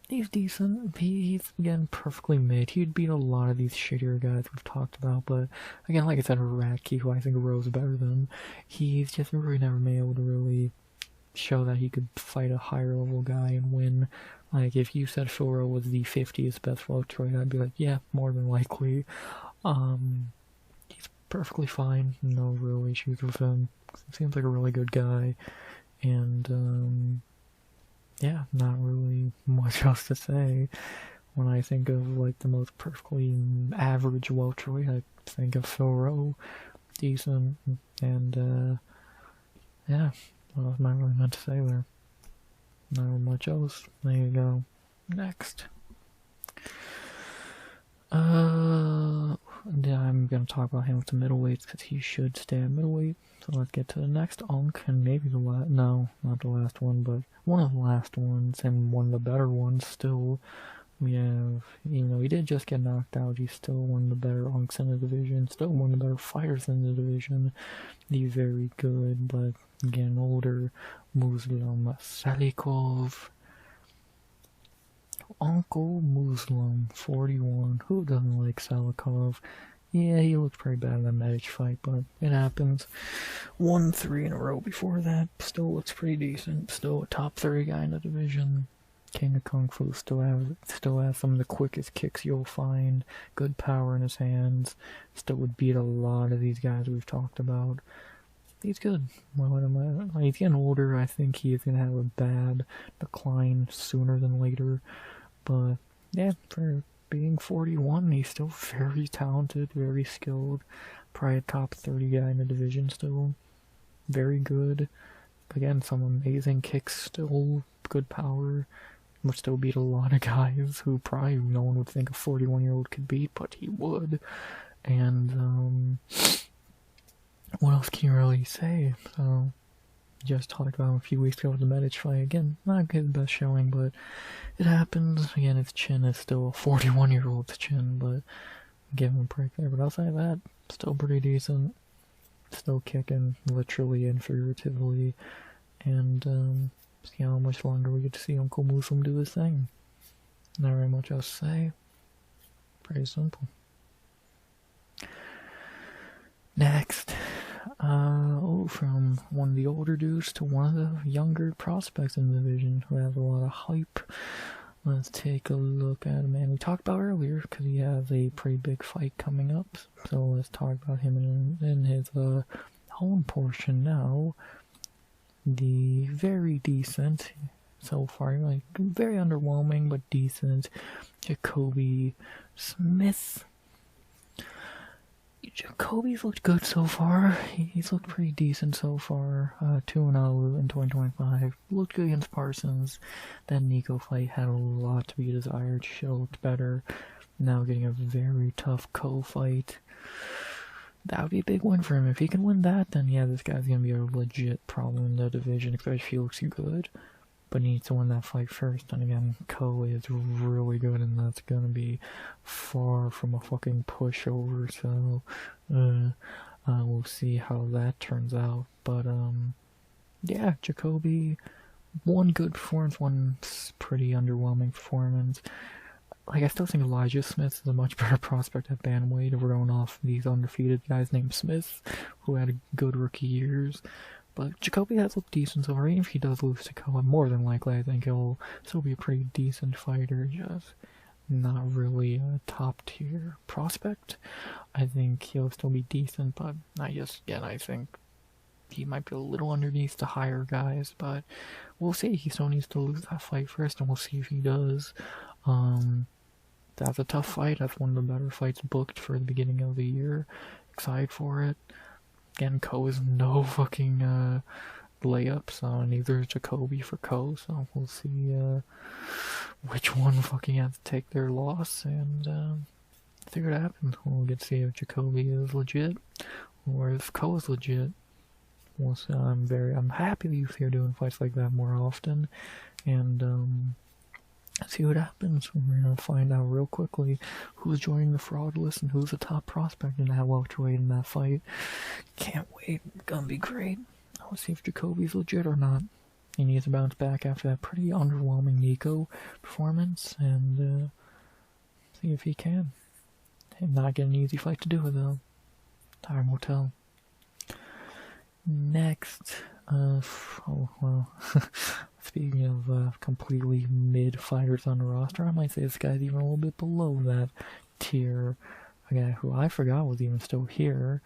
He's decent. He's, again, perfectly mid. He'd beat a lot of these shittier guys we've talked about, but, again, like I said, Ratke, who I think Rose better than, he's just really never been able to really show that he could fight a higher level guy and win. Like, if you said Phil Rowe was the 50th best welterweight, I'd be like, yeah, more than likely. He's perfectly fine. No real issues with him. Seems like a really good guy. And, yeah, not really much else to say. When I think of, like, the most perfectly average welterweight, I think of Phil Rowe. Decent. And, yeah. What else am I really meant to say there? Not much else. There you go. Next. I'm gonna talk about him with the middleweights because he should stay at middleweight. So let's get to the next unk, and maybe the last. No, not the last one, but one of the last ones, and one of the better ones still. We have, even though he did just get knocked out, he's still one of the better unks in the division, still one of the better fighters in the division. He's very good, but getting older. Muslim Salikov. Uncle Muslim, 41. Who doesn't like Salikov? Yeah, he looked pretty bad in that Medic fight, but it happens. Won 3 in a row before that. Still looks pretty decent. Still a top 30 guy in the division. King of Kung Fu still has some of the quickest kicks you'll find. Good power in his hands. Still would beat a lot of these guys we've talked about. He's good. He's getting older. I think he's going to have a bad decline sooner than later. But, yeah, for being 41, he's still very talented, very skilled. Probably a top 30 guy in the division still. Very good. Again, some amazing kicks still. Good power. Would still beat a lot of guys who probably no one would think a 41-year-old could beat, but he would. And, what else can you really say? So, just talked about him a few weeks ago with the Medic fight. Again, not his best showing, but it happens. Again, his chin is still a 41-year-old's chin, but give him a break there. But outside of that, still pretty decent. Still kicking, literally and figuratively. And, see how much longer we get to see Uncle Muslim do his thing. Not very much else to say. Pretty simple. Next, from one of the older dudes to one of the younger prospects in the division who has a lot of hype. Let's take a look at him, and we talked about earlier because he has a pretty big fight coming up. So let's talk about him in his home portion now. The very decent, so far, like very underwhelming but decent, Jacoby Smith. Jacoby's looked good so far. He's looked pretty decent so far. 2-0 in 2025. Looked good against Parsons. That Nico fight had a lot to be desired. Should have looked better. Now getting a very tough co-fight. That would be a big win for him. If he can win that, then yeah, this guy's gonna be a legit problem in the division, especially if he looks good. But he needs to win that fight first. And again, Ko is really good, and that's gonna be far from a fucking pushover. So, we'll see how that turns out. But yeah, Jacoby, one good performance, one pretty underwhelming performance. Like, I still think Elijah Smith is a much better prospect at bantamweight if we're going off these undefeated guys named Smith, who had good rookie years. But Jacoby has looked decent so far. Even if he does lose to Koa, more than likely I think he'll still be a pretty decent fighter, just not really a top tier prospect. I think he'll still be decent, but I think he might be a little underneath the higher guys, but we'll see. He still needs to lose that fight first, and we'll see if he does. That's a tough fight. That's one of the better fights booked for the beginning of the year. Excited for it. Again, Ko is no fucking layup, so neither is Jacoby for Ko, so we'll see which one fucking has to take their loss, and see what happens. We'll get to see if Jacoby is legit, or if Ko is legit. We'll see. I'm happy that you're doing fights like that more often, and see what happens. We're gonna find out real quickly who's joining the fraud list and who's the top prospect in that welterweight in that fight. Can't wait. Gonna be great. Let's see if Jacoby's legit or not. He needs to bounce back after that pretty underwhelming Nico performance, and see if he can. Not get an easy fight to do it though. Time will tell. Next, oh well. Speaking of completely mid fighters on the roster, I might say this guy's even a little bit below that tier. A guy who I forgot was even still here.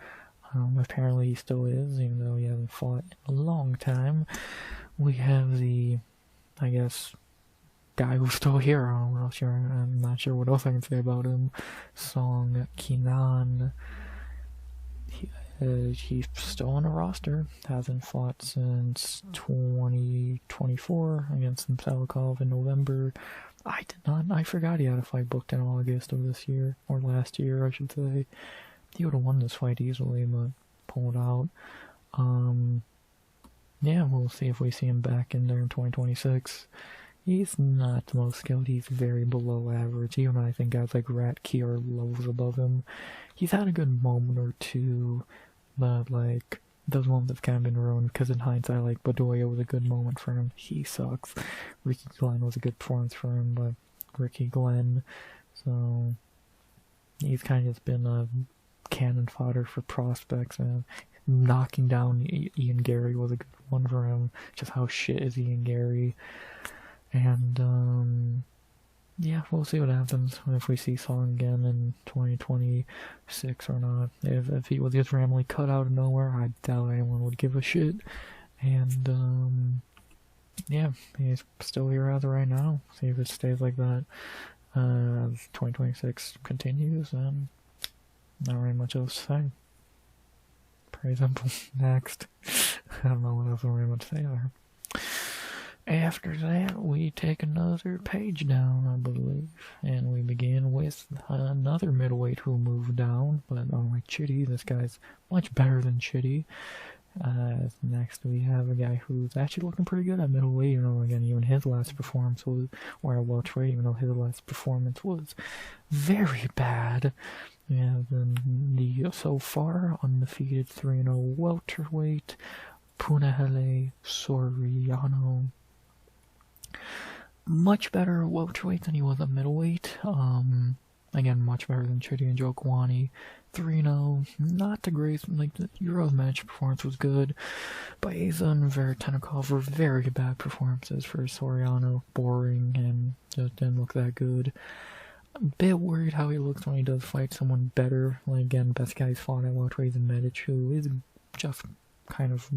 Apparently he still is, even though he hasn't fought in a long time. We have the, I guess, guy who's still here. I'm not sure what else I can say about him. Song Kinan. He's still on the roster. Hasn't fought since 2024 against Salikov in November. I forgot he had a fight booked in August of this year, or last year, I should say. He would have won this fight easily, but pulled out. Yeah, we'll see if we see him back in there in 2026. He's not the most skilled. He's very below average. Even I think guys like Ratke are levels above him. He's had a good moment or two, but like those moments have kind of been ruined because in hindsight, like Bedoya was a good moment for him. He sucks. Ricky Glenn was a good performance for him, but Ricky Glenn, so he's kind of just been a cannon fodder for prospects. And knocking down Ian Gary was a good one for him. Just how shit is Ian Gary. And yeah, we'll see what happens if we see Song again in 2026 or not. If he was just randomly cut out of nowhere, I doubt anyone would give a shit. And yeah, he's still here as of right now. See if it stays like that. 2026 continues, and not really much else to say. Pretty simple. Next. I don't know what else I really much to say there. After that, we take another page down, I believe, and we begin with another middleweight who moved down, but unlike Chitty, this guy's much better than Chitty. Next, we have a guy who's actually looking pretty good at middleweight, again, even his last performance was, or at welterweight, even though his last performance was very bad. We have the so far undefeated 3-0 welterweight, Punahele Soriano. Much better at welterweight than he was at middleweight. Again, much better than Chitty and Jokwani. 3-0, not the greatest, like the Euro match performance was good. Baeza and Vertenikov were very bad performances for Soriano. Boring and just didn't look that good. A bit worried how he looks when he does fight someone better. Like, again, best guy he's fought at welterweight is Medic, who is just kind of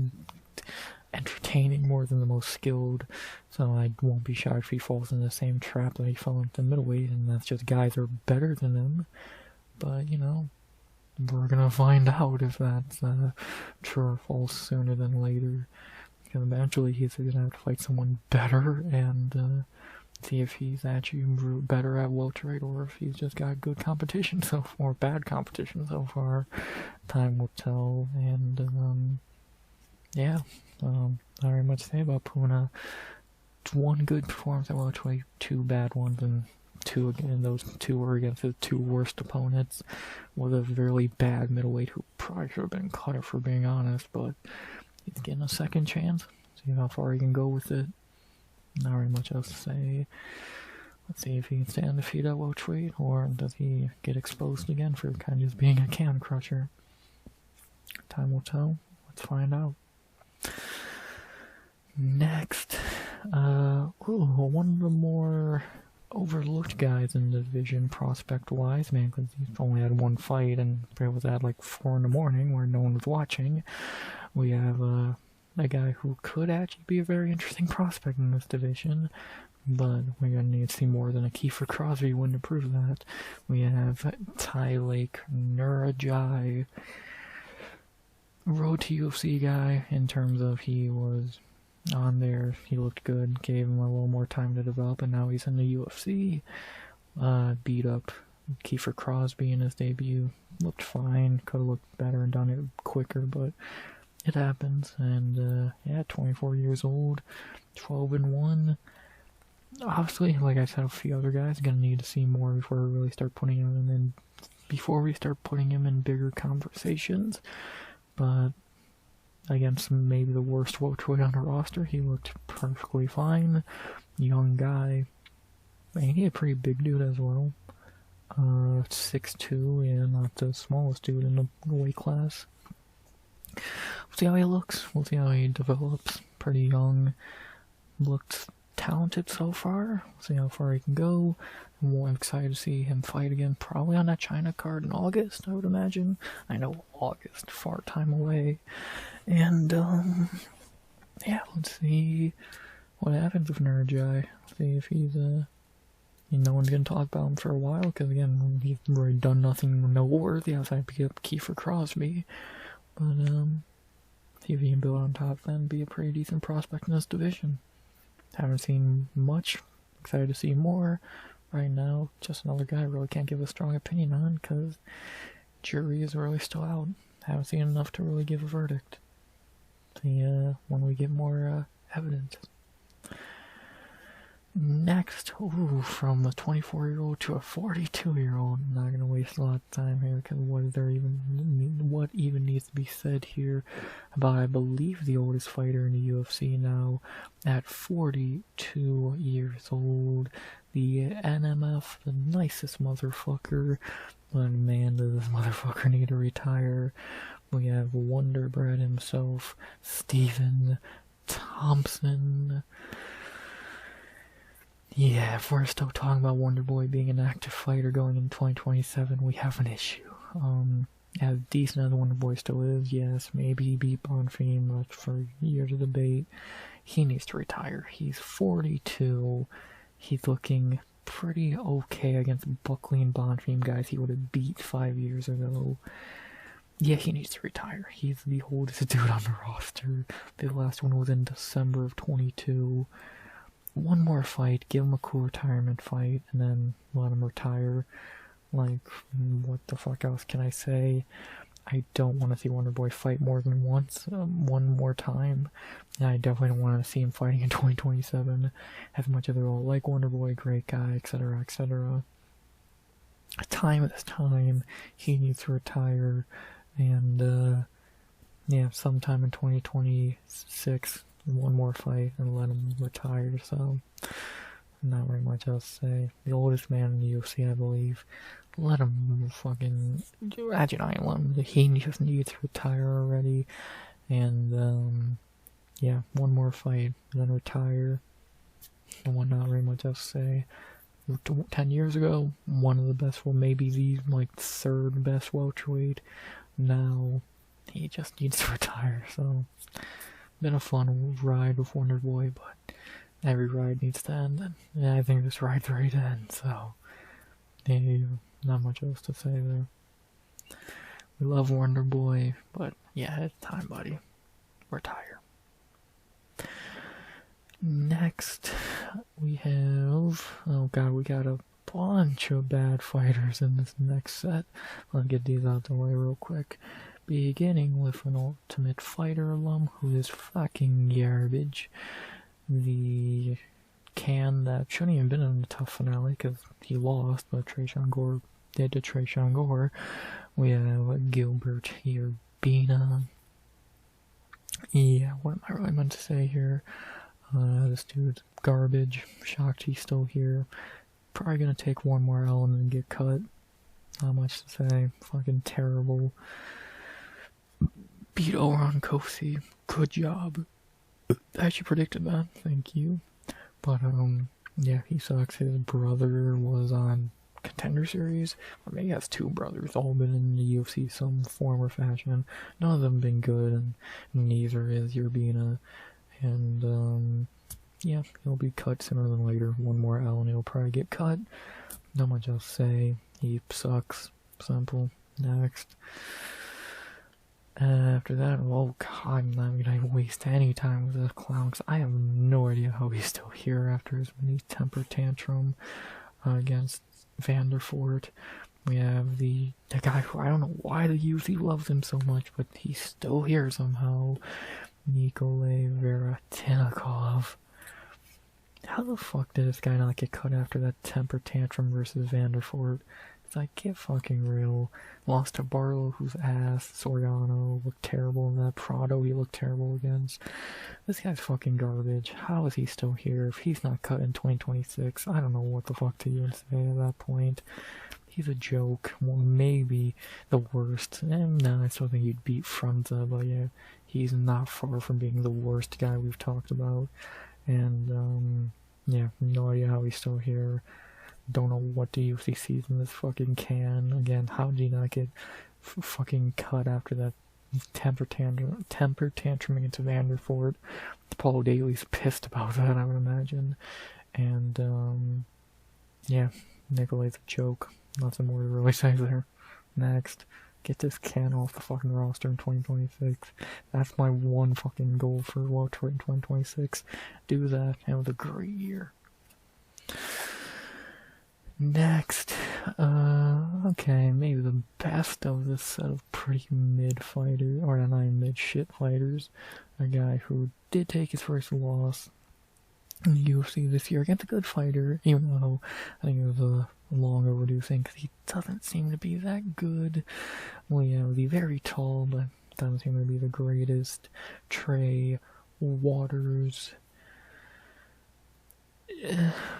entertaining more than the most skilled, so I won't be shocked if he falls in the same trap that he fell into middleweight, and that's just guys are better than him. But, we're gonna find out if that's true or false sooner than later, because eventually he's gonna have to fight someone better and see if he's actually better at welterweight or if he's just got good competition so far, or bad competition so far. Time will tell, and yeah. Not very much to say about Puna. One good performance at welterweight, two bad ones, and those two were against his two worst opponents. Was a really bad middleweight who probably should have been cut, if we're being honest, but he's getting a second chance. See how far he can go with it. Not very much else to say. Let's see if he can stay undefeated at welterweight, or does he get exposed again for kind of just being a can crusher. Time will tell. Let's find out. Next, one of the more overlooked guys in the division, prospect-wise, man, because he's only had one fight, and it was at like 4 in the morning where no one was watching. We have a guy who could actually be a very interesting prospect in this division, but we're gonna need to see more than a Kiefer Crosby win to prove that. We have Ty Lake Nurajai, road to UFC guy, in terms of he was on there, he looked good, gave him a little more time to develop, and now he's in the UFC. Beat up Kiefer Crosby in his debut, looked fine, could have looked better and done it quicker, but it happens. And yeah, 24 years old, 12-1. obviously, like I said, a few other guys gonna need to see more before we really start putting him in. Before we start putting him in bigger conversations, but against maybe the worst welterweight on the roster, he looked perfectly fine. Young guy, and he a pretty big dude as well. 6'2", and not the smallest dude in the weight class. We'll see how he looks. We'll see how he develops. Pretty young. Looked talented so far. We'll see how far he can go. I'm excited to see him fight again, probably on that China card in August, I would imagine. I know August, far time away. And, yeah, let's see what happens with Nurjai. See if he's, no one's gonna talk about him for a while, because again, he's really done nothing noteworthy outside of picking up Kiefer Crosby. But, see if he can build on top then, be a pretty decent prospect in this division. Haven't seen much, excited to see more. Right now, just another guy I really can't give a strong opinion on, because jury is really still out. Haven't seen enough to really give a verdict. See, when we get more, evidence. Next, from a 24-year-old to a 42-year-old. I'm not gonna waste a lot of time here, because what even needs to be said here about, I believe, the oldest fighter in the UFC now, at 42 years old. The NMF, the nicest motherfucker. But man, does this motherfucker need to retire. We have Wonder Bread himself, Stephen Thompson. Yeah, if we're still talking about Wonder Boy being an active fighter going in 2027, we have an issue. As decent as Wonder Boy still is, yes, maybe he beat Bonfim, but for years of debate, he needs to retire. He's 42. He's looking pretty okay against Buckley and Bonfim guys he would have beat 5 years ago. Yeah, he needs to retire. He's the oldest dude on the roster. The last one was in December of 22. One more fight, give him a cool retirement fight, and then let him retire. Like, what the fuck else can I say? I don't want to see Wonder Boy fight more than once, one more time. And I definitely don't want to see him fighting in 2027, as much as they're all like Wonder Boy, great guy, etc., etc. Time is time. He needs to retire, and, yeah, sometime in 2026, one more fight, and let him retire, so not very much else to say. The oldest man in the UFC, I believe. Let him fucking... Actually, I let him. He just needs to retire already. And, yeah, one more fight, and then retire. And not very much else to say. 10 years ago, one of the best, well, maybe the, like, third best welterweight. Now, he just needs to retire, so... Been a fun ride with Wonder Boy, but every ride needs to end, and yeah, I think this ride's ready to end, so yeah, not much else to say there. We love Wonder Boy, but yeah, it's time, buddy. Retire. Next, we have, oh god, we got a bunch of bad fighters in this next set. I'll get these out the way real quick. Beginning with an Ultimate Fighter alum who is fucking garbage. The can that shouldn't even been in the tough finale because he lost, but Trayshawn Gore did to Trayshawn Gore. We have Gilbert Urbina. Yeah, what am I really meant to say here? This dude's garbage. Shocked he's still here. Probably gonna take one more L and then get cut. Not much to say. Fucking terrible. Beat Oron Kosi. Good job. I actually predicted that. Thank you. But, yeah, he sucks. His brother was on Contender Series. Or maybe he has two brothers, all been in the UFC some form or fashion. None of them been good, and neither is Urbina. And, yeah, he'll be cut sooner than later. One more L and he'll probably get cut. Not much else to say. He sucks. Simple. Next. After that, oh god, I'm not gonna waste any time with this clown, because I have no idea how he's still here after his mini temper tantrum against Vanderfort. We have the guy who, I don't know why the UFC loves him so much, but he's still here somehow. Nikolay Veratinikov. How the fuck did this guy not get cut after that temper tantrum versus Vanderford? It's like, get fucking real. Lost to Barlow, who's ass. Soriano looked terrible in that. Prado, he looked terrible against. This guy's fucking garbage. How is he still here? If he's not cut in 2026, I don't know what the fuck to even say at that point. He's a joke. Well, maybe the worst. No, I still think he'd beat Frunza, but yeah, he's not far from being the worst guy we've talked about. And, yeah, no idea how he's still here. Don't know what the UFC sees in this fucking can. Again, how did he not get fucking cut after that temper tantrum against Vanderford? Paulo Daly's pissed about that, I would imagine. And, yeah, Nicolai's a joke. Nothing more to really say there. Next. Get this can off the fucking roster in 2026. That's my one fucking goal for welterweight in 2026. Do that, and it was a great year. Next, okay, maybe the best of this set of pretty mid fighters, or not even mid shit fighters. A guy who did take his first loss in the UFC this year against a good fighter, even though I think it was a long overdue thing, because he doesn't seem to be that good. Well, yeah, he's very tall, but doesn't seem to be the greatest. Trey Waters.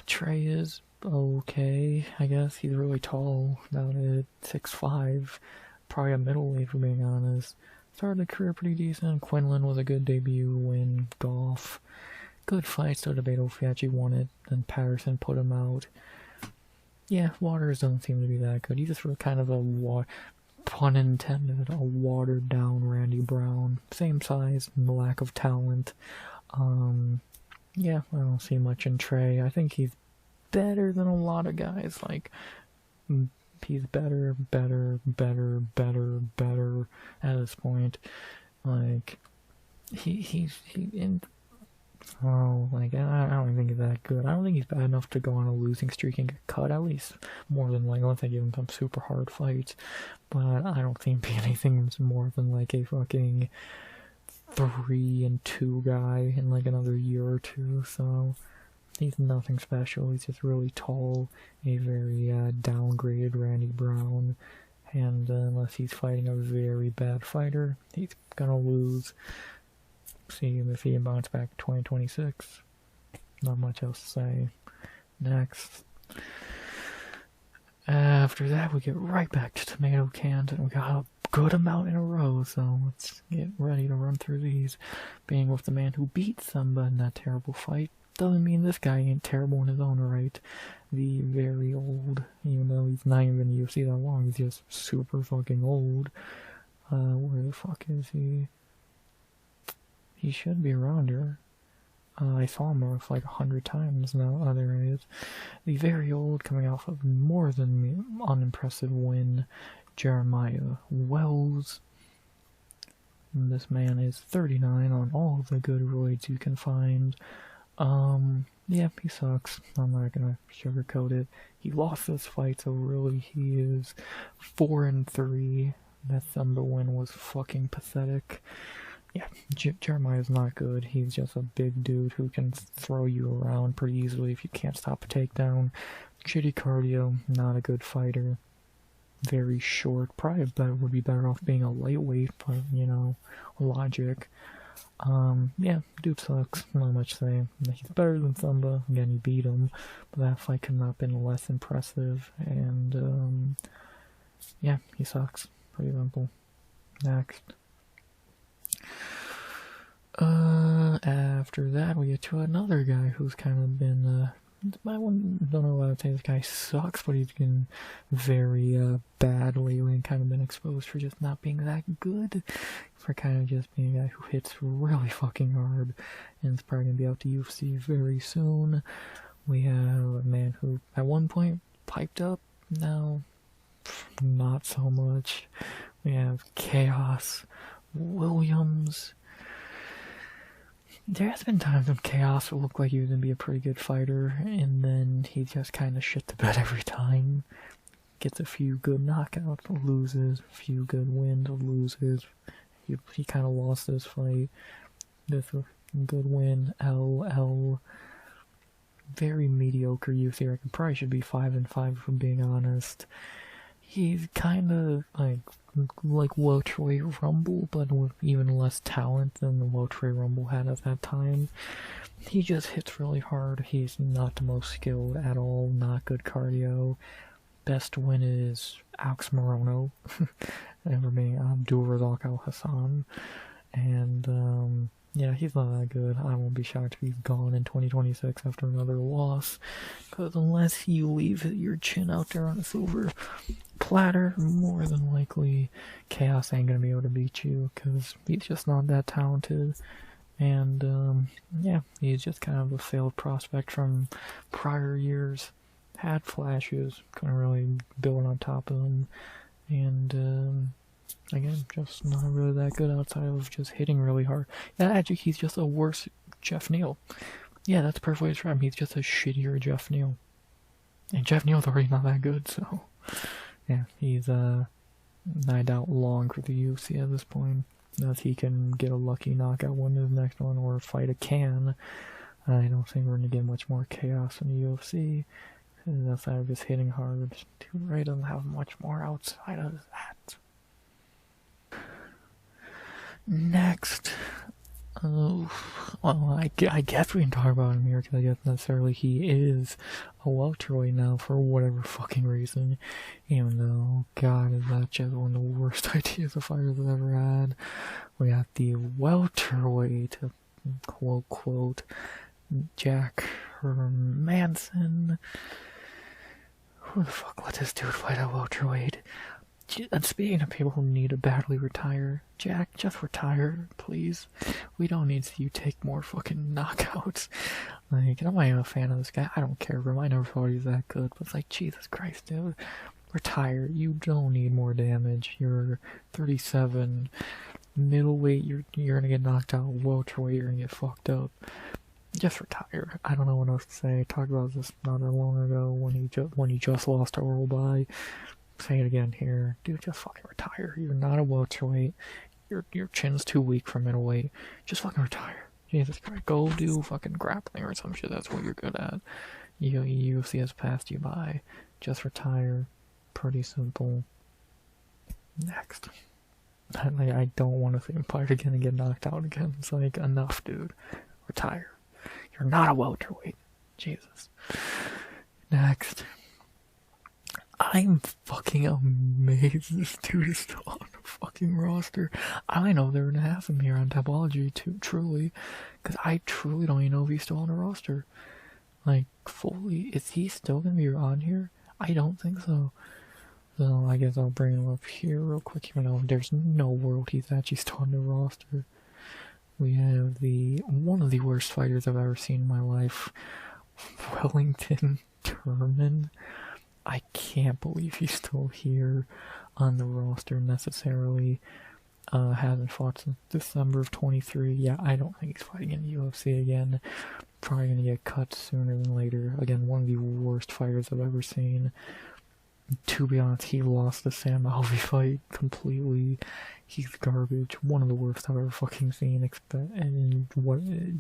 Trey is okay, I guess. He's really tall, about at 6'5", probably a middleweight for being honest. Started the career pretty decent. Quinlan was a good debut win. Goff, good fight. So debatable if he actually won it. Then Patterson put him out. Yeah, Waters doesn't seem to be that good. He's just really kind of a, pun intended, a watered down Randy Brown. Same size, lack of talent. Yeah, I don't see much in Trey. I think he's better than a lot of guys. Like, he's better at this point. Like, like, I don't think he's that good. I don't think he's bad enough to go on a losing streak and get cut, at least more than, like, unless they give him some super hard fights. But I don't think he'd be anything more than, like, a fucking 3-2 guy in, like, another year or two, so he's nothing special. He's just really tall, a very downgraded Randy Brown, and unless he's fighting a very bad fighter, he's gonna lose. See if he can bounce back in 2026. Not much else to say. Next. After that, we get right back to tomato cans, and we got a good amount in a row, so let's get ready to run through these. Being with the man who beat Simba in that terrible fight doesn't mean this guy ain't terrible in his own right. The very old, even though he's not even in the UFC that long, he's just super fucking old. Where the fuck is he? He should be around here. I saw him like 100 times now. Oh, there he is. The very old, coming off of more than unimpressive win, Jeremiah Wells. And this man is 39 on all the good roids you can find. Yeah, he sucks. I'm not gonna sugarcoat it. He lost this fight, so really he is 4-3. That Thumber win was fucking pathetic. Yeah, Jeremiah's not good. He's just a big dude who can throw you around pretty easily if you can't stop a takedown. Shitty cardio, not a good fighter. Very short. Probably would be better off being a lightweight, but, you know, logic. Yeah, dude sucks. Not much to say. He's better than Thumba. Again, he beat him, but that fight could not have been less impressive. And, yeah, he sucks. Pretty simple. Next. After that, we get to another guy who's kind of been, I don't know why I would say this guy sucks, but he's been very, bad lately and kind of been exposed for just not being that good. For kind of just being a guy who hits really fucking hard, and it's probably gonna be out to UFC very soon. We have a man who, at one point, piped up, now, not so much. We have Chaos Williams. There has been times when Chaos will look like he was going to be a pretty good fighter, and then he just kind of shit the bed every time. Gets a few good knockouts, loses, a few good wins, loses. He kind of lost this fight. This was a good win, LL. very mediocre UFC record. Probably should be 5-5 if I'm being honest. He's kind of like Welterweight Rumble, but with even less talent than the Welterweight Rumble had at that time. He just hits really hard. He's not the most skilled at all. Not good cardio. Best win is Alex Morono. Ever being Abdulrazak Al Hassan. And yeah, he's not that good. I won't be shocked if he's gone in 2026 after another loss. Because unless you leave your chin out there on a silver platter, more than likely Chaos ain't gonna be able to beat you. Because he's just not that talented. And yeah, he's just kind of a failed prospect from prior years. Had flashes, couldn't really build on top of them. And again, just not really that good outside of just hitting really hard. Yeah, actually, he's just a worse Jeff Neal. Yeah, that's the perfect way to describe him. He's just a shittier Jeff Neal. And Jeff Neal's already not that good, so... yeah, he's, I doubt long for the UFC at this point. Unless he can get a lucky knockout win his next one, or fight a can. I don't think we're going to get much more chaos in the UFC. And outside of just hitting hard, Dude Ray doesn't have much more outside of that. Next, well, I guess we can talk about him here, because I guess necessarily he is a welterweight now for whatever fucking reason. Even though, God, is that just one of the worst ideas a fighter's ever had. We got the welterweight, quote, quote, Jack Hermanson. Who the fuck let this dude fight at welterweight? And speaking of people who need to badly retire, Jack, just retire, please. We don't need to see you take more fucking knockouts. Like, I'm not even a fan of this guy. I don't care for him. I never thought he was that good. But it's like, Jesus Christ, dude. Retire. You don't need more damage. You're 37. Middleweight, you're gonna get knocked out. Welterweight, you're gonna get fucked up. Just retire. I don't know what else to say. I talked about this not that long ago when he just lost to Oral By. Say it again here. Dude, just fucking retire. You're not a welterweight. Your chin's too weak for middleweight. Just fucking retire. Jesus Christ. Go do fucking grappling or some shit. That's what you're good at. UFC has passed you by. Just retire. Pretty simple. Next. I don't want to see him fight again and get knocked out again. It's like, enough, dude. Retire. You're not a welterweight. Jesus. Next. I'm fucking amazed this dude is still on the fucking roster. I know they're gonna have him here on Tapology too, truly. Because I truly don't even know if he's still on the roster. Like, fully. Is he still gonna be on here? I don't think so. So I guess I'll bring him up here real quick, even though there's no world he's actually still on the roster. We have one of the worst fighters I've ever seen in my life, Wellington Turman. I can't believe he's still here on the roster necessarily. Hasn't fought since December of 23. Yeah, I don't think he's fighting in the UFC again. Probably gonna get cut sooner than later. Again, one of the worst fighters I've ever seen. To be honest, he lost the Sam Alvey fight completely. He's garbage. One of the worst I've ever fucking seen. And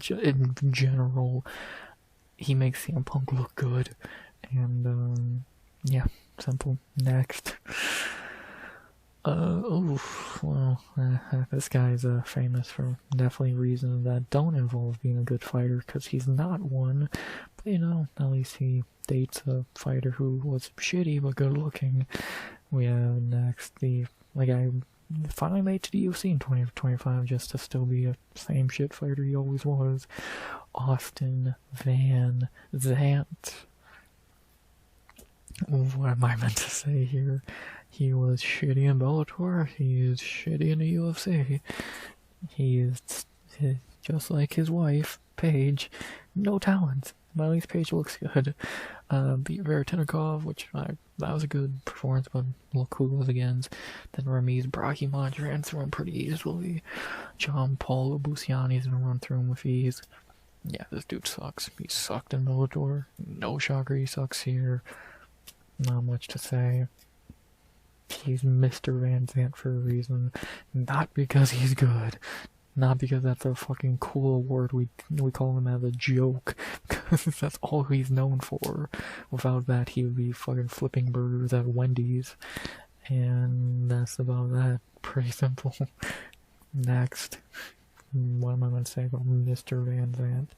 in general, he makes CM Punk look good. And yeah, simple. Next. This guy's famous for definitely reasons that don't involve being a good fighter, because he's not one. But you know, at least he dates a fighter who was shitty but good looking. We have next the guy finally made it to the UFC in 2025 just to still be a same shit fighter he always was. Austin Van Zant. What am I meant to say here? He was shitty in Bellator. He is shitty in the UFC. He is just like his wife, Paige. No talent, but at least Paige looks good. Beat Veretinikov, which that was a good performance, but look who goes against. Then Ramiz Brahimaj ran through him pretty easily. John Paul Busiani's gonna run through him with ease. Yeah, this dude sucks. He sucked in Bellator. No shocker he sucks here. Not much to say. He's Mr. Van Zant for a reason. Not because he's good. Not because that's a fucking cool award, we call him as a joke, because that's all he's known for. Without that, he would be fucking flipping burgers at Wendy's. And that's about that. Pretty simple. Next. What am I gonna say about Mr. Van Zandt?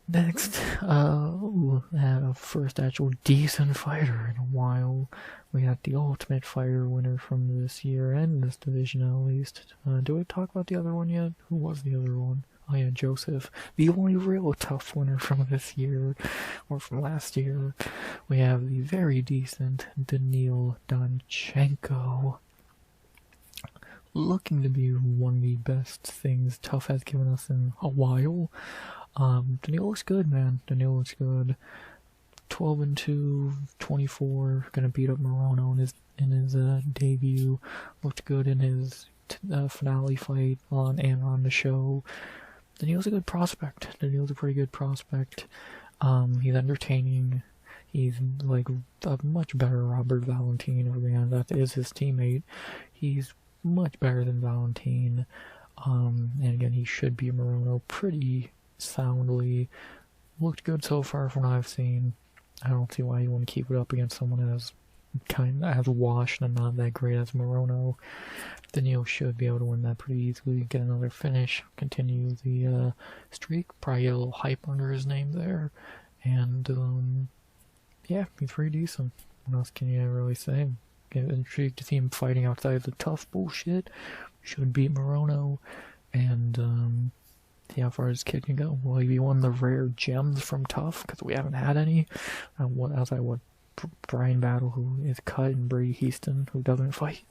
Next, we had a first actual decent fighter in a while. We had the Ultimate Fighter winner from this year and this division at least. Do we talk about the other one yet? Who was the other one? Oh yeah, Joseph. The only real tough winner from this year, or from last year. We have the very decent Daniil Danchenko. Looking to be one of the best things Tough has given us in a while. Daniil looks good, man. Daniil looks good. 12-2, 24. Gonna beat up Morono in his debut. Looked good in his finale fight on the show. Daniil's a good prospect. Daniil's a pretty good prospect. He's entertaining. He's like a much better Robert Valentin over the end. That is his teammate. He's much better than Valentin. And again, he should be Morono pretty soundly. Looked good so far from what I've seen. I don't see why you wouldn't keep it up against someone as washed and not that great as Morono. Daniil should be able to win that pretty easily, get another finish, continue the streak, probably get a little hype under his name there, and yeah, he's pretty decent. What else can you really say? Get intrigued to see him fighting outside the tough bullshit. Should beat Morono, and see how far his kid can go. Will he be one of the rare gems from Tough? Because we haven't had any. Brian Battle, who is cut, and Brady Houston, who doesn't fight.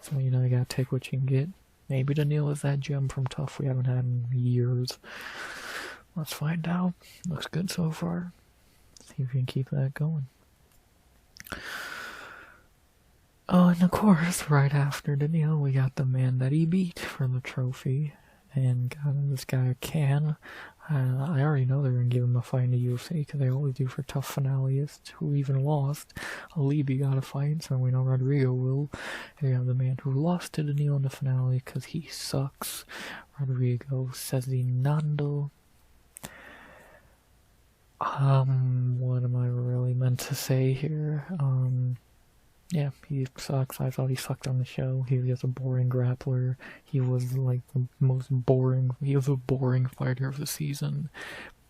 So, you know, you gotta take what you can get. Maybe Daniil is that gem from Tough we haven't had in years. Let's find out. Looks good so far. See if we can keep that going. Oh, and of course, right after Daniil, we got the man that he beat for the trophy. And got this guy a can. I already know they're going to give him a fight in the UFC, because they always do for tough finalists who even lost. Alibi got a fight, so we know Rodrigo will. And you have the man who lost to Daniil in the finale because he sucks. Rodrigo Cezinando. What am I really meant to say here? Yeah, he sucks. I thought he sucked on the show. He was just a boring grappler. He was like the most boring. He was a boring fighter of the season.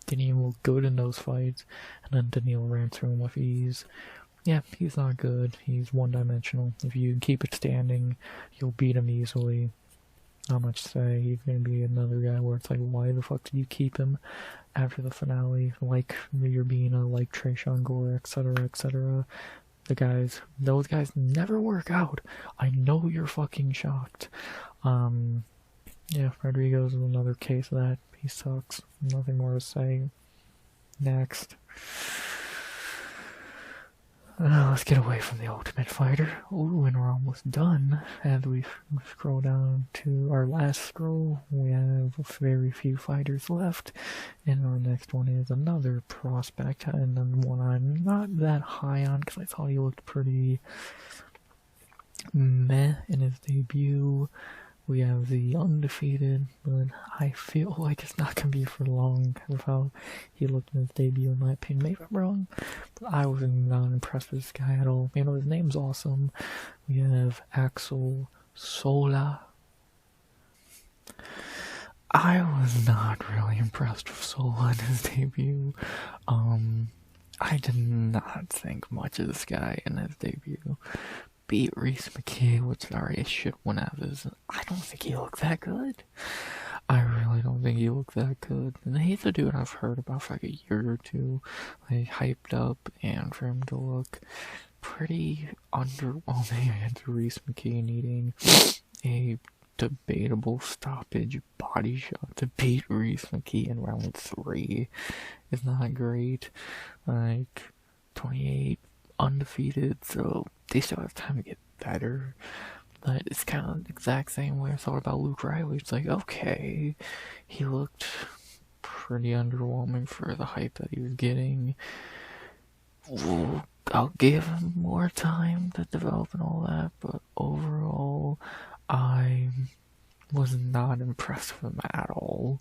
Didn't even look good in those fights. And then Daniil ran through him with ease. Yeah, he's not good. He's one-dimensional. If you keep it standing, you'll beat him easily. Not much to say. He's gonna be another guy where it's like, why the fuck did you keep him after the finale? Like you're being like Trayshawn Gore, etc., etc. Those guys never work out. I know you're fucking shocked. Yeah, Rodrigo's is another case of that. He sucks. Nothing more to say. Next. Let's get away from the Ultimate Fighter. Ooh, and we're almost done. As we scroll down to our last scroll, we have very few fighters left. And our next one is another prospect, and then one I'm not that high on, because I thought he looked pretty meh in his debut. We have the undefeated, but I feel like it's not going to be for long because of how he looked in his debut, in my opinion. Maybe I'm wrong, but I was not impressed with this guy at all. You know, his name's awesome. We have Axel Sola. I was not really impressed with Sola in his debut. I did not think much of this guy in his debut. Beat Reese McKee, which already a shit one out of his. I don't think he looked that good. I really don't think he looked that good. And he's a dude I've heard about for like a year or two, like hyped up, and for him to look pretty underwhelming against Reese McKee needing a debatable stoppage body shot to beat Reese McKee in round 3 is not great. Like 28 undefeated, so they still have time to get better. But it's kind of the exact same way I thought about Luke Riley. It's like, okay, he looked pretty underwhelming for the hype that he was getting. I'll give him more time to develop and all that, but overall, I'm not impressed with him at all.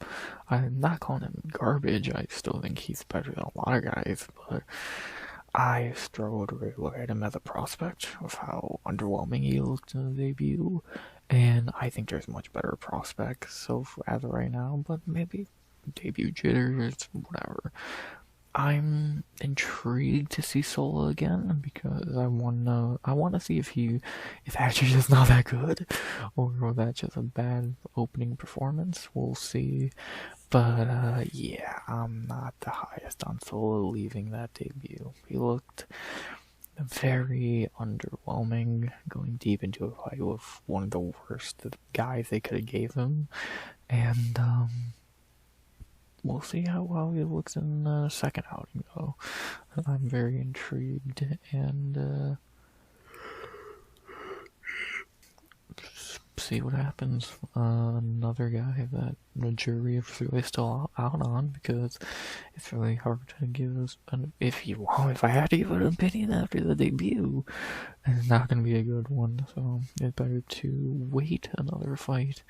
I'm not calling him garbage. I still think he's better than a lot of guys, but I struggle to really look at him as a prospect of how underwhelming he looked in the debut, and I think there's much better prospects so as of right now, but maybe debut jitters, whatever. I'm intrigued to see Sola again because I wanna see if actually just not that good, or that's just a bad opening performance. We'll see. But yeah, I'm not the highest on Sola leaving that debut. He looked very underwhelming, going deep into a fight with one of the worst guys they could have gave him, and we'll see how well he looks in the second outing, though. I'm very intrigued, and see what happens. Another guy that the jury is really still out on, because it's really hard to give us if I had to give an opinion after the debut, it's not going to be a good one, so it's better to wait another fight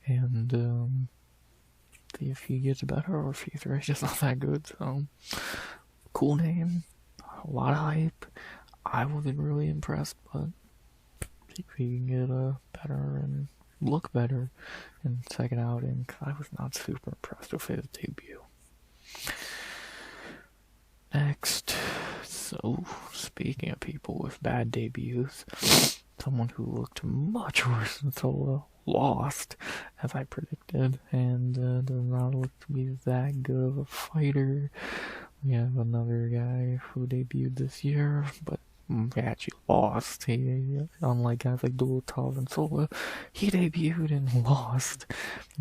and see if he gets better or if he's just not that good. So, cool name, a lot of hype. I wasn't really impressed, but if he can get better and look better in the second outing, I was not super impressed with his debut. Next, so speaking of people with bad debuts, someone who looked much worse than Solo lost, as I predicted, and does not look to be that good of a fighter. We have another guy who debuted this year, but he actually lost. He, unlike guys like Dulatov and Sola, he debuted and lost.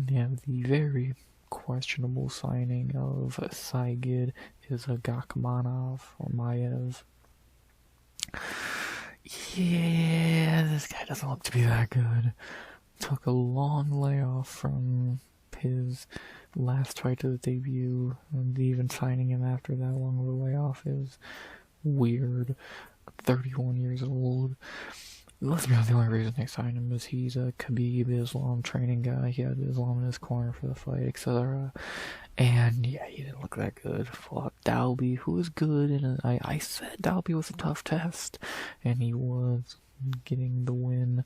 We have the very questionable signing of Saigid Izagakmanov or Maiev. Yeah, this guy doesn't look to be that good. Took a long layoff from his last fight to the debut, and even signing him after that long of a layoff is weird. 31 years old. Let's be honest, the only reason they signed him is he's a Khabib Islam training guy. He had Islam in his corner for the fight, etc. And yeah, he didn't look that good. Fought Dalby, who was good, and I said Dalby was a tough test, and he was getting the win.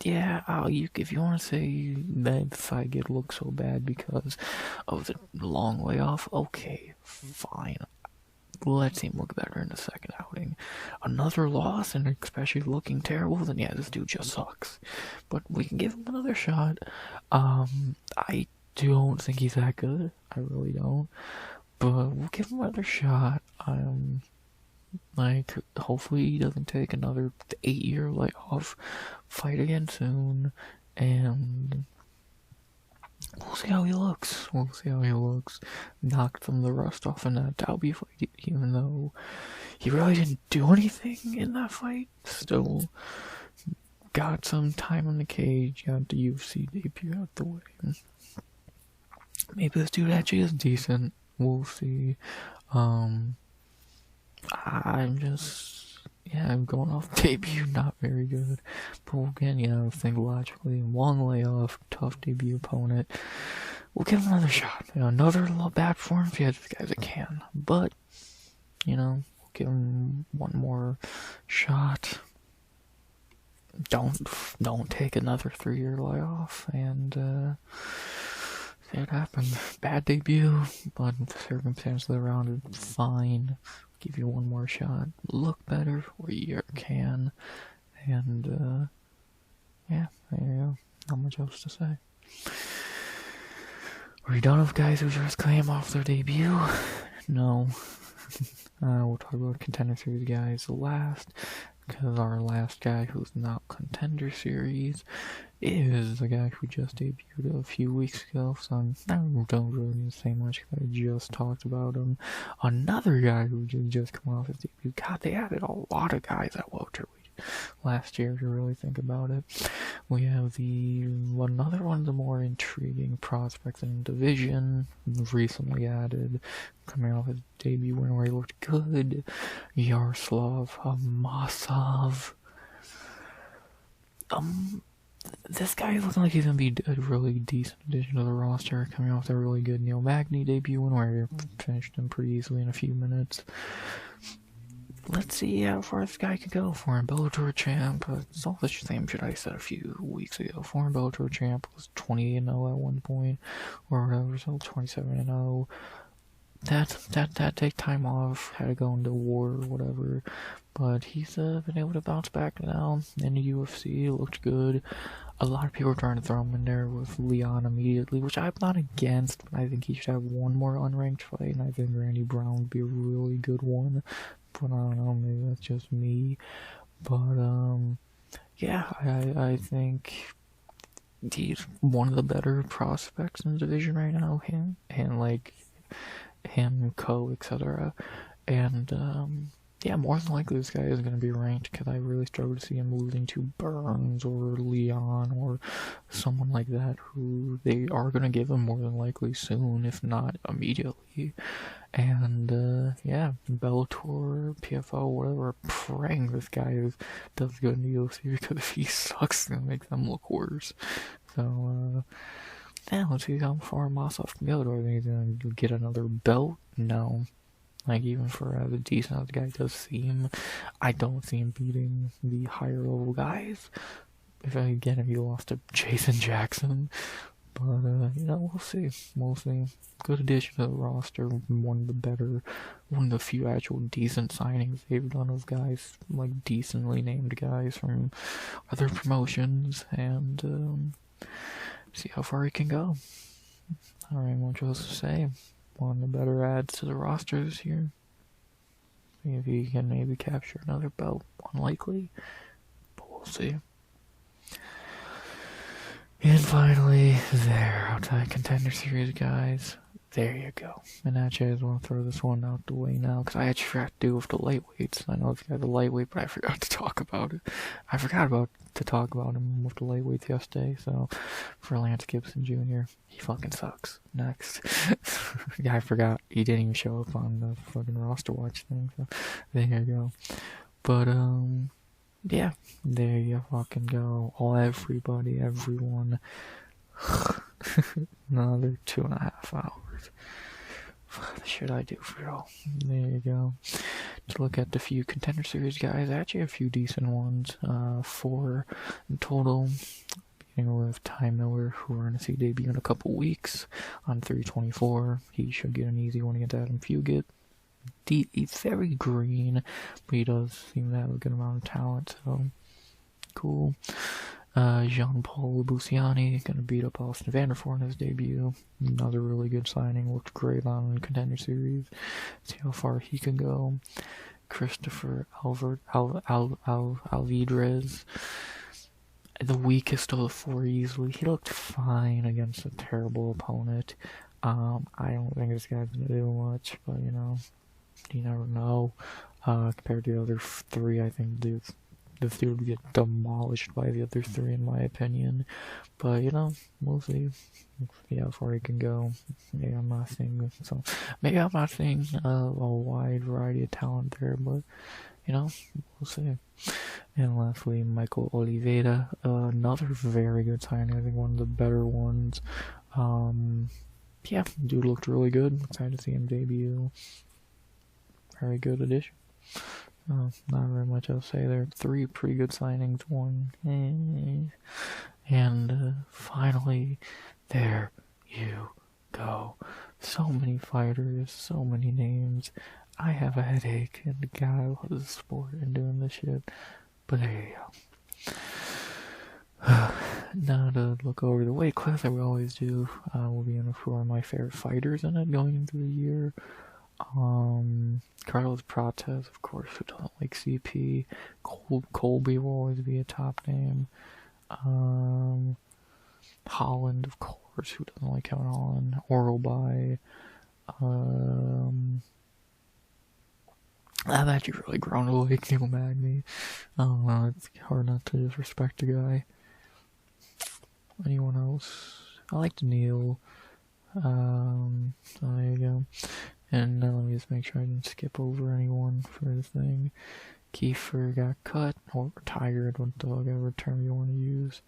Yeah, if you want to say that Saigid looked so bad because of the long layoff, okay, fine. Let's him look better in the second outing. Another loss, and especially looking terrible, then yeah, this dude just sucks. But we can give him another shot. I don't think he's that good. I really don't. But we'll give him another shot. Hopefully he doesn't take another 8-year layoff. Fight again soon, and we'll see how he looks. Knocked some of the rust off in that Dalby fight, even though he really didn't do anything in that fight. Still got some time in the cage, got the UFC debut out the way. Maybe this dude actually is decent. We'll see. I'm going off debut, not very good. But again, think logically, long layoff, tough debut opponent. We'll give him another shot. Another little bad form. Yeah, this guy's a can. But, we'll give him one more shot. Don't take another 3-year layoff, and see what happens. Bad debut, but the circumstances around it, fine. Give you one more shot. Look better where you can. And, yeah, there you go. Not much else to say. Are we done with guys who just came off their debut? No. We'll talk about Contender Series guys last, because our last guy who's not Contender Series is the guy who just debuted a few weeks ago, so I don't really need to say much because I just talked about him. Another guy who just come off his debut. God, they added a lot of guys at welterweight last year to really think about it. We have another one of the more intriguing prospects in the division, recently added, coming off his debut win where he looked good, Yaroslav Amasov. this guy looking like he's gonna be a really decent addition to the roster, coming off a really good Neil Magny debut where he finished him pretty easily in a few minutes. Let's see how far this guy could go. Foreign Bellator champ. It's all the same shit I said a few weeks ago. Foreign Bellator champ was 28-0 at one point, or whatever, so 27-0. That take time off, had to go into war or whatever, but he's been able to bounce back now in the UFC. Looked good. A lot of people are trying to throw him in there with Leon immediately, which I'm not against, but I think he should have one more unranked fight, and I think Randy Brown would be a really good one. But I don't know, maybe that's just me. But yeah, I think he's one of the better prospects in the division right now. Him and like him, etc. And yeah, more than likely this guy is going to be ranked, because I really struggle to see him losing to Burns or Leon or someone like that, who they are going to give him more than likely soon, if not immediately. And yeah, Bellator, PFO, whatever, praying this guy does good in the UFC, because if he sucks, it's going to make them look worse. So, yeah, let's see how far Masov can go. Do I think he's going to get another belt? No. Like, even for as decent as the guy does seem, I don't see him beating the higher level guys. If he lost to Jason Jackson. But, you know, we'll see. We'll see. Good addition to the roster. One of the few actual decent signings they've done of guys, like, decently named guys from other promotions. And, see how far he can go. I don't have much else to say. One of the better adds to the roster this year. See if he can maybe capture another belt. Unlikely, but we'll see. And finally, there, outside contender series, guys. There you go. And actually, I just want to throw this one out the way now, because I actually forgot to do with the lightweights. I know this guy's a lightweight, but I forgot to talk about it. I forgot to talk about him with the lightweights yesterday, so for Lance Gibson Jr., he fucking sucks. Next. Yeah, I forgot. He didn't even show up on the fucking roster watch thing, so there you go. But, yeah, there you fucking go. Everyone. Another 2.5 hours. What should I do for y'all? There you go. To look at the few contender series guys, actually a few decent ones. 4 in total. Beginning with Ty Miller, who we're going to see debut in a couple weeks on 324. He should get an easy one against Adam Fugit. He's very green, but he does seem to have a good amount of talent, so cool. Jean-Paul Luciani gonna beat up Austin Vanderford in his debut. Another really good signing. Looked great on Contender Series. See how far he can go. Christopher Alvidrez, the weakest of the 4 easily. He looked fine against a terrible opponent. I don't think this guy's gonna do much, but you know, you never know. Compared to the other 3, I think this dude would get demolished by the other 3 in my opinion. But you know, we'll see. See how far he can go. Maybe I'm not seeing a wide variety of talent there, but you know, we'll see. And lastly, Michael Oliveira, another very good signing. I think one of the better ones. Yeah, dude looked really good. Excited to see him debut. Very good addition. Not very much else to say there. 3 pretty good signings, 1 and finally, there you go. So many fighters, so many names. I have a headache, and God, I love this sport and doing this shit. But there you go. Now to look over the weight class that we always do. We'll be in for my favorite fighters in it going into the year. Carlos Prates, of course, who doesn't like CP. Colby will always be a top name. Holland, of course, who doesn't like Kevin Holland. Oralby. I've actually really grown to like Neil Magny. I don't know, it's hard not to disrespect the guy. Anyone else? I liked Neil. So there you go. And let me just make sure I didn't skip over anyone for this thing. Kiefer got cut or retired, whatever term you want to use.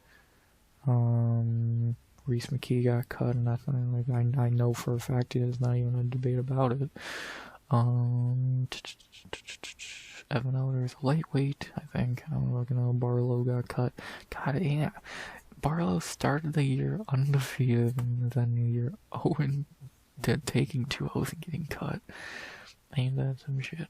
Reese McKee got cut, and that's not, like, I know for a fact there's not even a debate about it. Evan Elder's lightweight, I think. I'm looking at Barlow got cut. God, yeah. Barlow started the year undefeated, and then the year 0 to taking 2 O's and getting cut. Ain't that some shit?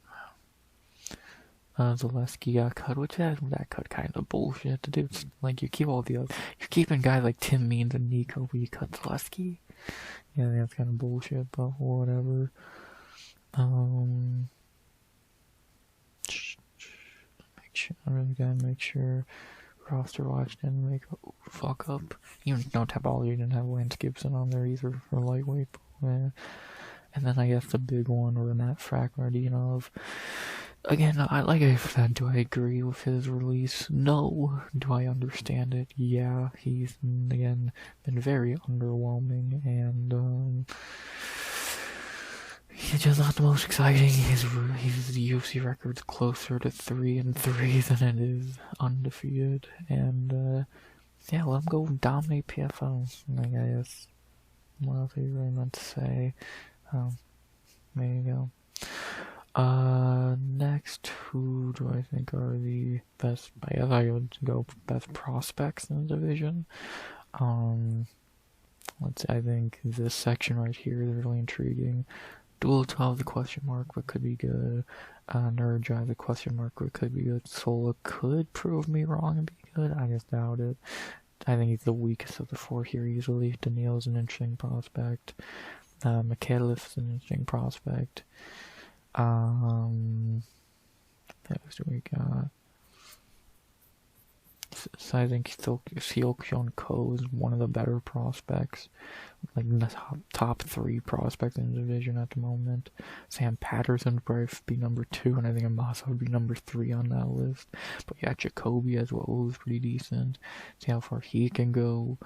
Zaleski got cut, which that cut kind of bullshit to do. Like, you keep all the other, you're keeping guys like Tim Means and Nico, but you cut Zaleski. Yeah, that's kind of bullshit, but whatever. I really gotta make sure roster watch didn't make a fuck up. Even no Tabology didn't have Lance Gibson on there either for lightweight. And then I guess the big one, Renat Fragmardinov. Again, like I said, do I agree with his release? No. Do I understand it? Yeah. He's, again, been very underwhelming, and he's just not the most exciting. His UFC record's closer to 3-3 than it is undefeated, and yeah, let him go dominate PFL. I guess. What else are you really meant to say? There you go. Next, who do I think are the best? I guess I would go best prospects in the division. Let's say I think this section right here is really intriguing. Duel 12, the question mark, but could be good. Nerd Drive, the question mark, but could be good. Sola could prove me wrong and be good. I just doubt it. I think he's the weakest of the four here easily. Daniil's an interesting prospect. Michaelis is an interesting prospect. What else do we got? So I think Seokyeon Ko is one of the better prospects, like the top 3 prospects in the division at the moment. Sam Patterson would probably be number 2, and I think Amasa would be number 3 on that list. But yeah, Jacoby as well was pretty decent. See how far he can go.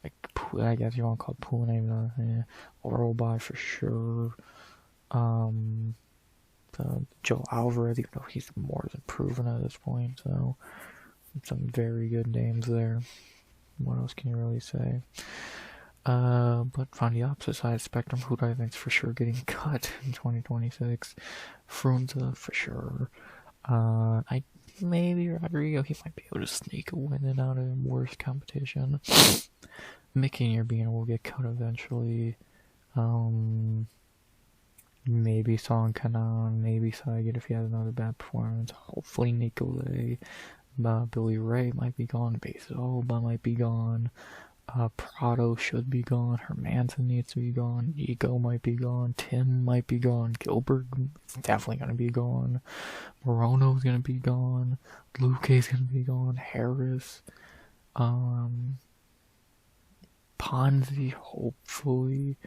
Like, I guess you want to call Pune, Orobai for sure. Joe Alvarez, even though he's more than proven at this point, so some very good names there. What else can you really say? But on the opposite side of the spectrum, who do I think is for sure getting cut in 2026? Frunze for sure. Maybe Rodrigo, he might be able to sneak a win in out of worse competition. Mickey Urbina will get cut eventually. Maybe Song Kanan, maybe Saget if he has another bad performance. Hopefully Nicolay. Billy Ray might be gone. Bezoba might be gone. Prado should be gone. Hermanson needs to be gone. Ego might be gone. Tim might be gone. Gilbert is definitely going to be gone. Morono's going to be gone. Luke's going to be gone. Harris. Ponzi, hopefully.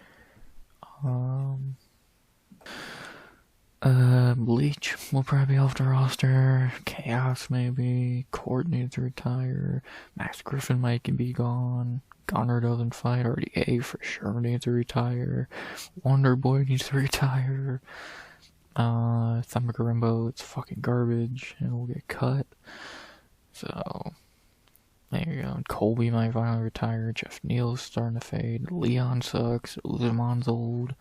Bleach will probably be off the roster. Chaos maybe. Court needs to retire. Max Griffin might be gone. Gunner doesn't fight. RDA for sure needs to retire. Wonder Boy needs to retire. Thumba Garimbo, it's fucking garbage and will get cut. So there you go. Colby might finally retire. Jeff Neal's starting to fade. Leon sucks. Uzuman's old.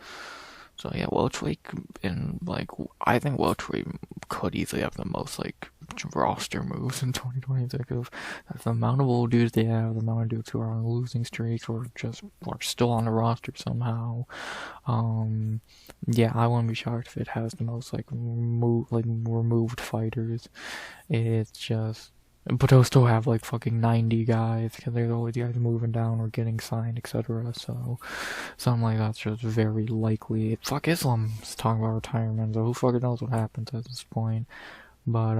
So yeah, welterweight, and like, I think welterweight could easily have the most like roster moves in 2026. That's the amount of old dudes they have, the amount of dudes who are on losing streaks or just are still on the roster somehow. Yeah, I wouldn't be shocked if it has the most like removed fighters. It's just. But they'll still have like fucking 90 guys, because there's always guys moving down or getting signed, etc. So, something like that's just very likely. Fuck, Islam's talking about retirement, so who fucking knows what happens at this point. But,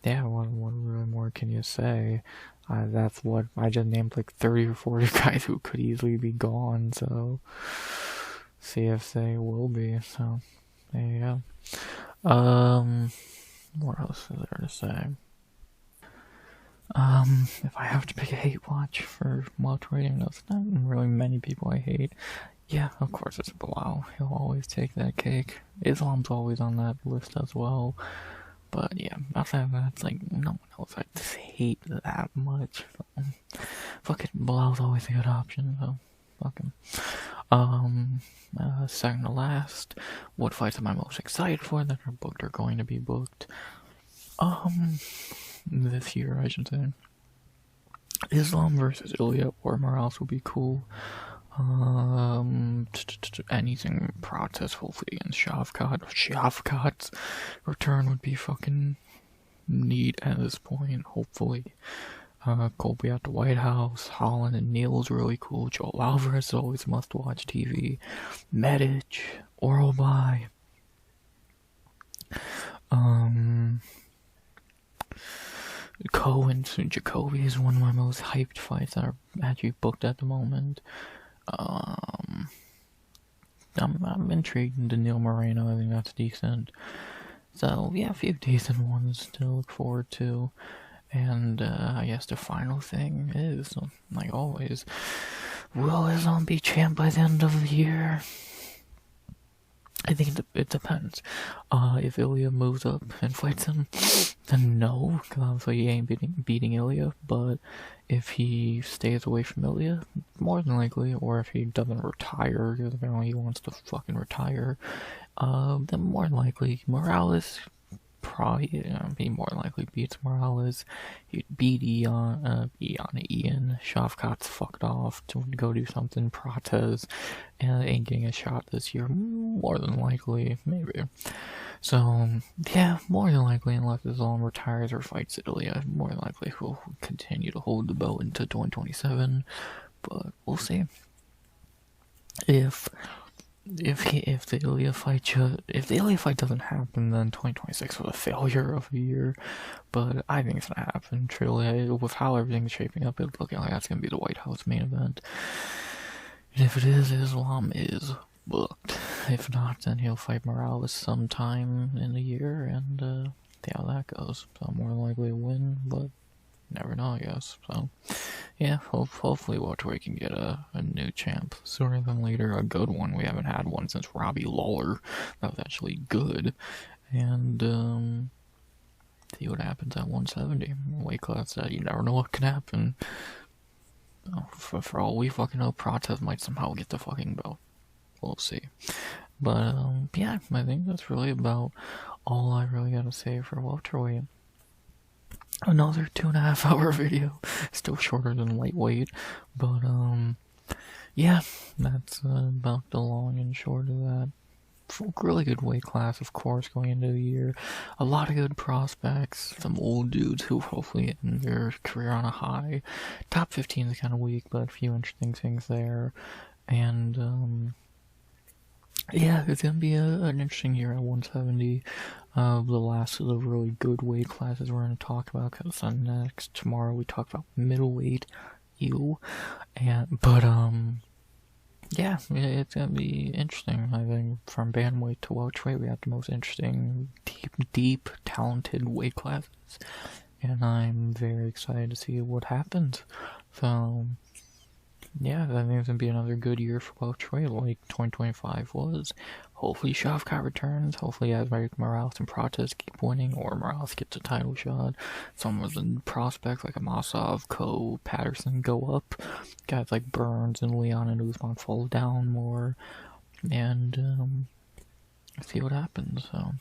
yeah, what really more can you say? That's what, I just named like 30 or 40 guys who could easily be gone, so, CFC will be, so, there you go. What else is there to say? If I have to pick a hate watch for welterweight, there's not really many people I hate. Yeah, of course it's Bilal. He'll always take that cake. Islam's always on that list as well. But yeah, outside of that, it's like, no one else I hate that much. Fucking Bilal's always a good option, so fuck him. Second to last, what fights am I most excited for that are booked or going to be booked? This year, I should say. Islam versus Ilya or Morales would be cool. Anything Protest, hopefully against Shavkat's return would be fucking neat at this point, hopefully. Colby at the White House, Holland and Neal's really cool. Joel Alvarez is always must-watch TV. Medic, Oral By. Cohen to Jacoby is one of my most hyped fights that are actually booked at the moment. I'm intrigued into Neil Moreno. I think that's decent. So yeah, a few decent ones to look forward to. And I guess the final thing is, like always, will Islam be champ by the end of the year? I think it depends. If Ilya moves up and fights him, then no, because obviously he ain't beating Ilya. But if he stays away from Ilya, more than likely, or if he doesn't retire, because apparently he wants to fucking retire, then more than likely Morales probably he more than likely beats Morales. He'd beat Ian. Shavkat's fucked off to go do something. Protez and ain't getting a shot this year. More than likely, maybe. So yeah, more than likely, unless Islam retires or fights Ilya, more than likely he'll continue to hold the belt into 2027. But we'll see. If the Ilya fight doesn't happen, then 2026 was a failure of a year. But I think it's gonna happen. Truly, with how everything's shaping up, it's looking like that's gonna be the White House main event. And if it is, Islam is booked. If not, then he'll fight Morales sometime in the year, and see how that goes. So more likely a win, but never know, I guess. So yeah, hopefully Welterweight can get a new champ sooner than later, a good one. We haven't had one since Robbie Lawler. That was actually good. And see what happens at 170. Weight class that you never know what can happen. For all we fucking know, Protez might somehow get the fucking belt. We'll see. But yeah, I think that's really about all I really gotta say for Welterweight. Another 2.5 hour video, still shorter than lightweight, but yeah, that's about the long and short of that. Really good weight class, of course, going into the year. A lot of good prospects, some old dudes who hopefully end their career on a high. Top 15 is kind of weak, but a few interesting things there. And yeah, it's gonna be an interesting year at 170. The last of the really good weight classes we're gonna talk about, because next tomorrow we talk about middleweight. Yeah, it's gonna be interesting. I think from bantamweight to welterweight, we have the most interesting, deep, talented weight classes, and I'm very excited to see what happens. So yeah, I think it's gonna be another good year for welterweight, like 2025 was. Hopefully Shavkat returns. Hopefully Morales and Protez keep winning, or Morales gets a title shot. Some of the prospects like Amasov, Ko, Patterson go up. Guys like Burns and Leon and Usman fall down more. And see what happens. So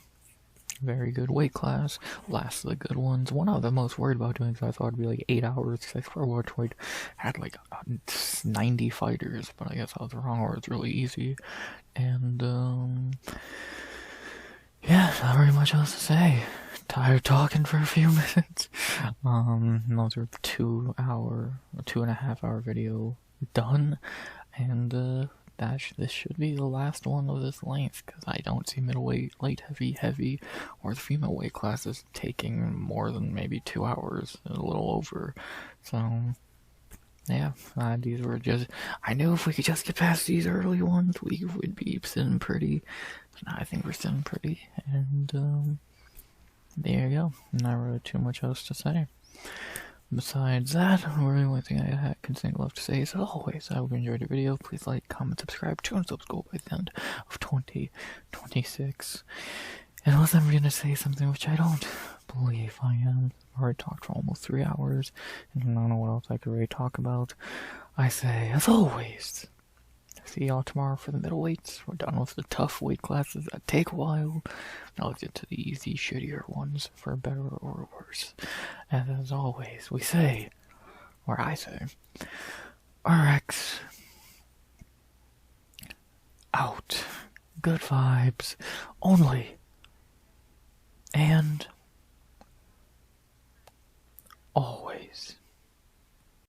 very good weight class. Last of the good ones. One of the most worried about doing, so I thought it'd be like 8 hours. Because for welterweight had like 90 fighters, but I guess I was wrong, or it's really easy. And yeah, not very much else to say. Tired talking for a few minutes. Those are 2.5 hour video done, and this should be the last one of this length, because I don't see middleweight, light heavy, or the female weight classes taking more than maybe 2 hours, a little over. So yeah, these were just, I knew if we could just get past these early ones, we would be sitting pretty. I think we're sitting pretty, and there you go. Not really too much else to say. Besides that, the only thing I can think left to say is, as always, I hope you enjoyed the video. Please like, comment, subscribe, 200 subs goal by the end of 2026. unless I'm gonna say something which I don't believe I am. I've already talked for almost 3 hours, and I don't know what else I could really talk about. I say, as always, see y'all tomorrow for the middleweights. We're done with the tough weight classes that take a while. Now let's get to the easy, shittier ones, for better or worse. And as always, we say, or I say, RX out. Good vibes only. And